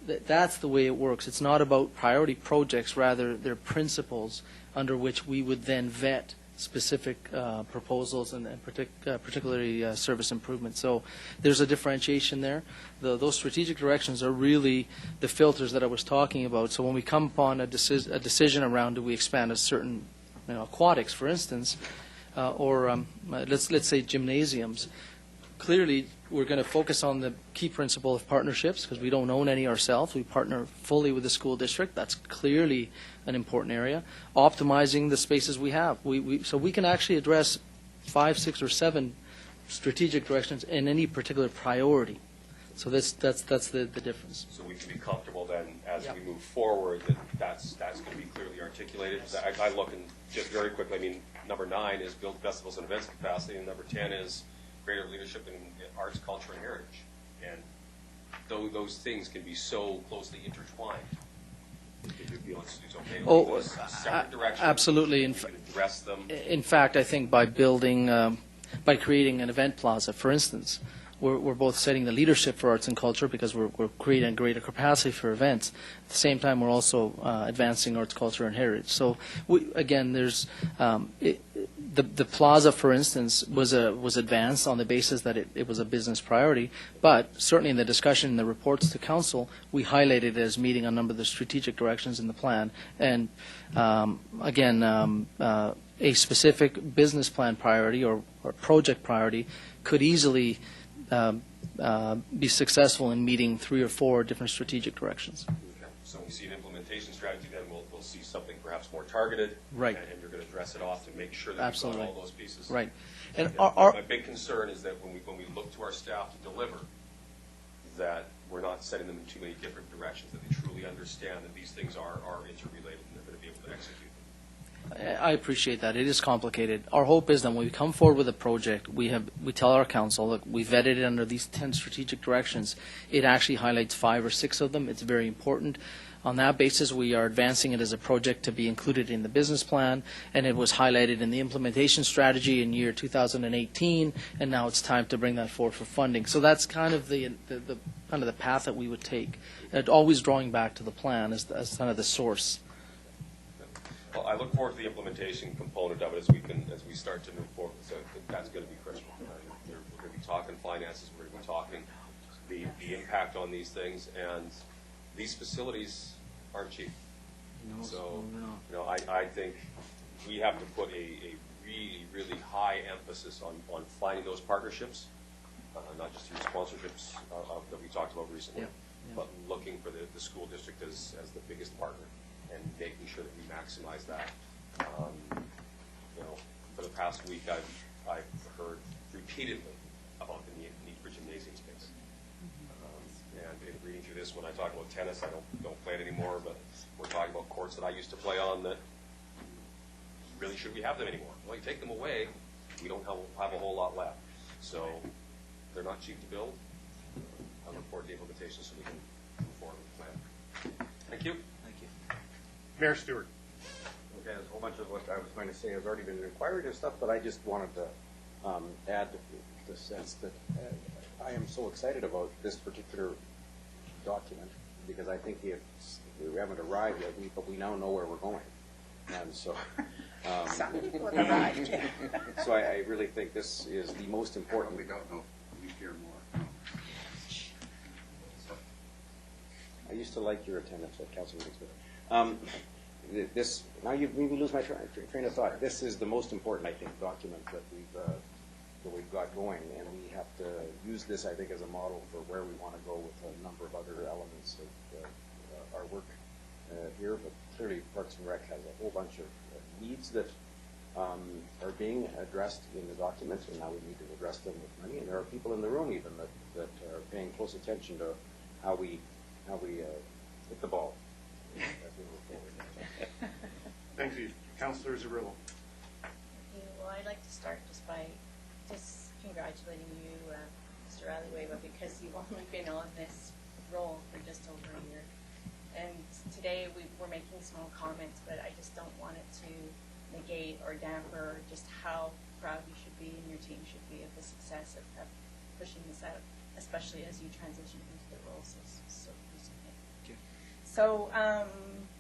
That's the way it works. It's not about priority projects, rather they're principles under which we would then vet specific proposals and particularly service improvement. So there's a differentiation there. Those strategic directions are really the filters that I was talking about. So when we come upon a decision around do we expand a certain aquatics, for instance, or let's say gymnasiums, clearly we're going to focus on the key principle of partnerships because we don't own any ourselves. We partner fully with the school district. That's clearly an important area. Optimizing the spaces we have. So we can actually address 5, 6, or 7 strategic directions in any particular priority. So that's the difference. So we can be comfortable then as we move forward that's going to be clearly articulated. I look and just very quickly, I mean, number 9 is build festivals and events capacity, and number 10 is greater leadership in arts, culture, and heritage. And those things can be so closely intertwined. If you feel it's okay to leave those separate directions, absolutely. You can address them. In fact, I think by creating an event plaza, for instance, we're both setting the leadership for arts and culture because we're creating a greater capacity for events. At the same time, we're also advancing arts, culture, and heritage. So, again, there's the plaza, for instance, was advanced on the basis that it was a business priority. But certainly in the discussion in the reports to council, we highlighted it as meeting a number of the strategic directions in the plan. And again, a specific business plan priority or project priority could easily be successful in meeting 3 or 4 different strategic directions. Okay. So when we see an implementation strategy, then we'll see something perhaps more targeted. Right. And you're going to address it off to make sure that we've got all those pieces. Right. And my big concern is that when we look to our staff to deliver, that we're not setting them in too many different directions, that they truly understand that these things are interrelated and they're going to be able to execute. I appreciate that. It is complicated. Our hope is that when we come forward with a project, we tell our council, look, we vetted it under these 10 strategic directions. It actually highlights 5 or 6 of them. It's very important. On that basis, we are advancing it as a project to be included in the business plan, and it was highlighted in the implementation strategy in year 2018, and now it's time to bring that forward for funding. So that's kind of the path that we would take, always drawing back to the plan as kind of the source. Well, I look forward to the implementation component of it as we start to move forward. So that's going to be critical. We're going to be talking finances. We're going to be talking the impact on these things, and these facilities aren't cheap. I think we have to put a really, really high emphasis on finding those partnerships, not just through sponsorships that we talked about recently, but looking for the school district as the biggest partner and making sure that we maximize that. For the past week, I've heard repeatedly about the need for gymnasium space. And in reading through this, when I talk about tennis, I don't play it anymore, but we're talking about courts that I used to play on that really should we have them anymore? Well, you take them away, we don't have a whole lot left. So they're not cheap to build. I look forward to the implementation so we can move forward with the plan. Thank you. Mayor Stewart. Okay, a whole bunch of what I was going to say has already been inquired and stuff, but I just wanted to add the sense that I am so excited about this particular document because I think we haven't arrived yet, but we now know where we're going. And so, Some people have arrived. so I really think this is the most important. We don't know. We hear more. I used to like your attendance at council meetings, but this, now you've made me lose my train of thought. This is the most important, I think, document that we've got going, and we have to use this, I think, as a model for where we want to go with a number of other elements of our work here. But clearly, Parks and Rec has a whole bunch of needs that are being addressed in the document, and now we need to address them with money. And there are people in the room even that are paying close attention to how we hit the ball as we move forward. Thank you. Councillor Zerillo. Well, I'd like to start just by congratulating you, Mr. Aliweva, because you've only been on this role for just over a year. And today we're making small comments, but I just don't want it to negate or damper just how proud you should be and your team should be of the success of pushing this out, especially as you transition into the role so recently. So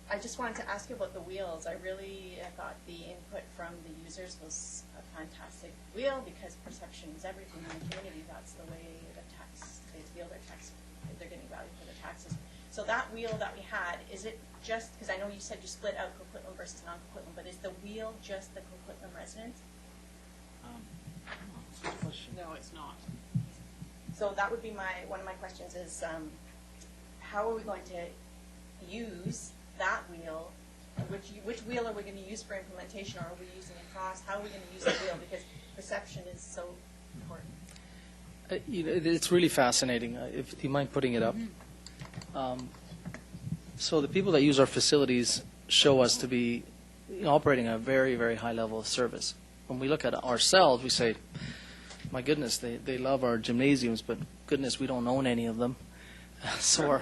I just wanted to ask you about the wheels. I really thought the input from the users was a fantastic wheel, because perception is everything in the community. That's the way they feel their tax, they're getting value for their taxes. So that wheel that we had, is it just, because I know you said you split out Coquitlam versus non-Coquitlam, but is the wheel just the Coquitlam residents? No, it's not. So that would be one of my questions is, how are we going to use that wheel? Which wheel are we going to use for implementation, or are we using it across? How are we going to use the wheel? Because perception is so important. It's really fascinating. If you mind putting it up. So the people that use our facilities show us to be operating at a very, very high level of service. When we look at ourselves, we say, my goodness, they love our gymnasiums, but goodness, we don't own any of them. So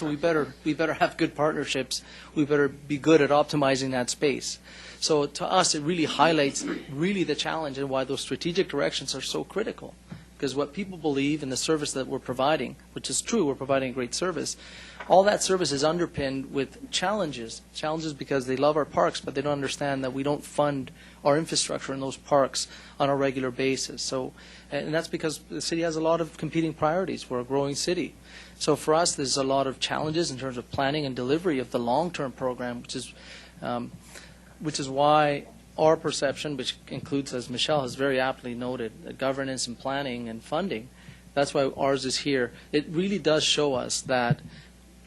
we better have good partnerships. We better be good at optimizing that space. So to us, it really highlights really the challenge and why those strategic directions are so critical. Because what people believe in the service that we're providing, which is true, we're providing a great service, all that service is underpinned with challenges. Challenges because they love our parks, but they don't understand that we don't fund our infrastructure in those parks on a regular basis. So, and that's because the city has a lot of competing priorities. We're a growing city. So for us, there's a lot of challenges in terms of planning and delivery of the long-term program, which is why our perception, which includes, as Michelle has very aptly noted, governance and planning and funding, that's why ours is here. It really does show us that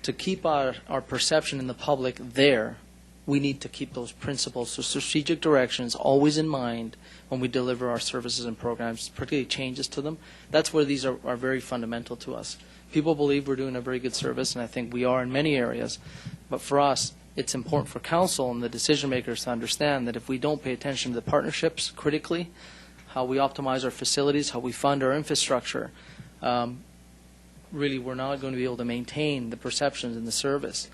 to keep our perception in the public there, we need to keep those principles, so strategic directions always in mind when we deliver our services and programs, particularly changes to them. That's where these are very fundamental to us. People believe we're doing a very good service, and I think we are in many areas. But for us, it's important for council and the decision makers to understand that if we don't pay attention to the partnerships critically, how we optimize our facilities, how we fund our infrastructure, really we're not going to be able to maintain the perceptions in the service.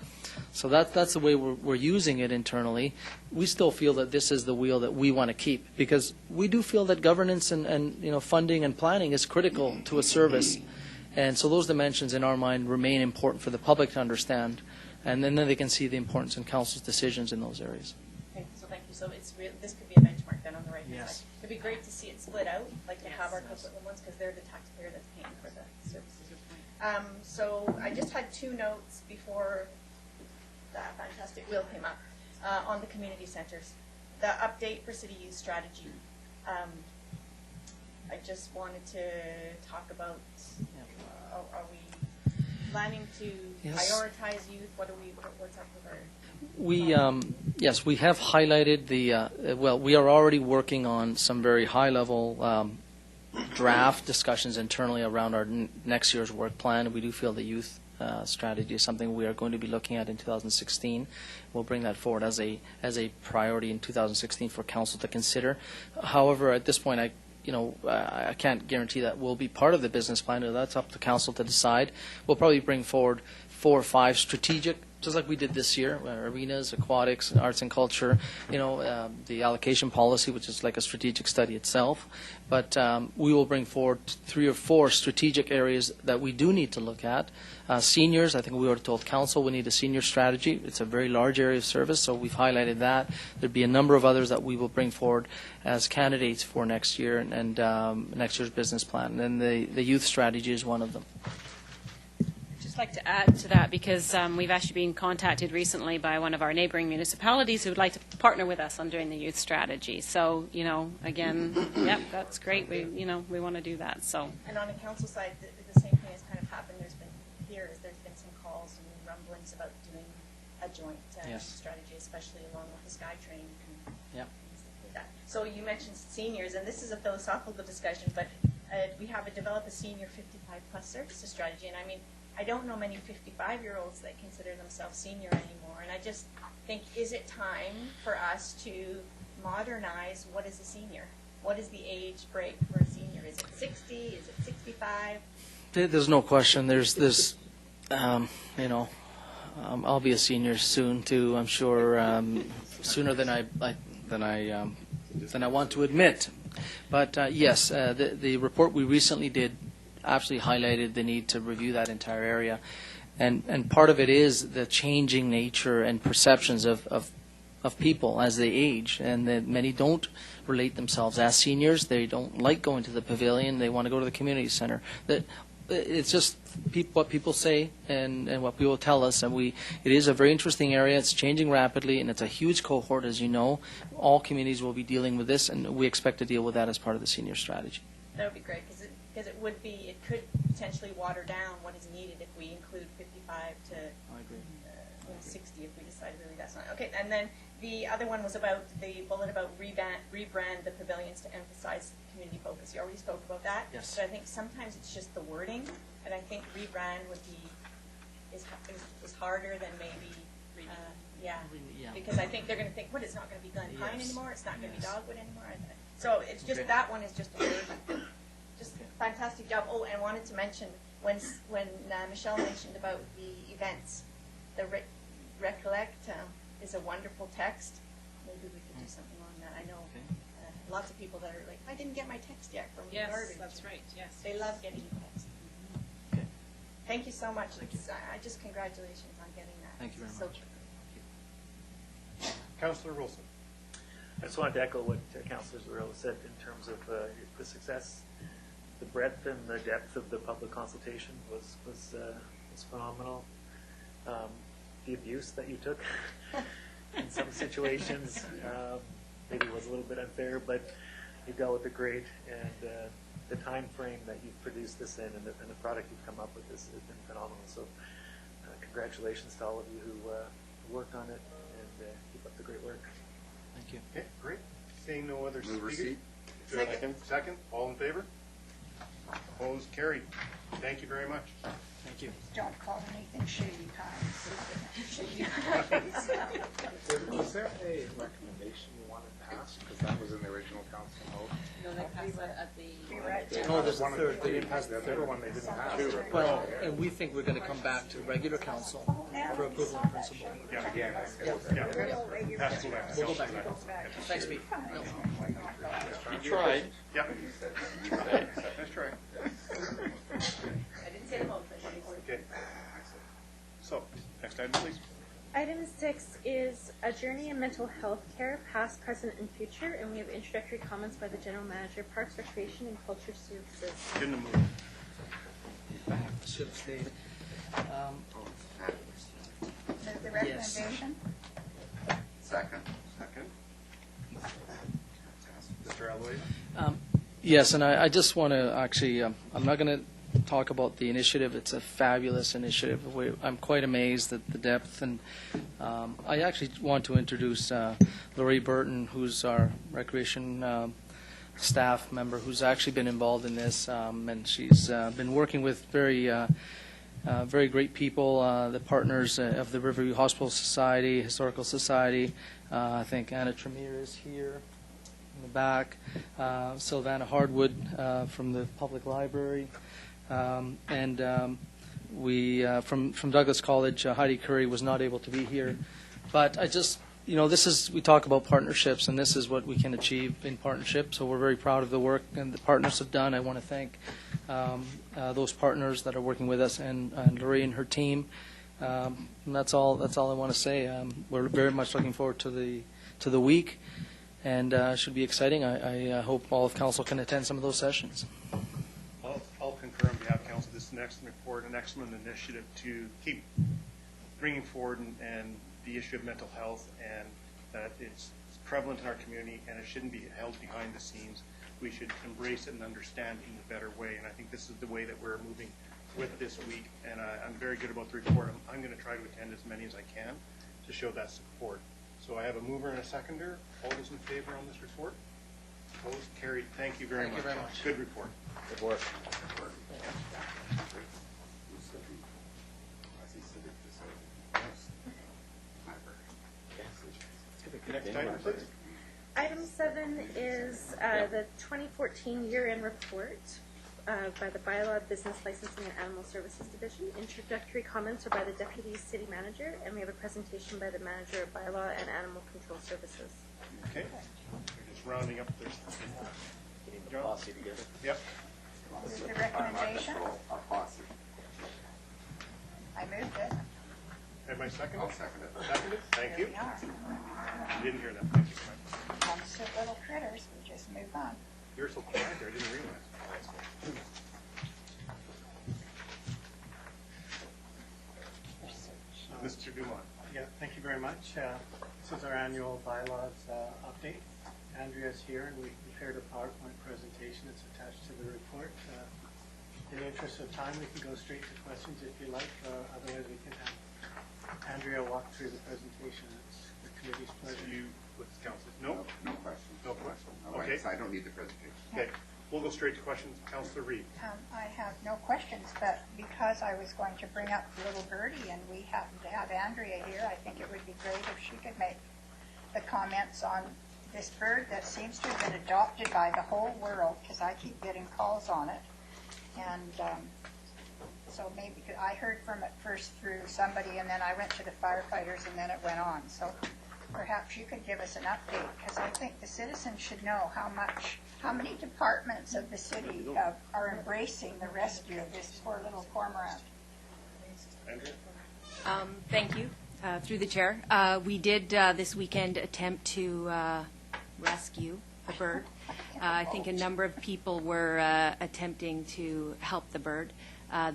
So that's the way we're using it internally. We still feel that this is the wheel that we want to keep, because we do feel that governance and funding and planning is critical to a service. And so those dimensions in our mind remain important for the public to understand. And then they can see the importance in council's decisions in those areas. Okay, so thank you. So this could be a benchmark then on the right-hand side. It'd be great to see it split out, like to have our Coquitlam ones, because they're the taxpayer that's paying for the services. So I just had two notes before that fantastic wheel came up on the community centers. The update for city youth strategy. I just wanted to talk about, are we planning to prioritize youth? What's up with our... Yes, we have highlighted we are already working on some very high-level draft discussions internally around our next year's work plan. We do feel the youth strategy is something we are going to be looking at in 2016. We'll bring that forward as a priority in 2016 for council to consider. However, at this point, I can't guarantee that will be part of the business plan. That's up to council to decide. We'll probably bring forward 4 or 5 strategic just like we did this year, arenas, aquatics, arts and culture, the allocation policy, which is like a strategic study itself. But we will bring forward 3 or 4 strategic areas that we do need to look at. Seniors, I think we already told council we need a senior strategy. It's a very large area of service, so we've highlighted that. There'd be a number of others that we will bring forward as candidates for next year and next year's business plan. And the youth strategy is one of them. I'd like to add to that because we've actually been contacted recently by one of our neighboring municipalities who would like to partner with us on doing the youth strategy. So, again, yep, that's great. We want to do that. So. And on the council side, the same thing has kind of happened. There's been some calls and rumblings about doing a joint strategy, especially along with the SkyTrain. Yep. So you mentioned seniors, and this is a philosophical discussion, but we have developed a senior 55+ services strategy, and I mean, I don't know many 55-year-olds that consider themselves senior anymore, and I just think, is it time for us to modernize what is a senior? What is the age break for a senior? Is it 60? Is it 65? There's no question. There's this, I'll be a senior soon too. I'm sure sooner than I want to admit. But yes, the report we recently did absolutely highlighted the need to review that entire area. And part of it is the changing nature and perceptions of people as they age, and that many don't relate themselves as seniors. They don't like going to the pavilion. They want to go to the community center. It's just what people say and what people tell us. And it is a very interesting area. It's changing rapidly, and it's a huge cohort, as you know. All communities will be dealing with this, and we expect to deal with that as part of the senior strategy. That would be great, because it could potentially water down what is needed if we include 55 to 60 if we decide really that's not. Okay, and then the other one was about the bullet about rebrand the pavilions to emphasize community focus. You already spoke about that. Yes. But I think sometimes it's just the wording, and I think rebrand is harder than maybe yeah. Because I think they're going to think, it's not going to be Glen Pine anymore. It's not going to be Dogwood anymore. So it's just that one is just a word. Just fantastic job. Oh, and I wanted to mention when Michelle mentioned about the events, the recollect is a wonderful text. Maybe we could do something on that. I know lots of people that are like, I didn't get my text yet from the garbage. Yes, that's right. Yes, they love getting text. Okay. Thank you so much. I just congratulations on getting that. Thank you very much. Councillor Wilson. I just wanted to echo what Councillor Zarrillo said in terms of the success. The breadth and the depth of the public consultation was phenomenal. The abuse that you took in some situations maybe was a little bit unfair, but you dealt with it great, and the time frame that you've produced this in and the product you've come up with has been phenomenal. So congratulations to all of you who worked on it, and keep up the great work. Thank you. Okay, great. Seeing no other Move speakers. receipt. Second. All in favor? Opposed? Carried. Thank you very much. Thank you. Don't call anything shady times. Was there a recommendation you wanted passed? Because that was in the original council note. No, they passed it at the. No, there's a third. They didn't pass the third one. They didn't pass. Well, and we think we're going to come back to regular council for approval in principle. Yeah, again. We'll go back. Thanks, Pete. No. You tried. Yeah. Nice try. I didn't say the motion. Okay. So, next item, please. Item 6 is a journey in mental health care, past, present, and future, and we have introductory comments by the General Manager, Parks, Recreation, and Culture Services. Shouldn't have moved. Should have stayed. The recommendation? Second. Mr. Alloy? Yes, and I just want to actually, I'm not going to talk about the initiative. It's a fabulous initiative. I'm quite amazed at the depth, and I actually want to introduce Lori Burton, who's our recreation staff member, who's actually been involved in this, and she's been working with very great people, the partners of the Riverview Hospital Society, Historical Society. I think Anna Tremere is here in the back, Sylvana Hardwood from the Public Library. And from Douglas College, Heidi Curry was not able to be here. But I just, we talk about partnerships, and this is what we can achieve in partnership. So we're very proud of the work and the partners have done. I want to thank those partners that are working with us and Lorraine and her team. And that's all I want to say. We're very much looking forward to the week, and it should be exciting. I hope all of council can attend some of those sessions. I'll concur on behalf of council. This is an excellent report, an excellent initiative to keep bringing forward and the issue of mental health, and that it's prevalent in our community and it shouldn't be held behind the scenes. We should embrace it and understand it in a better way, and I think this is the way that we're moving with this week, and I'm very good about the report. I'm going to try to attend as many as I can to show that support. So I have a mover and a seconder. All those in favor on this report? Opposed? Carried. Thank you very much. Good report. Good work. Next item, please. Item 7 is the 2014 year-end report by the Bylaws Business Licensing and Animal Services Division. Introductory comments are by the Deputy City Manager, and we have a presentation by the Manager of Bylaw and Animal Control Services. Okay. We're just rounding up this. Getting the posse together. Yep. This is the recommendation. I moved it. Have my second? I'll second it. Seconded? Thank you. Here we are. I didn't hear that. Thank you. Constant little critters, we just move on. You're so quiet there, I didn't realize. Mr. Dumont. Yeah, thank you very much. This is our annual bylaws update. Andrea's here, and we prepared a PowerPoint presentation. It's attached to the report. In the interest of time, we can go straight to questions if you like. Otherwise, we can have Andrea walk through the presentation. It's the committee's pleasure. So you, with council? No? No questions. No questions. Okay. Okay. I don't need the presentation. Okay. We'll go straight to questions. Councillor Reid. I have no questions, but because I was going to bring up little birdie and we happen to have Andrea here, I think it would be great if she could make the comments on this bird that seems to have been adopted by the whole world, because I keep getting calls on it. And so maybe I heard from it first through somebody, and then I went to the firefighters, and then it went on. So perhaps you could give us an update, because I think the citizens should know how many departments of the city are embracing the rescue of this poor little cormorant. Thank you. Through the chair, we did this weekend attempt to rescue the bird. I think a number of people were attempting to help the bird.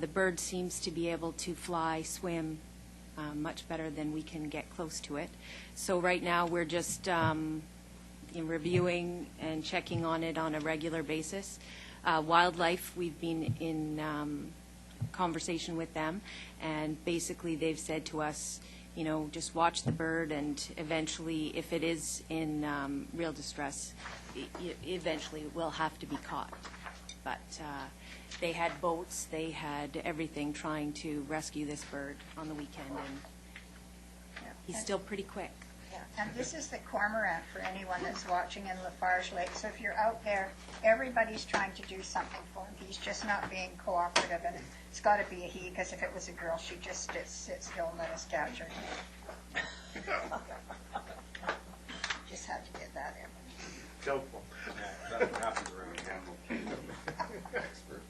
The bird seems to be able to fly, swim much better than we can get close to it. So right now we're just reviewing and checking on it on a regular basis. Wildlife, we've been in conversation with them, and basically they've said to us, just watch the bird, and eventually, if it is in real distress, eventually it will have to be caught. But they had boats, they had everything trying to rescue this bird on the weekend, and he's still pretty quick. Yeah. And this is the cormorant for anyone that's watching in Lafarge Lake. So if you're out there, everybody's trying to do something for him. He's just not being cooperative, and it's got to be a he, because if it was a girl, she'd just sit still and let us catch her. Just had to get that in. Doubtful. Yeah, that happens around animal kingdom. Expert.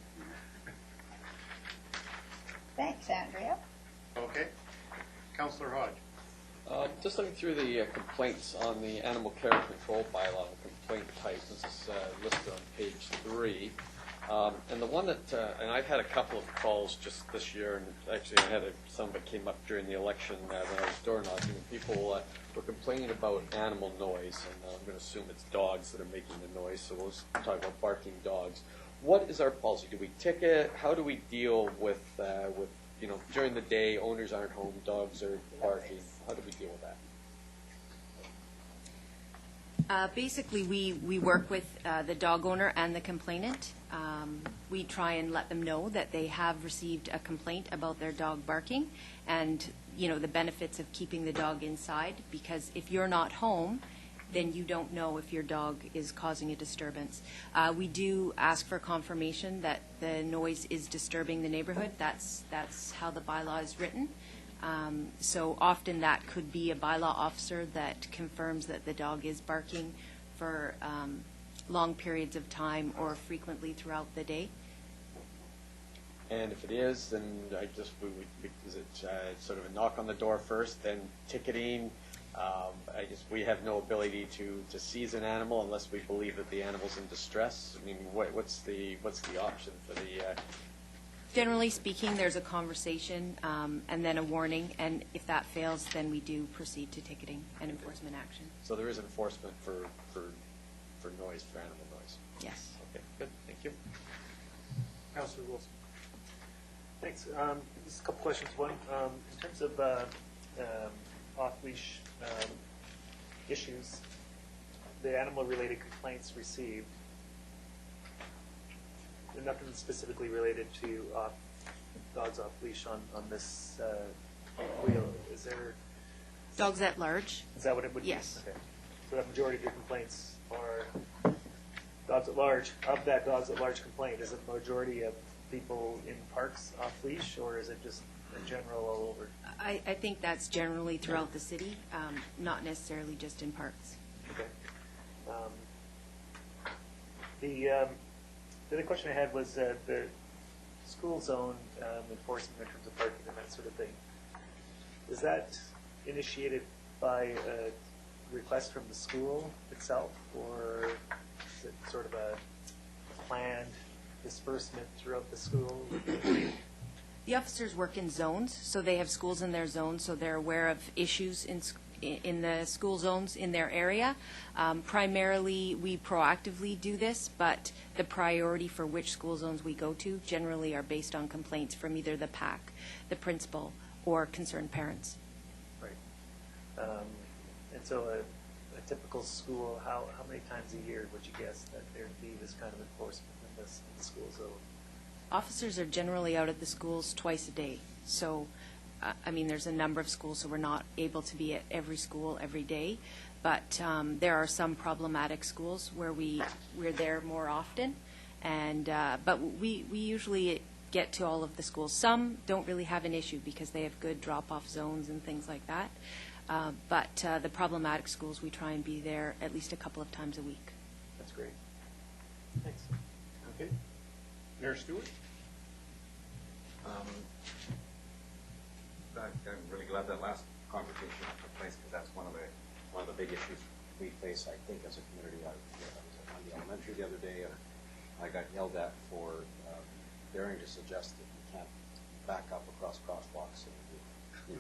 Thanks, Andrea. Okay. Councillor Hodge. Just looking through the complaints on the animal care and control bylaw, complaint type. This is listed on page 3. And the one that, and I've had a couple of calls just this year, and actually I had some that came up during the election when I was door knocking, and people were complaining about animal noise, and I'm going to assume it's dogs that are making the noise, so we'll just talk about barking dogs. What is our policy? Do we ticket? How do we deal with during the day, owners aren't home, dogs are barking? How do we deal with that? Basically, we work with the dog owner and the complainant. We try and let them know that they have received a complaint about their dog barking, and the benefits of keeping the dog inside, because if you're not home, then you don't know if your dog is causing a disturbance. We do ask for confirmation that the noise is disturbing the neighborhood. That's how the bylaw is written. So often that could be a bylaw officer that confirms that the dog is barking for long periods of time or frequently throughout the day. And if it is, then is it sort of a knock on the door first, then ticketing? I guess we have no ability to seize an animal unless we believe that the animal's in distress. I mean, what's the option for the? Generally speaking, there's a conversation and then a warning, and if that fails, then we do proceed to ticketing and enforcement action. So there is enforcement for noise, for animal noise? Yes. Okay, good, thank you. Councilor Wilson. Thanks. Just a couple questions. One, in terms of off-leash issues, the animal-related complaints received, nothing specifically related to dogs off-leash on this wheel. Is there? Dogs at large? Is that what it would be? Yes. Okay. So the majority of your complaints are dogs at large. Of that dogs at large complaint, is it the majority of people in parks off-leash, or is it just in general all over? I think that's generally throughout the city, not necessarily just in parks. Okay. The other question I had was the school zone enforcement in terms of parking and that sort of thing. Is that initiated by a request from the school itself, or is it sort of a planned disbursement throughout the school? The officers work in zones, so they have schools in their zones, so they're aware of issues in the school zones in their area. Primarily, we proactively do this, but the priority for which school zones we go to generally are based on complaints from either the PAC, the principal, or concerned parents. Right. And so a typical school, how many times a year would you guess that there'd be this kind of enforcement in the school zone? Officers are generally out at the schools twice a day. So, I mean, there's a number of schools, so we're not able to be at every school every day. But there are some problematic schools where we're there more often. And but we usually get to all of the schools. Some don't really have an issue because they have good drop-off zones and things like that. But the problematic schools, we try and be there at least a couple of times a week. That's great. Thanks. Okay. Mayor Stewart? I'm really glad that last conversation took place, because that's one of the big issues we face, I think, as a community. I was at the elementary the other day, and I got yelled at for daring to suggest that you can't back up across crosswalks, and you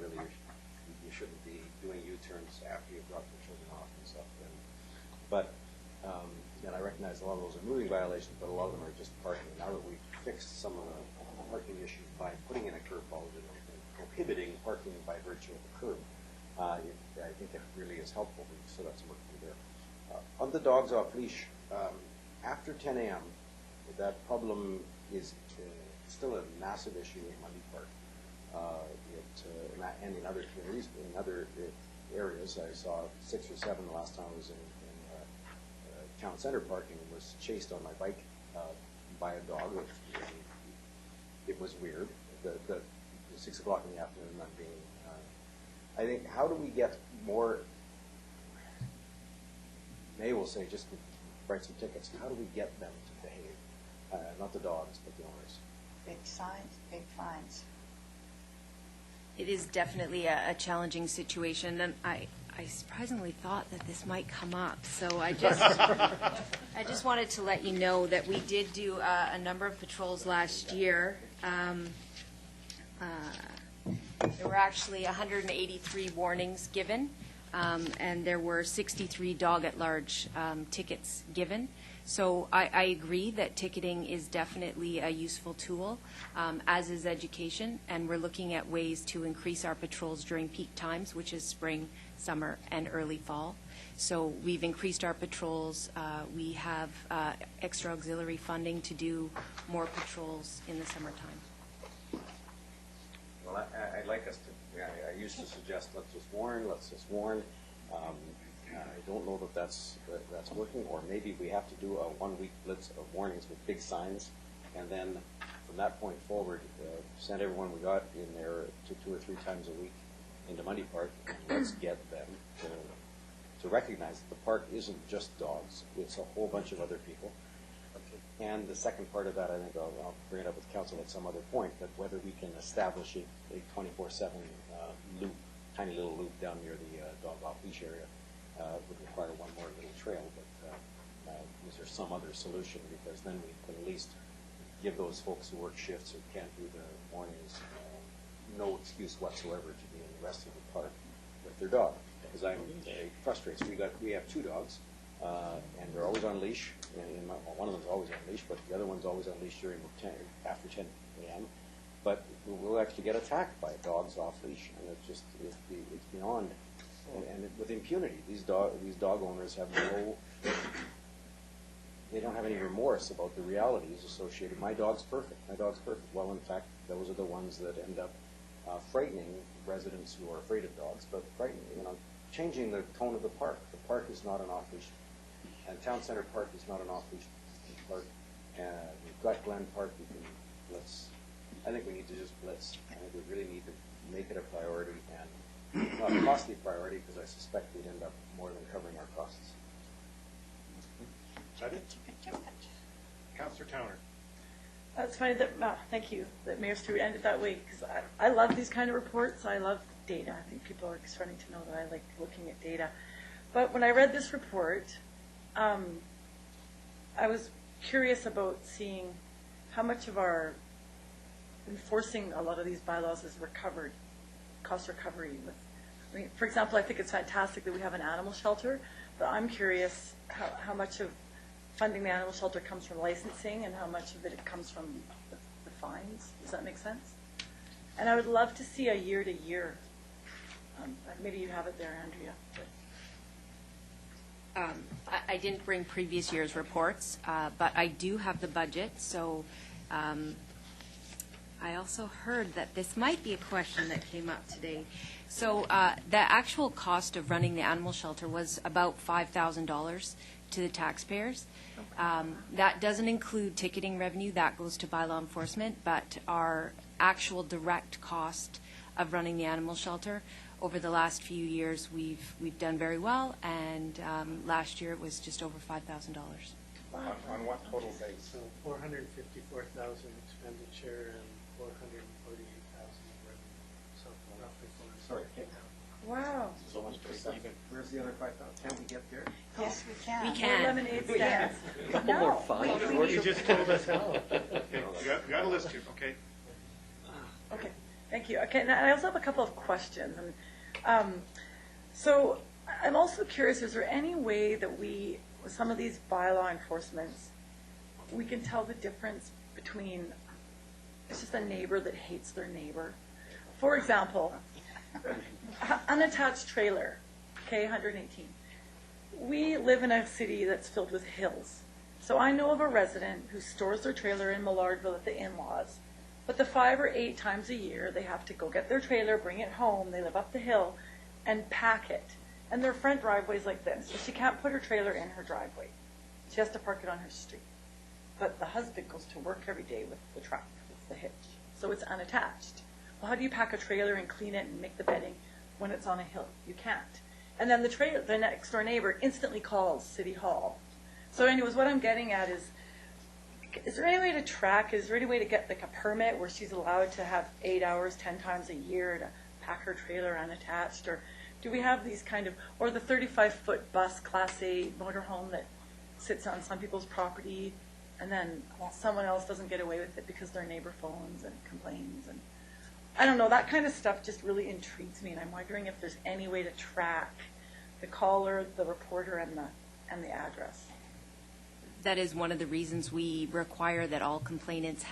shouldn't be doing U-turns after you've dropped your children off and stuff. And I recognize a lot of those are moving violations, but a lot of them are just parking. Now that we've fixed some of the parking issues by putting in a curb bulge and prohibiting parking by virtue of the curb, I think it really is helpful. So that's working there. On the dogs off leash, after 10 a.m., that problem is still a massive issue in Mundy Park. And in other communities, in other areas. I saw 6 or 7 the last time I was in Town Center Parking, and was chased on my bike by a dog. It was weird. The 6 o'clock in the afternoon not being. I think, how do we get more? May will say just write some tickets. How do we get them to behave? Not the dogs, but the owners. Big signs, big fines. It is definitely a challenging situation, and I surprisingly thought that this might come up. So I just wanted to let you know that we did do a number of patrols last year. There were actually 183 warnings given, and there were 63 dog-at-large tickets given. So I agree that ticketing is definitely a useful tool, as is education, and we're looking at ways to increase our patrols during peak times, which is spring, summer, and early fall. So we've increased our patrols. We have extra auxiliary funding to do more patrols in the summertime. Well, I'd like us to, I used to suggest let's just warn. I don't know that that's working, or maybe we have to do a 1-week blitz of warnings with big signs, and then from that point forward, send everyone we got in there to 2 or 3 times a week into Mundy Park. Let's get them to recognize that the park isn't just dogs. It's a whole bunch of other people. And the second part of that, I think I'll bring it up with council at some other point, but whether we can establish a 24/7 loop, tiny little loop down near the dog off-leash area would require one more little trail, but is there some other solution? Because then we can at least give those folks who work shifts or can't do the mornings no excuse whatsoever to be in the rest of the park with their dog. Because it frustrates. We have 2 dogs, and they're always on leash. And one of them's always on leash, but the other one's always on leash during after 10 a.m. But we'll actually get attacked by dogs off leash, and it's beyond. And with impunity, these dog owners have they don't have any remorse about the realities associated. My dog's perfect. My dog's perfect. Well, in fact, those are the ones that end up frightening residents who are afraid of dogs, but frightening, changing the tone of the park. The park is not an off-leash, and Town Center Park is not an off-leash park. And we've got Glen Park. I think we need to just blitz. I think we really need to make it a priority, and not a costly priority, because I suspect we'd end up more than covering our costs. Is that it? Councillor Towner. It's funny that, thank you, that Mayor Stewart ended that way, because I love these kind of reports. I love data. I think people are starting to know that I like looking at data. But when I read this report, I was curious about seeing how much of our enforcing a lot of these bylaws is recovered, cost recovery. For example, I think it's fantastic that we have an animal shelter, but I'm curious how much of funding the animal shelter comes from licensing and how much of it comes from the fines. Does that make sense? And I would love to see a year-to-year. Maybe you have it there, Andrea. I didn't bring previous year's reports, but I do have the budget. So I also heard that this might be a question that came up today. So the actual cost of running the animal shelter was about $5,000 to the taxpayers. That doesn't include ticketing revenue. That goes to bylaw enforcement. But our actual direct cost of running the animal shelter, over the last few years, we've done very well. And last year it was just over $5,000. On what total base? So 454,000 expenditure and 448,000 revenue. So roughly 400. Sorry. Wow. So much for even. Where's the other 5,000? Can we get there? Yes, we can. We can. Lemonade stands. A couple more fines. You just told us how. You got a list here, okay? Okay, thank you. Okay, now I also have a couple of questions. So I'm also curious, is there any way that with some of these bylaw enforcements, we can tell the difference between, it's just a neighbor that hates their neighbor. For example, unattached trailer, okay, 118. We live in a city that's filled with hills. So I know of a resident who stores their trailer in Millardville at the in-laws, but the 5 or 8 times a year they have to go get their trailer, bring it home, they live up the hill, and pack it. And their front driveway's like this, so she can't put her trailer in her driveway. She has to park it on her street. But the husband goes to work every day with the truck, with the hitch. So it's unattached. Well, how do you pack a trailer and clean it and make the bedding when it's on a hill? You can't. And then the next door neighbor instantly calls City Hall. So anyways, what I'm getting at is there any way to track, is there any way to get like a permit where she's allowed to have 8 hours 10 times a year to pack her trailer unattached? Or do we have these kind of, or the 35-foot bus Class A motorhome that sits on some people's property and then someone else doesn't get away with it because their neighbor phones and complains? And I don't know, that kind of stuff just really intrigues me, and I'm wondering if there's any way to track the caller, the reporter, and the address. That is one of the reasons we require that all complainants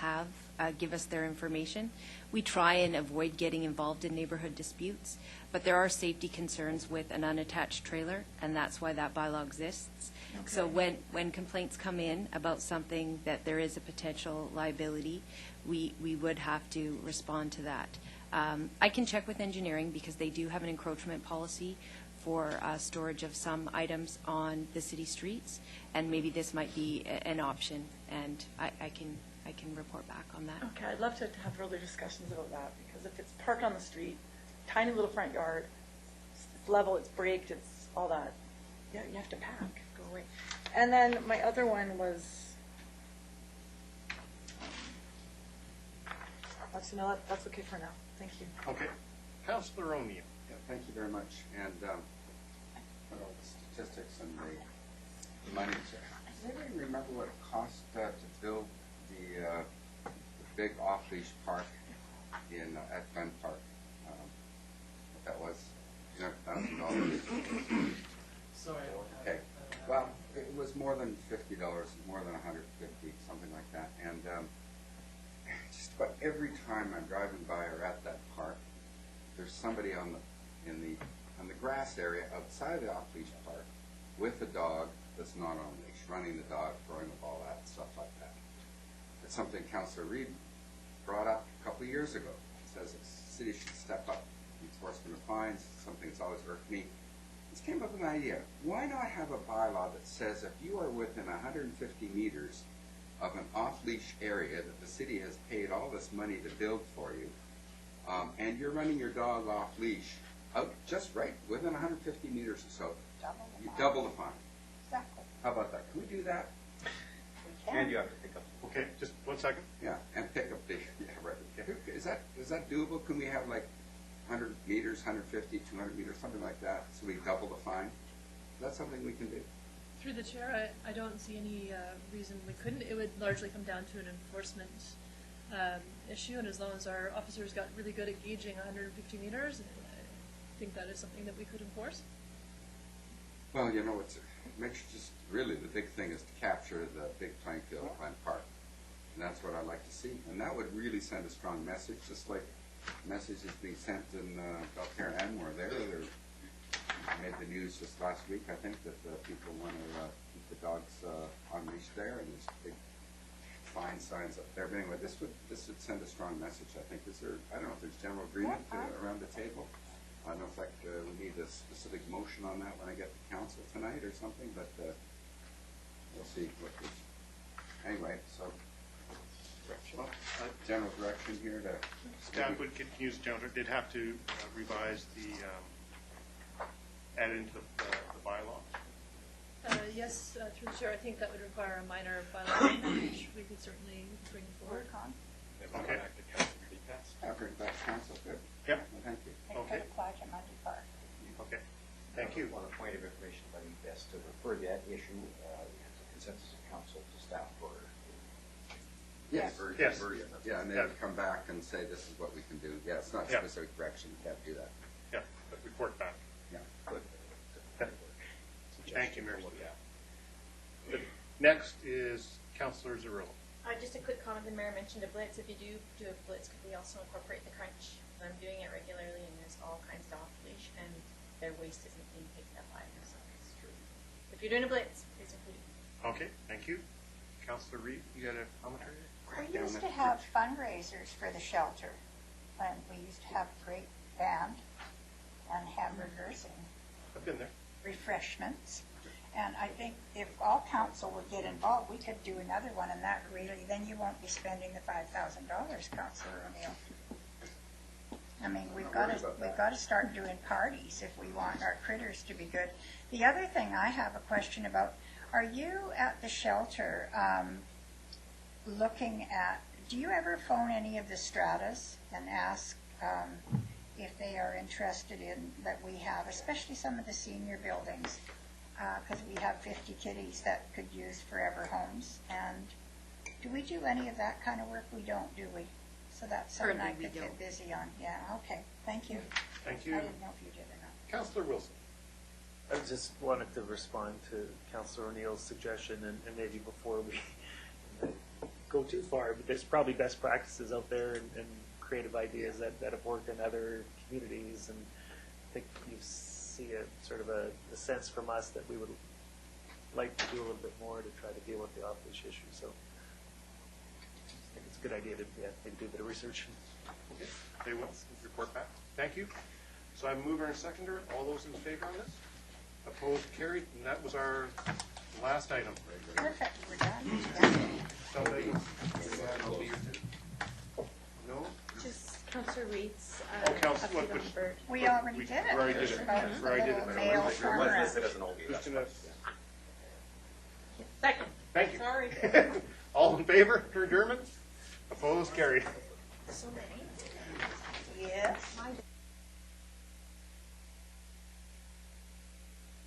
give us their information. We try and avoid getting involved in neighborhood disputes, but there are safety concerns with an unattached trailer, and that's why that bylaw exists. Okay. So when complaints come in about something that there is a potential liability, we would have to respond to that. I can check with engineering because they do have an encroachment policy for storage of some items on the city streets, and maybe this might be an option, and I can report back on that. Okay, I'd love to have further discussions about that, because if it's parked on the street, tiny little front yard, it's level, it's braked, it's all that, yeah, you have to pack, go away. And then my other one was, actually, no, that's okay for now. Thank you. Okay. Councillor O'Neill. Yeah, thank you very much. And what are all the statistics and the money? Does anybody remember what it cost to build the big off-leash park at Glen Park? What that was? $1,000. Sorry. Okay. Well, it was more than $50, more than $150, something like that. And just about every time I'm driving by or at that park, there's somebody on the grass area outside the off-leash park with a dog that's not on leash, running the dog, throwing the ball at, stuff like that. It's something Councillor Reid brought up a couple of years ago. It says the city should step up enforcement of fines, something that's always irked me. This came up with an idea. Why not have a bylaw that says if you are within 150 meters of an off-leash area that the city has paid all this money to build for you, and you're running your dog off-leash, out just right, within 150 meters or so, you double the fine. Exactly. How about that? Can we do that? We can. And you have to pick up. Okay, just 1 second. Yeah, and pick up the, yeah, right. Okay. Is that doable? Can we have like 100 meters, 150, 200 meters, something like that, so we double the fine? Is that something we can do? Through the chair, I don't see any reason we couldn't. It would largely come down to an enforcement issue, and as long as our officers got really good at gauging 150 meters, I think that is something that we could enforce. Well, you know, it makes just really the big thing is to capture the big playing field at Glen Park. And that's what I'd like to see. And that would really send a strong message, just like messages being sent in Belfair and Anmore there. They made the news just last week, I think, that people want to keep the dogs on leash there, and there's big fine signs up there. But anyway, this would send a strong message, I think. I don't know if there's general agreement around the table. I don't know if we need a specific motion on that when I get to council tonight or something, but we'll see. Anyway, so general direction here to staff would use general. Did have to revise the add into the bylaw. Yes, through the chair, I think that would require a minor bylaw, which we could certainly bring forward. Okay. After that council, good. Yep. Well, thank you. Okay. Okay. Thank you. On a point of information, it might be best to refer that issue, the consensus of council to staff for. Yes. Yes. Yeah, and they would come back and say this is what we can do. Yeah, it's not specific direction. You can't do that. Yeah, but report back. Yeah. Good. Thank you, Mayor. Next is Councillor Zerillo. Just a quick comment. The mayor mentioned a blitz. If you do a blitz, could we also incorporate the crunch? I'm doing it regularly, and there's all kinds of off-leash, and their waste isn't being picked up either. So it's true. If you're doing a blitz, please include it. Okay, thank you. Councillor Reid, you got a commentary? We used to have fundraisers for the shelter, and we used to have a great band and hamburgers and I've been there. refreshments. And I think if all council would get involved, we could do another one, and that really, then you won't be spending the $5,000, Councillor O'Neill. I mean, we've got to start doing parties if we want our critters to be good. The other thing I have a question about: are you at the shelter looking at? Do you ever phone any of the stratas and ask if they are interested in that we have, especially some of the senior buildings? Because we have 50 kitties that could use forever homes. And do we do any of that kind of work? We don't, do we? So that's something I could get busy on. Yeah, okay. Thank you. Thank you. I didn't know if you did or not. Councillor Wilson. I just wanted to respond to Councillor O'Neill's suggestion, and maybe before we go too far, but there's probably best practices out there and creative ideas that have worked in other communities, and I think you see a sort of a sense from us that we would like to do a little bit more to try to deal with the off-leash issue. So I think it's a good idea to maybe do a bit of research. Okay, they will report back. Thank you. So I have a mover and a seconder. All those in favor on this? Opposed, carried, and that was our last item. Perfect, we're done. Somebody, no? Just Councillor Reed's Oh, Councillor, update on what- bird. We already did it. We already did it. About We already did the it. little male turnaround. Who's gonna- Second. Thank you. Sorry. All in favor for adjournment? Opposed, carried. So many. Yes.